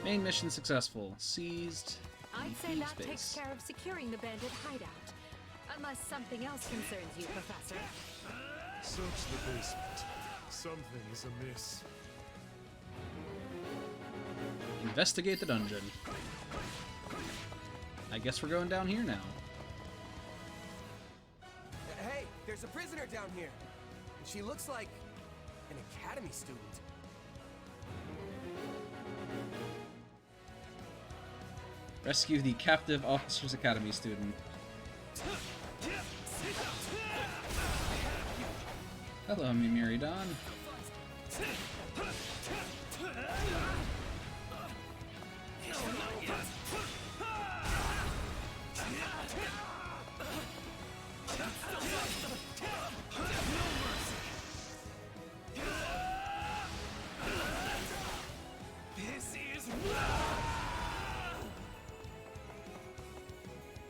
Main mission successful. Seized I'd say the that space. takes care of securing the bandit hideout. Unless something else concerns you, Professor. Search the basement. Something is amiss. Investigate the dungeon. I guess we're going down here now. Hey, there's a prisoner down here. And she looks like an academy student. Rescue the captive Officers Academy student. Hello, Mimiridon.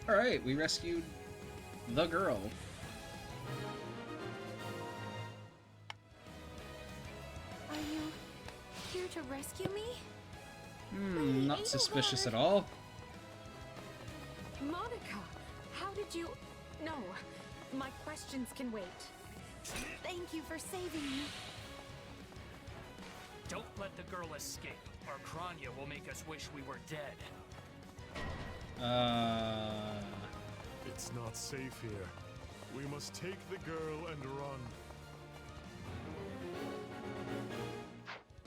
Alright, we rescued the girl. Are you here to rescue me? Not suspicious at all. Monica, how did you... No, my questions can wait. Thank you for saving me. Don't let the girl escape, or Kranya will make us wish we were dead. It's not safe here. We must take the girl and run.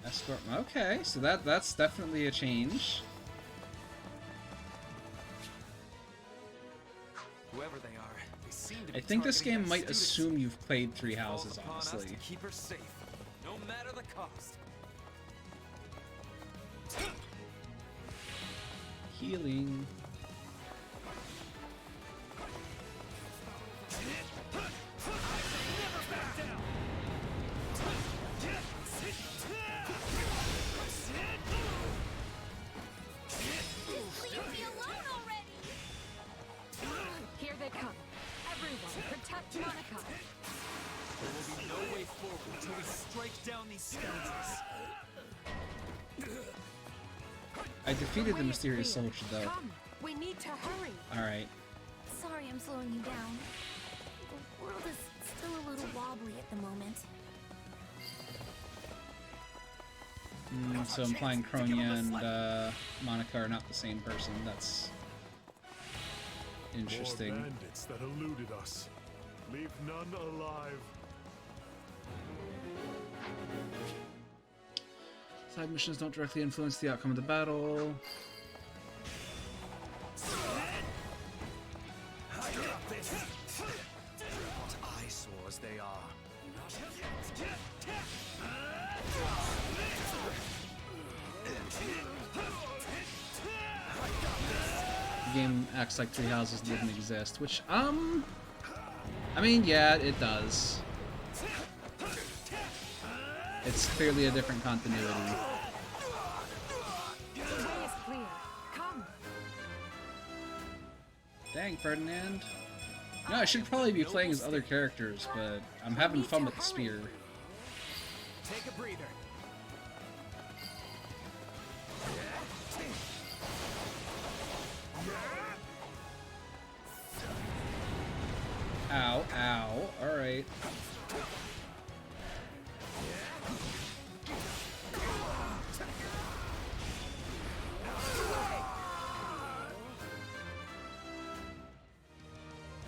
Escort. Okay, so that's definitely a change. Whoever they are, they seem to be I think this targeting game my might students. assume you've played 3 It falls houses, upon us honestly. to keep her safe, no matter the cost. Healing. Leave me alone already! Here they come. Everyone, protect Monica. There will be no way forward until we strike down these scoundrels. I defeated the mysterious soldier, though. Come, we need to hurry. Alright. Sorry I'm slowing you down. The world is still a little wobbly at the moment. So implying Kronia and Monica are not the same person. That's interesting. More bandits that eluded us. Leave none alive. Side missions don't directly influence the outcome of the battle. What eyesores they are. The game acts like 3 houses didn't exist, which, I mean, yeah, it does. It's clearly a different continuity. The way is clear. Come. Dang, Ferdinand. No, I should probably be playing as other characters, but I'm having fun with the spear. Take a breather. Ow, ow. Alright.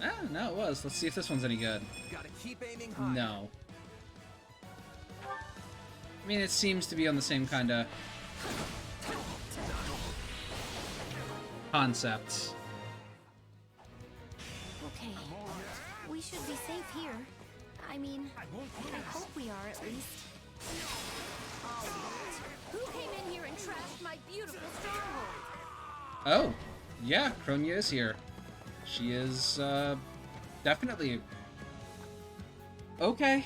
Ah, no, it was. Let's see if this one's any good. Gotta keep aiming high. No. I mean, it seems to be on the same kind of concept. Okay. We should be safe here. I mean, I hope we are at least. Who came in here and trashed my beautiful stronghold? Oh, yeah, Kronia is here. She is, definitely... Okay.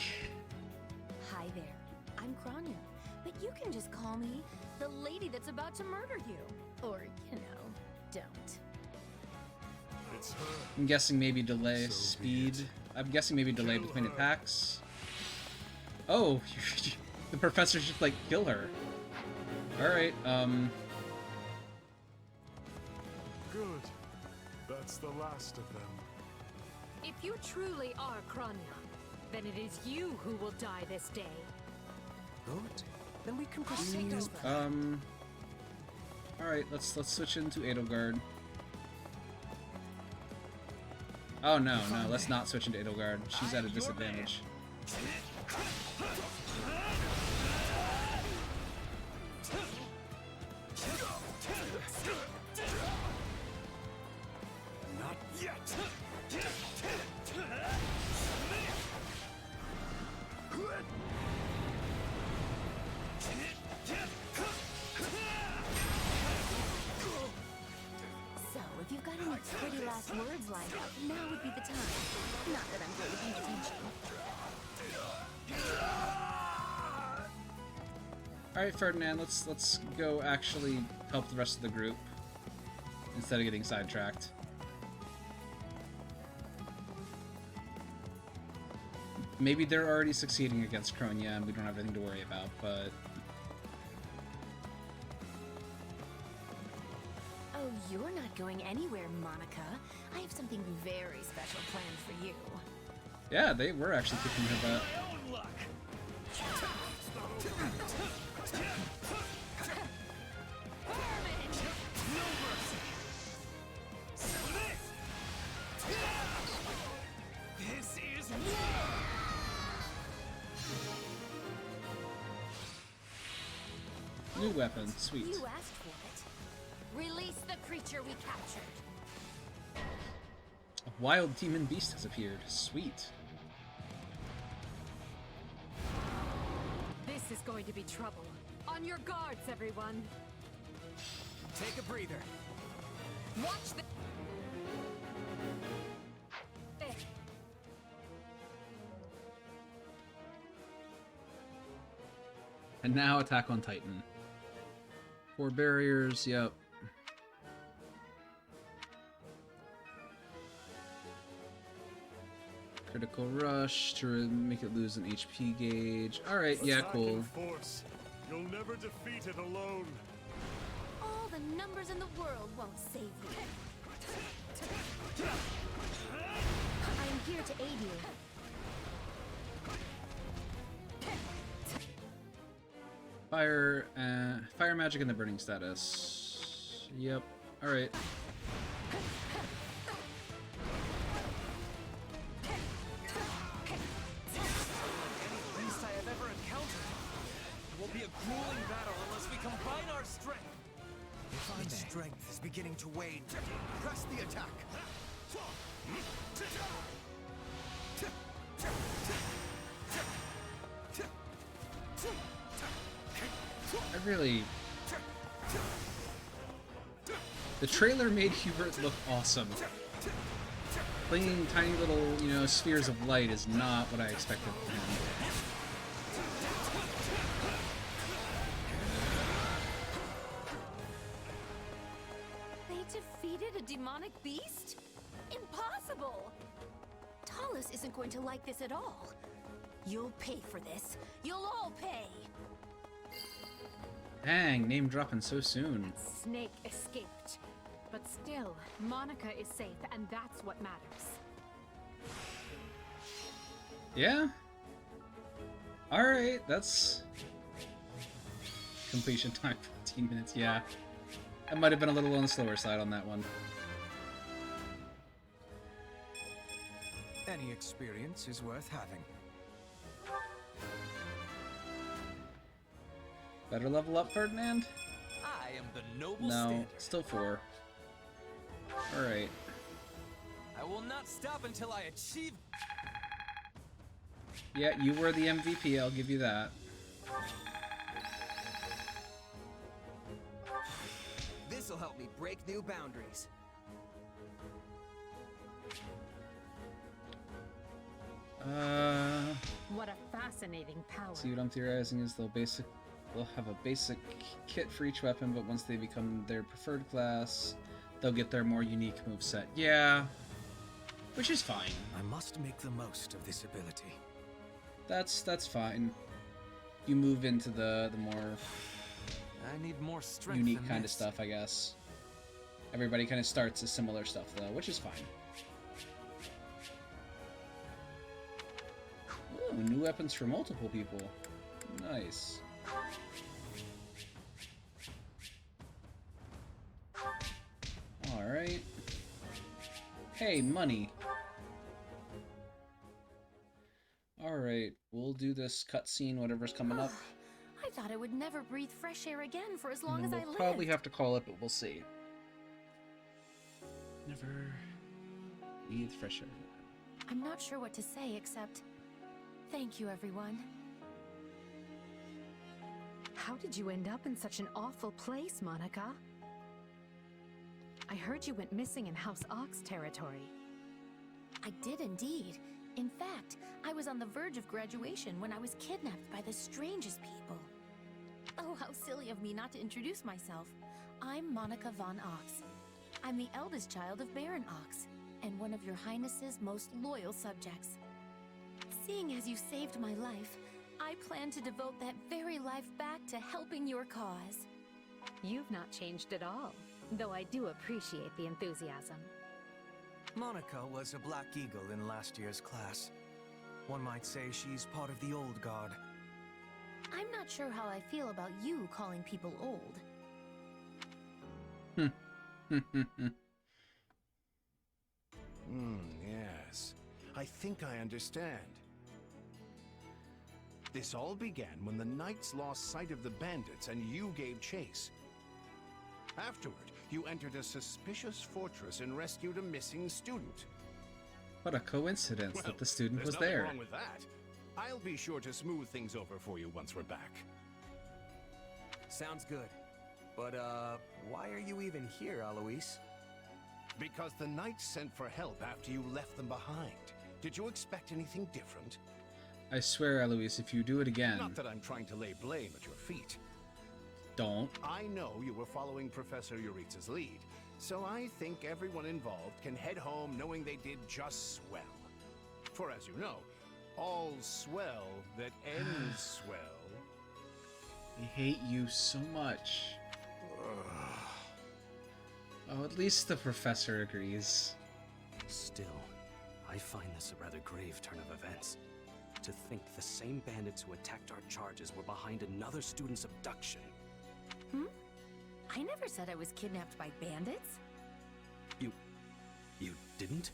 Hi there. I'm Kranya, but you can just call me the lady that's about to murder you. Or, you know, don't. It's her. I'm guessing maybe delay speed. I'm guessing maybe delay between attacks. Oh, the professor should, like, kill her. Alright, Good. That's the last of them. If you truly are Kronya, then it is you who will die this day. Good. Then we can proceed. Alright, let's switch into Edelgard. Oh no, let's not switch into Edelgard. She's at a disadvantage. Not yet. So, if you've got any pretty last words lined up, now would be the time. Not that I'm going to pay attention. Alright, Ferdinand, let's go actually help the rest of the group instead of getting sidetracked. Maybe they're already succeeding against Kronya and we don't have anything to worry about, but... Oh, you're not going anywhere, Monica. I have something very special planned for you. Yeah, they were actually kicking her butt. This is New weapon, sweet. You asked for it. Release the creature we captured. A wild demon beast has appeared. Sweet. This is going to be trouble. On your guards, everyone. Take a breather. Watch the... And now Attack on Titan. 4 barriers, yep. Critical rush to make it lose an HP gauge. Alright, yeah, cool. Force. You'll never defeat it alone. All the numbers in the world won't save you. I am here to aid you. Fire magic and the burning status. Yep. Alright. Beast I have ever encountered. It will be a grueling battle unless we combine our strength. Its strength is beginning to wane. Press the attack. I really... The trailer made Hubert look awesome. Flinging tiny little, spheres of light is not what I expected from him. They defeated a demonic beast? Impossible! Talus isn't going to like this at all. You'll pay for this. You'll all pay. Dang, name dropping so soon. Snake escaped. But still, Monica is safe, and that's what matters. Yeah? Alright, that's... Completion time 15 minutes, yeah. I might have been a little on the slower side on that one. Any experience is worth having. Better level up, Ferdinand? I am the noble No, standard. still 4. Alright. I will not stop until I achieve. Yeah, you were the MVP, I'll give you that. This'll help me break new boundaries. What a fascinating power. See, what I'm theorizing is they'll have a basic kit for each weapon, but once they become their preferred class, they'll get their more unique moveset. Yeah, which is fine. I must make the most of this ability. That's fine. You move into the more I need more strength unique than kind of this. stuff, I guess. Everybody kind of starts as similar stuff, though, which is fine. Ooh, new weapons for multiple people. Nice. Alright. Hey, money. Alright, we'll do this cutscene, whatever's coming up. I thought I would never breathe fresh air again for as long as I We'll lived. probably have to call it, but we'll see. Never breathe fresh air. I'm not sure what to say except thank you, everyone. How did you end up in such an awful place, Monica? I heard you went missing in House Ox territory. I did indeed. In fact, I was on the verge of graduation when I was kidnapped by the strangest people. Oh, how silly of me not to introduce myself. I'm Monica von Ox. I'm the eldest child of Baron Ox, and one of your Highness's most loyal subjects. Seeing as you saved my life, I plan to devote that very life back to helping your cause. You've not changed at all, though I do appreciate the enthusiasm. Monica was a Black Eagle in last year's class. One might say she's part of the old guard. I'm not sure how I feel about you calling people old. Yes. I think I understand. This all began when the knights lost sight of the bandits and you gave chase. Afterward, you entered a suspicious fortress and rescued a missing student. What a coincidence that the student was There's there. nothing wrong with that. I'll be sure to smooth things over for you once we're back. Sounds good. But, why are you even here, Alaris? Because the knights sent for help after you left them behind. Did you expect anything different? I swear, Eloise, if you do it again... Not that I'm trying to lay blame at your feet. Don't. I know you were following Professor Yuritsa's lead, so I think everyone involved can head home knowing they did just swell. For as you know, all's swell that ends swell. I hate you so much. Oh, at least the professor agrees. Still, I find this a rather grave turn of events. To think the same bandits who attacked our charges were behind another student's abduction. I never said I was kidnapped by bandits. You didn't?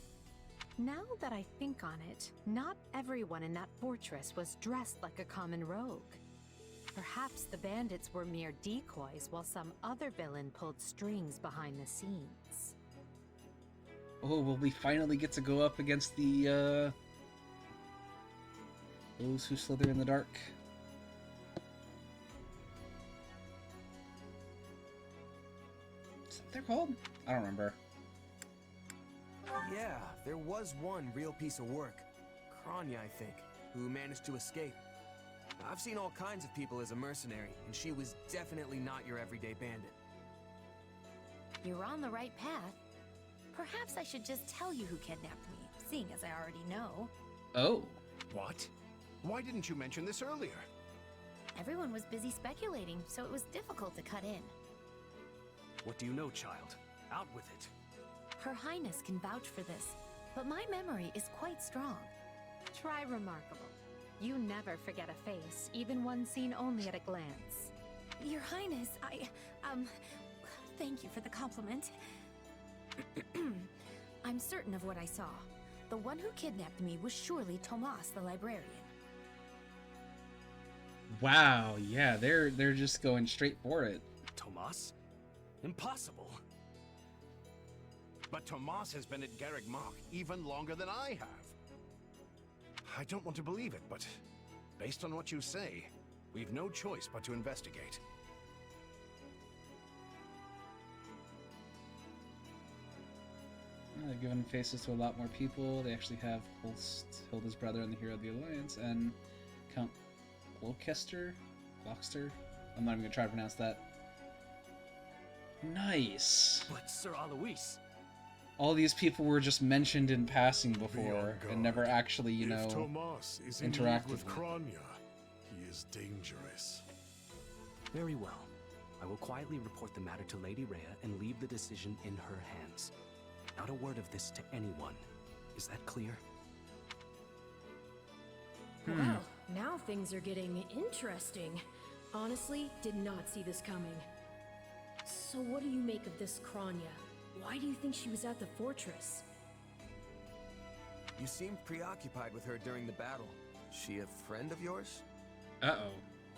Now that I think on it, not everyone in that fortress was dressed like a common rogue. Perhaps the bandits were mere decoys while some other villain pulled strings behind the scenes. Oh, will we finally get to go up against the, those who slither in the dark? Is that what they're called? I don't remember. Yeah, there was one real piece of work. Kranya, I think, who managed to escape. I've seen all kinds of people as a mercenary, and she was definitely not your everyday bandit. You're on the right path. Perhaps I should just tell you who kidnapped me, seeing as I already know. Oh. What? Why didn't you mention this earlier? Everyone was busy speculating, so it was difficult to cut in. What do you know, child? Out with it. Her Highness can vouch for this, but my memory is quite strong. Try remarkable. You never forget a face, even one seen only at a glance. Your Highness, thank you for the compliment. I'm certain of what I saw. The one who kidnapped me was surely Tomas the librarian. Wow, yeah, they're just going straight for it. Tomas? Impossible. But Tomas has been at Garreg Mach even longer than I have. I don't want to believe it, but based on what you say, we've no choice but to investigate. They've given faces to a lot more people. They actually have Holst, Hilda's brother and the hero of the Alliance, and Count Glockster? I'm not even gonna try to pronounce that. Nice! But Sir Alois... All these people were just mentioned in passing before, and never actually, you know, if Tomas is in league interacted with with. Kranya, he is dangerous. Very well. I will quietly report the matter to Lady Rhea and leave the decision in her hands. Not a word of this to anyone. Is that clear? Well, now things are getting interesting. Honestly, did not see this coming. So what do you make of this Kranya? Why do you think she was at the fortress? You seemed preoccupied with her during the battle. She a friend of yours? Uh-oh.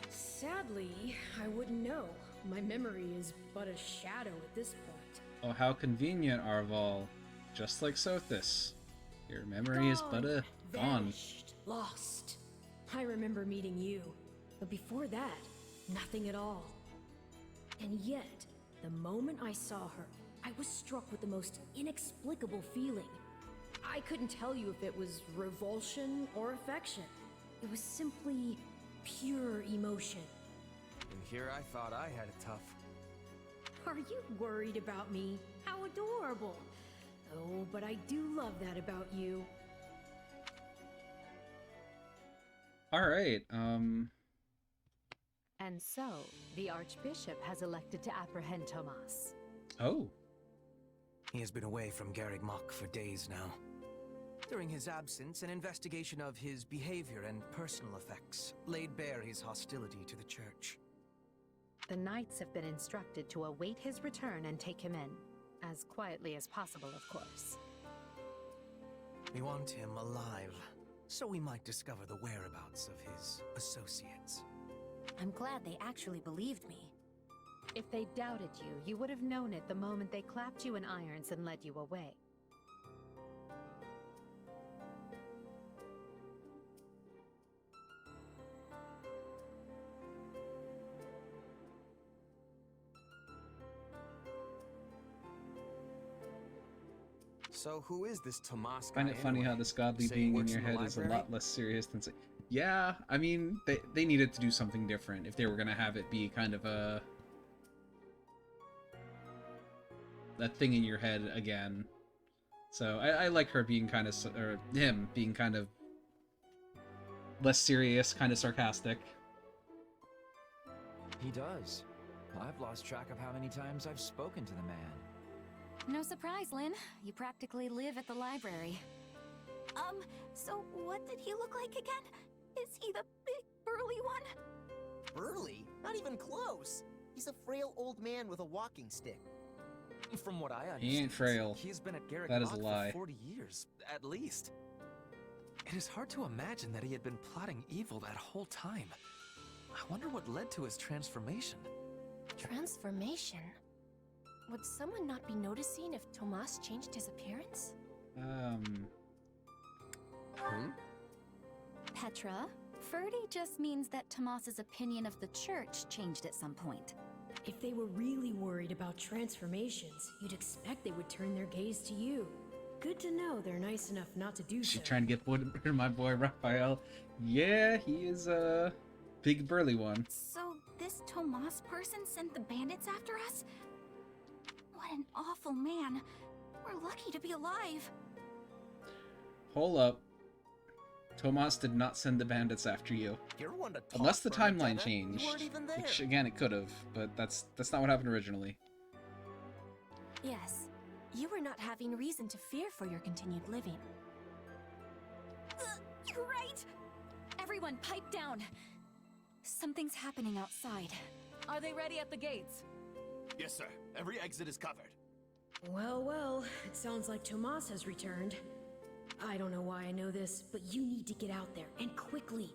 Sadly, I wouldn't know. My memory is but a shadow at this point. Oh, how convenient, Arval. Just like Sothis. Your memory is but a gone. Vanished, lost. I remember meeting you, but before that, nothing at all. And yet, the moment I saw her, I was struck with the most inexplicable feeling. I couldn't tell you if it was revulsion or affection. It was simply pure emotion. And here I thought I had it tough. Are you worried about me? How adorable. Oh, but I do love that about you. Alright, And so, the Archbishop has elected to apprehend Tomas. Oh. He has been away from Garreg Mach for days now. During his absence, an investigation of his behavior and personal effects laid bare his hostility to the Church. The Knights have been instructed to await his return and take him in. As quietly as possible, of course. We want him alive, so we might discover the whereabouts of his associates. I'm glad they actually believed me. If they doubted you, you would have known it the moment they clapped you in irons and led you away. So who is this Tomas I guy find it funny anyway? how this godly Say he being in works your in the head is a library? lot less serious than say. Yeah, I mean, they needed to do something different if they were gonna have it be kind of a that thing in your head again. So I like her being kind of, or him being kind of less serious, kind of sarcastic. He does. I've lost track of how many times I've spoken to the man. No surprise, Lynn. You practically live at the library. So what did he look like again? Is he the big, burly one? Burly? Not even close. He's a frail old man with a walking stick. From what I understand, He ain't frail. He's been at Garreg That is a Mach lie. for 40 years, at least. It is hard to imagine that he had been plotting evil that whole time. I wonder what led to his transformation. Transformation? Would someone not be noticing if Tomas changed his appearance? Petra, Ferdy just means that Tomas's opinion of the Church changed at some point. If they were really worried about transformations, you'd expect they would turn their gaze to you. Good to know they're nice enough not to do so. She's trying to get my boy Raphael. Yeah, he is a big burly one. So this Tomas person sent the bandits after us? What an awful man. We're lucky to be alive. Hold up. Tomas did not send the bandits after you. You're one to talk, Unless the timeline Bernadetta. changed. You weren't even there. Which, again, it could have, but that's not what happened originally. Yes, you were not having reason to fear for your continued living. You're right. Everyone, pipe down. Something's happening outside. Are they ready at the gates? Yes, sir. Every exit is covered. Well, well, it sounds like Tomas has returned. I don't know why I know this, but you need to get out there, and quickly.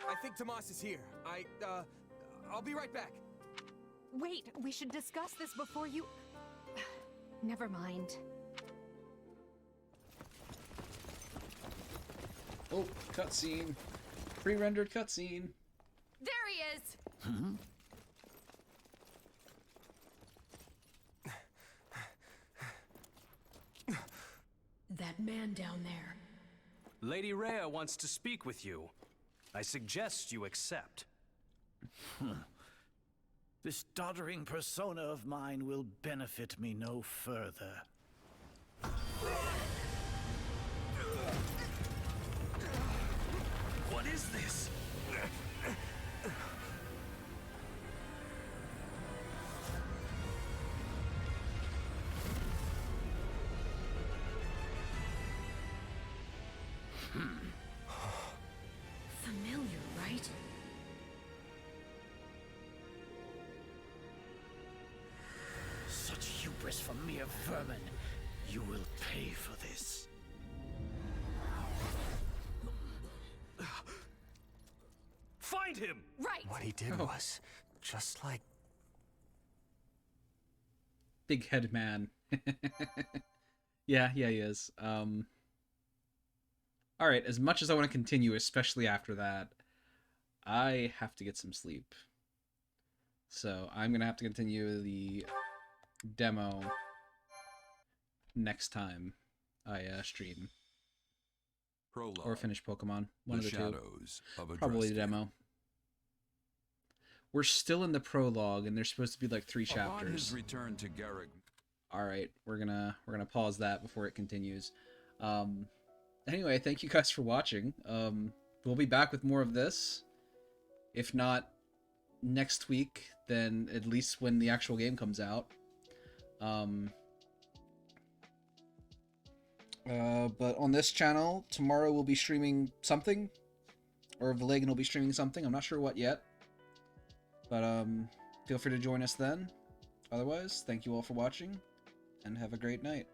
I think Tomas is here. I'll be right back. Wait, we should discuss this before you... Never mind. Oh, cutscene. Pre-rendered cutscene. There he is! That man down there. Lady Rhea wants to speak with you. I suggest you accept. This doddering persona of mine will benefit me no further. What is this? fortress for mere vermin. You will pay for this. Find him! Right! What he did was just like... Big head man. Yeah, he is. Alright, as much as I want to continue, especially after that, I have to get some sleep. So I'm going to have to continue the demo next time I stream. Prologue. Or finish Pokemon. One of the two. Shadows of Probably the Adrestia. demo. We're still in the prologue, and there's supposed to be like 3 Upon chapters. his return to Garreg. Alright, we're gonna pause that before it continues. Anyway, thank you guys for watching. We'll be back with more of this. If not next week, then at least when the actual game comes out. But on this channel, tomorrow we'll be streaming something. Or Valegan will be streaming something. I'm not sure what yet. But feel free to join us then. Otherwise, thank you all for watching, and have a great night.